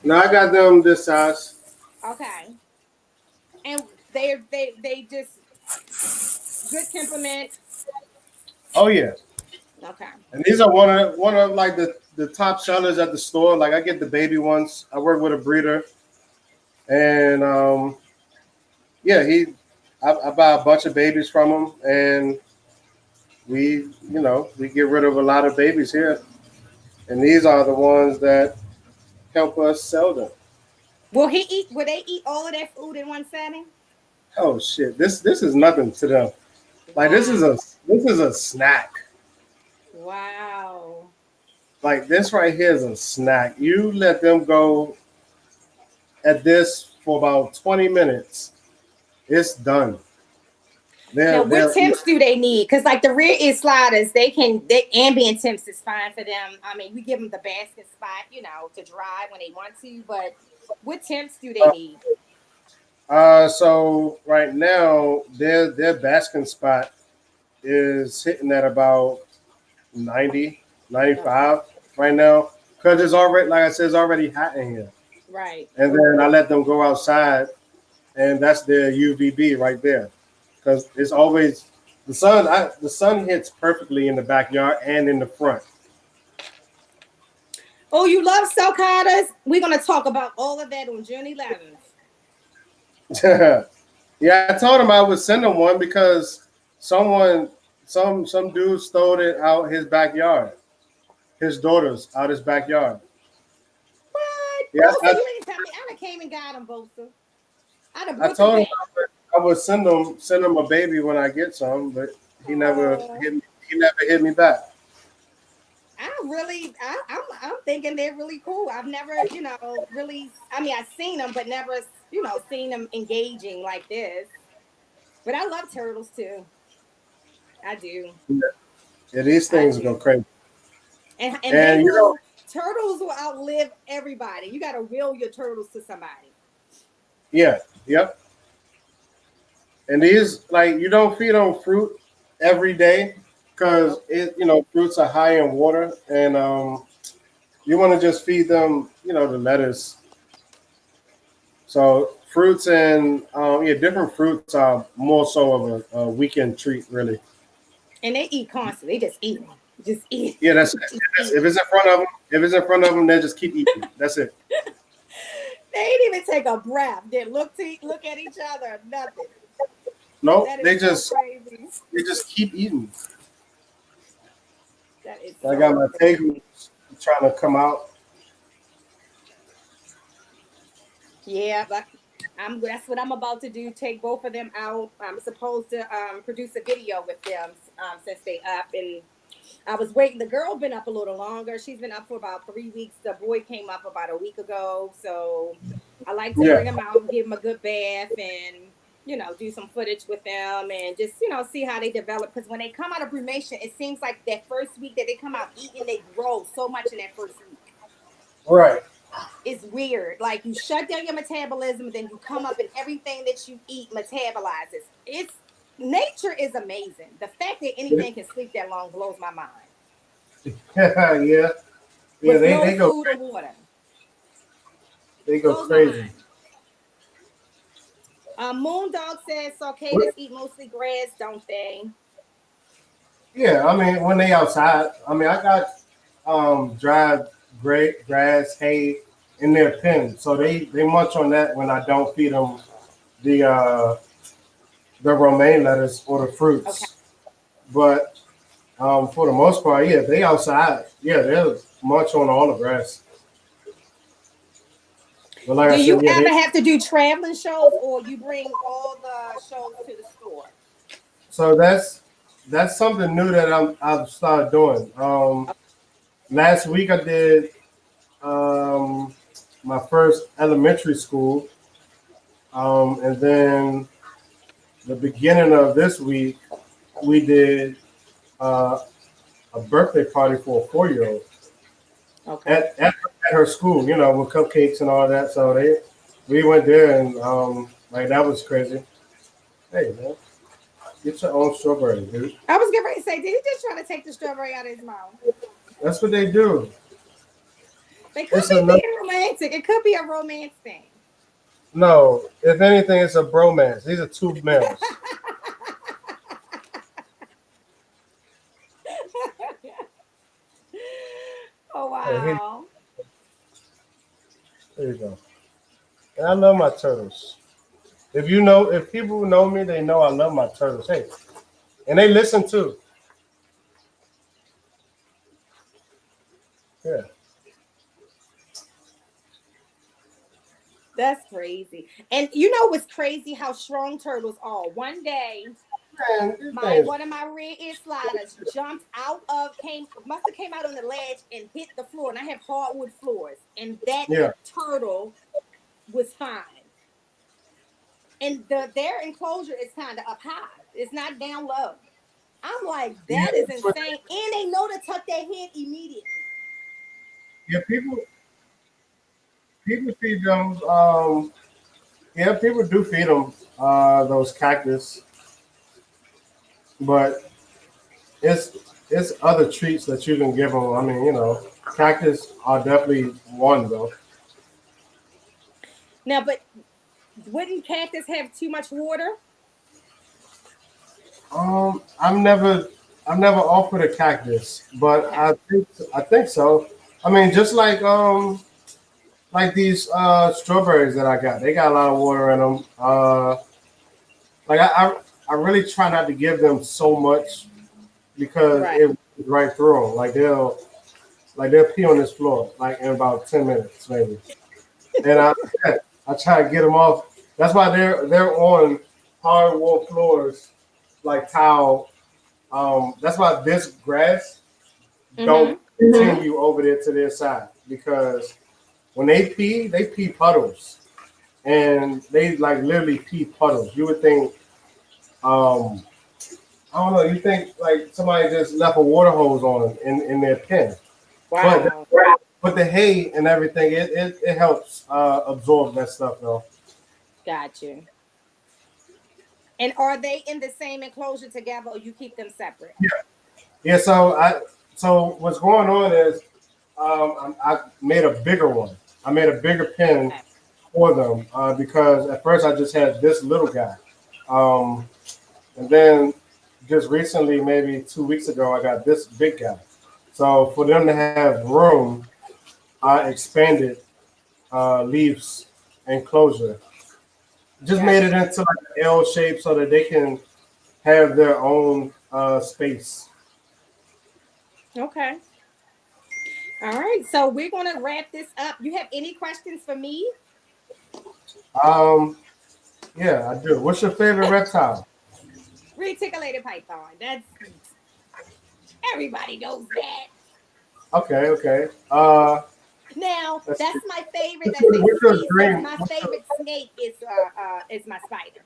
Now I got them this size. Okay. And they just good temperament. Oh yeah. Okay. And these are one of like the top sellers at the store. Like I get the baby ones. I work with a breeder, and yeah, I buy a bunch of babies from him, and we get rid of a lot of babies here, and these are the ones that help us sell them. Will they eat all of that food in one setting? Oh shit! This is nothing to them. Like Wow. this is a snack. Wow. Like this right here is a snack. You let them go at this for about 20 minutes. It's done. Now, what They're temps do they need? Because like the rear ear sliders, they ambient temps is fine for them. I mean, we give them the basket spot, to dry when they want to. But what temps do they need? so right now their basking spot is hitting at about 90, Okay. 95 right now because it's already, like I said, it's already hot in here. Right. And then I let them go outside, and that's their UVB right there because it's always the sun. The sun hits perfectly in the backyard and in the front. Oh, you love sulcatas? We're gonna talk about all of that on June 11th. Yeah, I told him I would send him one because someone, some dude stole it out his backyard. His daughters out his backyard. What? Yeah, Bosa, you ain't tell me. I done came and got them, Bosa. I done I brought them told him back. I would send him a baby when I get some, but he never Oh, hit me. He never hit me back. I'm thinking they're really cool. I've never, really. I mean, I've seen them, but never, seen them engaging like this. But I love turtles too. I do. Yeah, these I things go do. crazy. And they And will. Turtles will outlive everybody. You got to will your turtles to somebody. yeah, yep. And these, like, you don't feed them fruit every day because Nope. fruits are high in water, and you want to just feed them, the lettuce. So fruits and different fruits are more so of a weekend treat, really. And they eat constantly. They just eat them. Just eat. Yeah, that's it. Just If eat. it's in front of them, they just keep eating. That's it. They didn't even take a breath. They look at each other. Nothing. No, That is so crazy. they just keep eating. That is I got so my table crazy. trying to come out. Yeah, but that's what I'm about to do. Take both of them out. I'm supposed to produce a video with them since they up, and I was waiting. The girl been up a little longer. She's been up for about 3 weeks. The boy came up about a week ago. So I like to Yeah, bring them out, give them a good bath, and do some footage with them, and just see how they develop. Because when they come out of brumation, it seems like that first week that they come out eating, they grow so much in that first week. right. It's weird. Like you shut down your metabolism, then you come up and everything that you eat metabolizes. It's nature is amazing. The fact that anything can sleep that long blows my mind. Yeah, yeah. With no They go food or water. Blows my crazy. mind. Moondog says cicadas eat mostly grass, don't they? Yeah, I mean when they outside, I mean I got dried great grass, hay in their pen, so they munch on that when I don't feed them the romaine lettuce or the Okay. fruits. But for the most part, yeah, they outside. Yeah, they'll munch on all the grass. But like I Do you said, yeah, ever have to do traveling shows or you bring all the shows to the store? so that's something new that I've started doing. Last week I did my first elementary school, and then the beginning of this week we did uh, a birthday party for a 4-year-old Okay. at her school, with cupcakes and all that. So we went there and like that was crazy. Hey man, get your own strawberry, dude. I was getting ready to say, did he just try to take the strawberry out of his mouth? That's what they do. They could It's be another being romantic. It could be a romance thing. no. If anything, it's a bromance. These are two males. Oh Hey, here, wow. there you go. And I love my turtles. If people know me, they know I love my turtles. Hey, and they listen too. Yeah. That's crazy. And you know what's crazy? How strong turtles are. One day, Man, these my things. one of my rear ear sliders jumped out of came must have came out on the ledge and hit the floor. And I have hardwood floors, and that Yeah. turtle was fine. And their enclosure is kind of up high. It's not down low. I'm like, Yeah. that is That's what insane. And they know to tuck their head immediately. yeah, people feed them. Yeah, people do feed them those cactus, but it's it's other treats that you can give them. I mean, cactus are definitely one though. Now, but wouldn't cactus have too much water? Um, I've never I've never offered a cactus, but Okay. I think so. I mean, just like these strawberries that I got, they got a lot of water in them. Like I really try not to give them so much because Right. it runs right through them. They'll pee on this floor like in about 10 minutes maybe, and I try to get them off. That's why they're on hardwood floors like tile. That's why this grass don't Mm-hmm. continue over there to their side because when they pee puddles and they like literally pee puddles. You would think, um, I don't know, you think like somebody just left a water hose on in their pen, but Wow. but the hay and everything it helps absorb that stuff though. Got you. And are they in the same enclosure together or you keep them separate? Yeah. So what's going on is I made a bigger one. I made a bigger pen Okay. for them because at first I just had this little guy. Um, and then just recently, maybe 2 weeks ago, I got this big guy. So for them to have room, I expanded leaves enclosure. Just made it Gotcha. into like an L shape so that they can have their own space. Okay. All right. So we're going to wrap this up. You have any questions for me? Um, yeah, I do. What's your favorite reptile? Reticulated python. That's everybody knows that. Okay, okay. Now, That's, that's my favorite. That's a what's your species. dream? My favorite snake is my spider.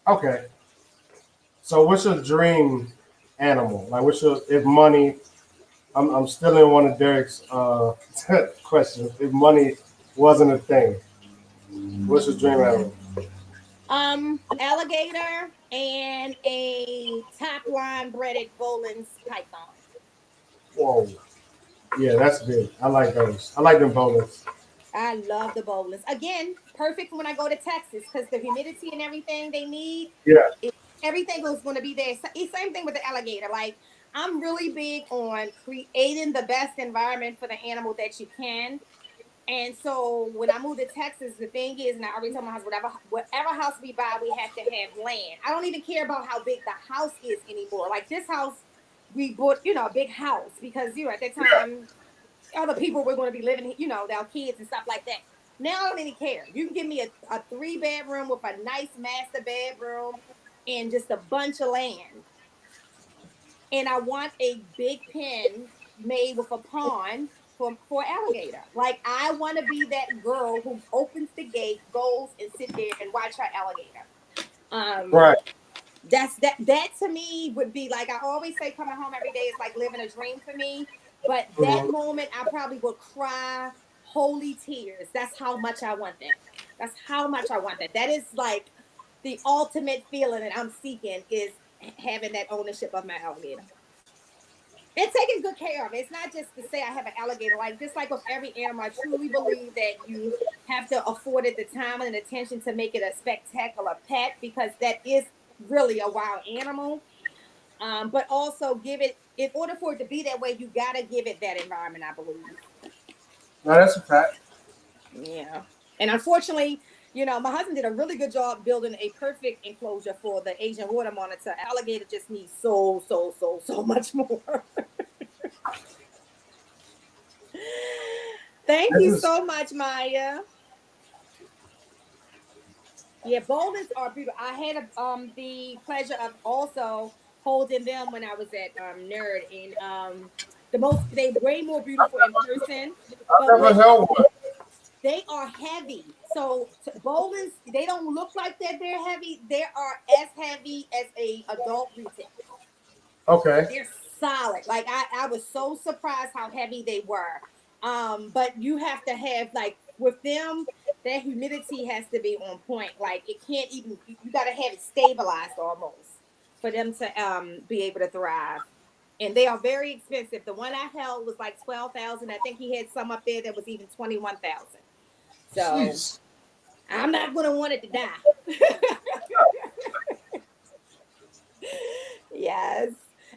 Okay, so what's your dream animal? Like, what's your if money? I'm still in one of Derek's questions. If money wasn't a thing, what's your dream animal? Alligator and a top line breaded Bolin's python. Whoa, yeah, that's big. I like those. I like them bonus. I love the Bolins. Again, perfect for when I go to Texas because the humidity and everything they need, Yeah. it, everything is going to be there. Same thing with the alligator. Like, I'm really big on creating the best environment for the animal that you can. And so when I moved to Texas, the thing is, and I already told my husband, whatever house we buy, we have to have land. I don't even care about how big the house is anymore. Like this house, we bought, a big house because at that time other people were going to be living, their kids and stuff like that. Now I don't even care. You can give me a 3 bedroom with a nice master bedroom and just a bunch of land. And I want a big pen made with a pond for alligator. Like I want to be that girl who opens the gate, goes and sit there and watch her alligator. Um, Right. that to me would be like I always say coming home every day is like living a dream for me. But that Mhm. moment I probably would cry holy tears. That's how much I want that. That's how much I want that. That is like the ultimate feeling that I'm seeking is having that ownership of my alligator and taking good care of it. It's not just to say I have an alligator. Like just like with every animal, I truly believe that you have to afford it the time and attention to make it a spectacular pet because that is really a wild animal. But also give it in order for it to be that way, you gotta give it that environment. I believe. No, that's a fact. Yeah. And unfortunately, my husband did a really good job building a perfect enclosure for the Asian water monitor. Alligator just needs so much more. Thank This you is so much, Maya. Yeah, bowlers are beautiful. I had the pleasure of also holding them when I was at Nerd, and they way more beautiful in person. But I've never what held one. they are heavy. So bowlers, they don't look like that they're heavy. They are as heavy as a adult retail. Okay. They're solid. Like I was so surprised how heavy they were. But you have to have like with them, their humidity has to be on point. Like it can't even you gotta have it stabilized almost for them to be able to thrive. And they are very expensive. The one I held was like 12,000. I think he had some up there that was even 21,000. So Jeez. I'm not gonna want it to die. Yes.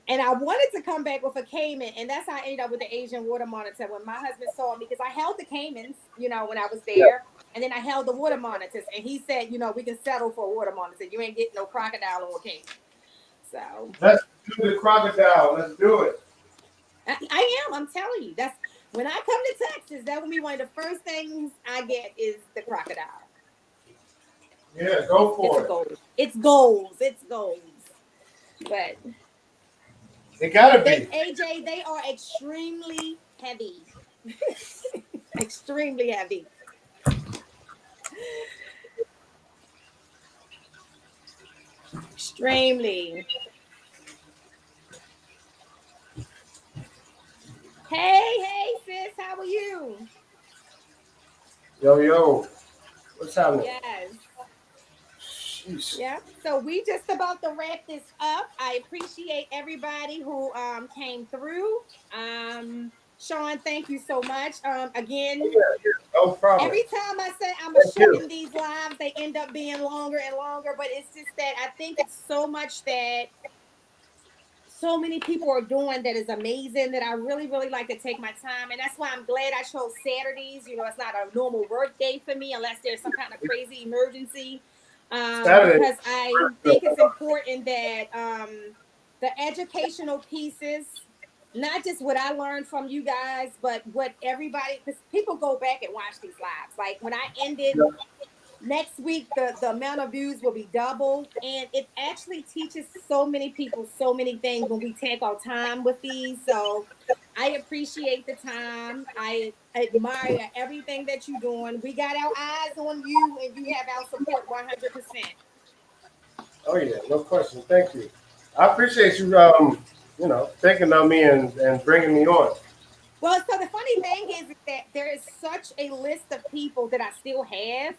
And I wanted to come back with a Cayman, and that's how I ended up with the Asian water monitor. When my husband saw me, because I held the Caymans, when I was Yeah. there, and then I held the water monitors, and he said, we can settle for a water monitor. You ain't getting no crocodile or Cayman. So Let's do the crocodile. Let's do it. I am. I'm telling you, that's when I come to Texas. That will be one of the first things I get is the crocodile. Yeah, It's go it's a for it. gold. It's goals. It's goals. But It yeah, gotta they be. AJ, they are extremely heavy. Extremely heavy. Extremely. Hey, sis, how are you? Yo, yo. What's happening? Yes. Sheesh. Yeah. So we just about to wrap this up. I appreciate everybody who came through. Shaun, thank you so much. Again, Yeah, yeah. No problem. every time I say I'm a Thank you. shorten these lives, they end up being longer and longer. But it's just that I think it's so much that so many people are doing that is amazing that I really, really like to take my time. And that's why I'm glad I chose Saturdays. It's not a normal work day for me unless there's some kind of crazy emergency. Saturday. Because I think it's important that the educational pieces, not just what I learned from you guys, but what everybody, because people go back and watch these lives. Like when I ended next week the amount of views will be double, and it actually teaches so many people so many things when we take our time with these. So I appreciate the time. I admire everything that you're doing. We got our eyes on you, and you have our support 100%. Oh yeah, no question. Thank you. I appreciate you. Thinking of me and bringing me on. Well, so the funny thing is that there is such a list of people that I still have.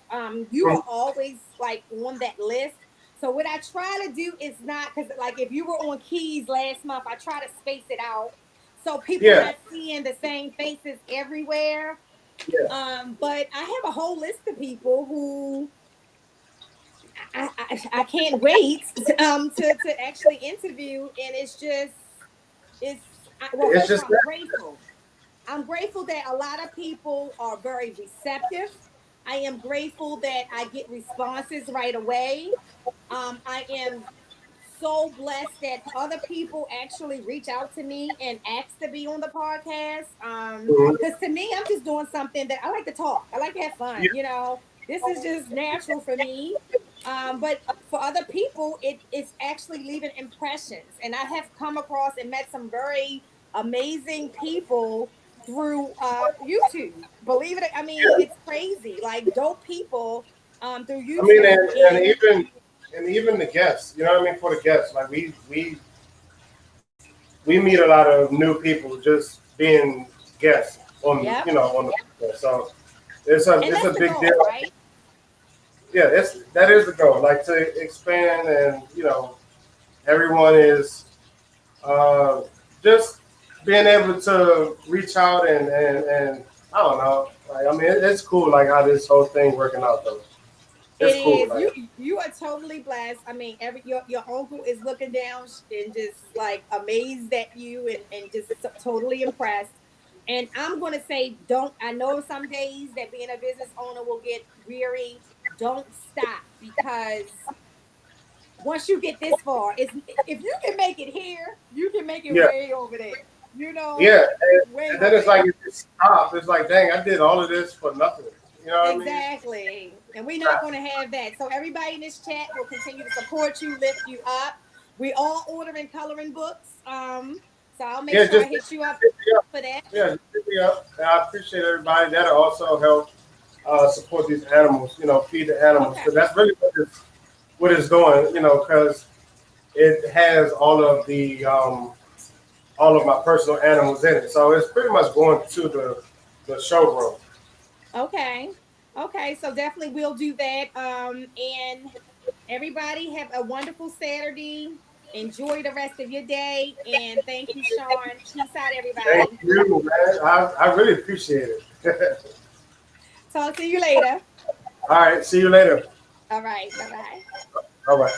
You Mm. are always like on that list. So what I try to do is not because like if you were on Keys last month, I try to space it out so people Yeah, not seeing the same faces everywhere. yeah. But I have a whole list of people who I can't wait to actually interview, and it's just it's well, It's first of just all, I'm grateful. I'm grateful that a lot of people are very receptive. I am grateful that I get responses right away. I am so blessed that other people actually reach out to me and ask to be on the podcast. mhm. Because to me, I'm just doing something that I like to talk. I like to have fun. Yeah, This is just natural for me. But for other people, it's actually leaving impressions. And I have come across and met some very amazing people through YouTube. Believe it, I mean, yeah. it's crazy. Like dope people through I mean, YouTube. and And even the guests. You know what I mean? For the guests, like we meet a lot of new people just being guests on yep. on the podcast. So it's a And it's that's a the big goal, deal. right? Yeah, that is the goal. Like to expand and everyone is uh, just being able to reach out and I don't know. Like I mean, it's cool. Like how this whole thing working out though. It It's cool. is. Like You are totally blessed. I mean, your uncle is looking down and just like amazed at you and just totally impressed. And I'm gonna say, don't. I know some days that being a business owner will get weary. Don't stop because once you get this far, it's if you can make it here, you can make it yeah, way over there. yeah. Way And then over it's like there. it just stops. It's like dang, I did all of this for nothing. You know what Exactly. And we're not going to have that. So everybody in this chat will continue to support you, lift you up. We all ordering coloring books. So I'll I mean? make Yeah, sure I just hit you up hit me up. for that. Yeah, just hit me up. And I appreciate everybody. That'll also help support these animals. You know, feed the animals, Okay. because that's really what it's doing. You know, because it has all of my personal animals in it. So it's pretty much going to the showroom. Okay. Okay. So definitely we'll do that. And everybody have a wonderful Saturday. Enjoy the rest of your day. And thank you, Shaun. Peace out, Thank everybody. you, man. I really appreciate it. Talk to you later. All right, see you later. All right. Bye bye. All right.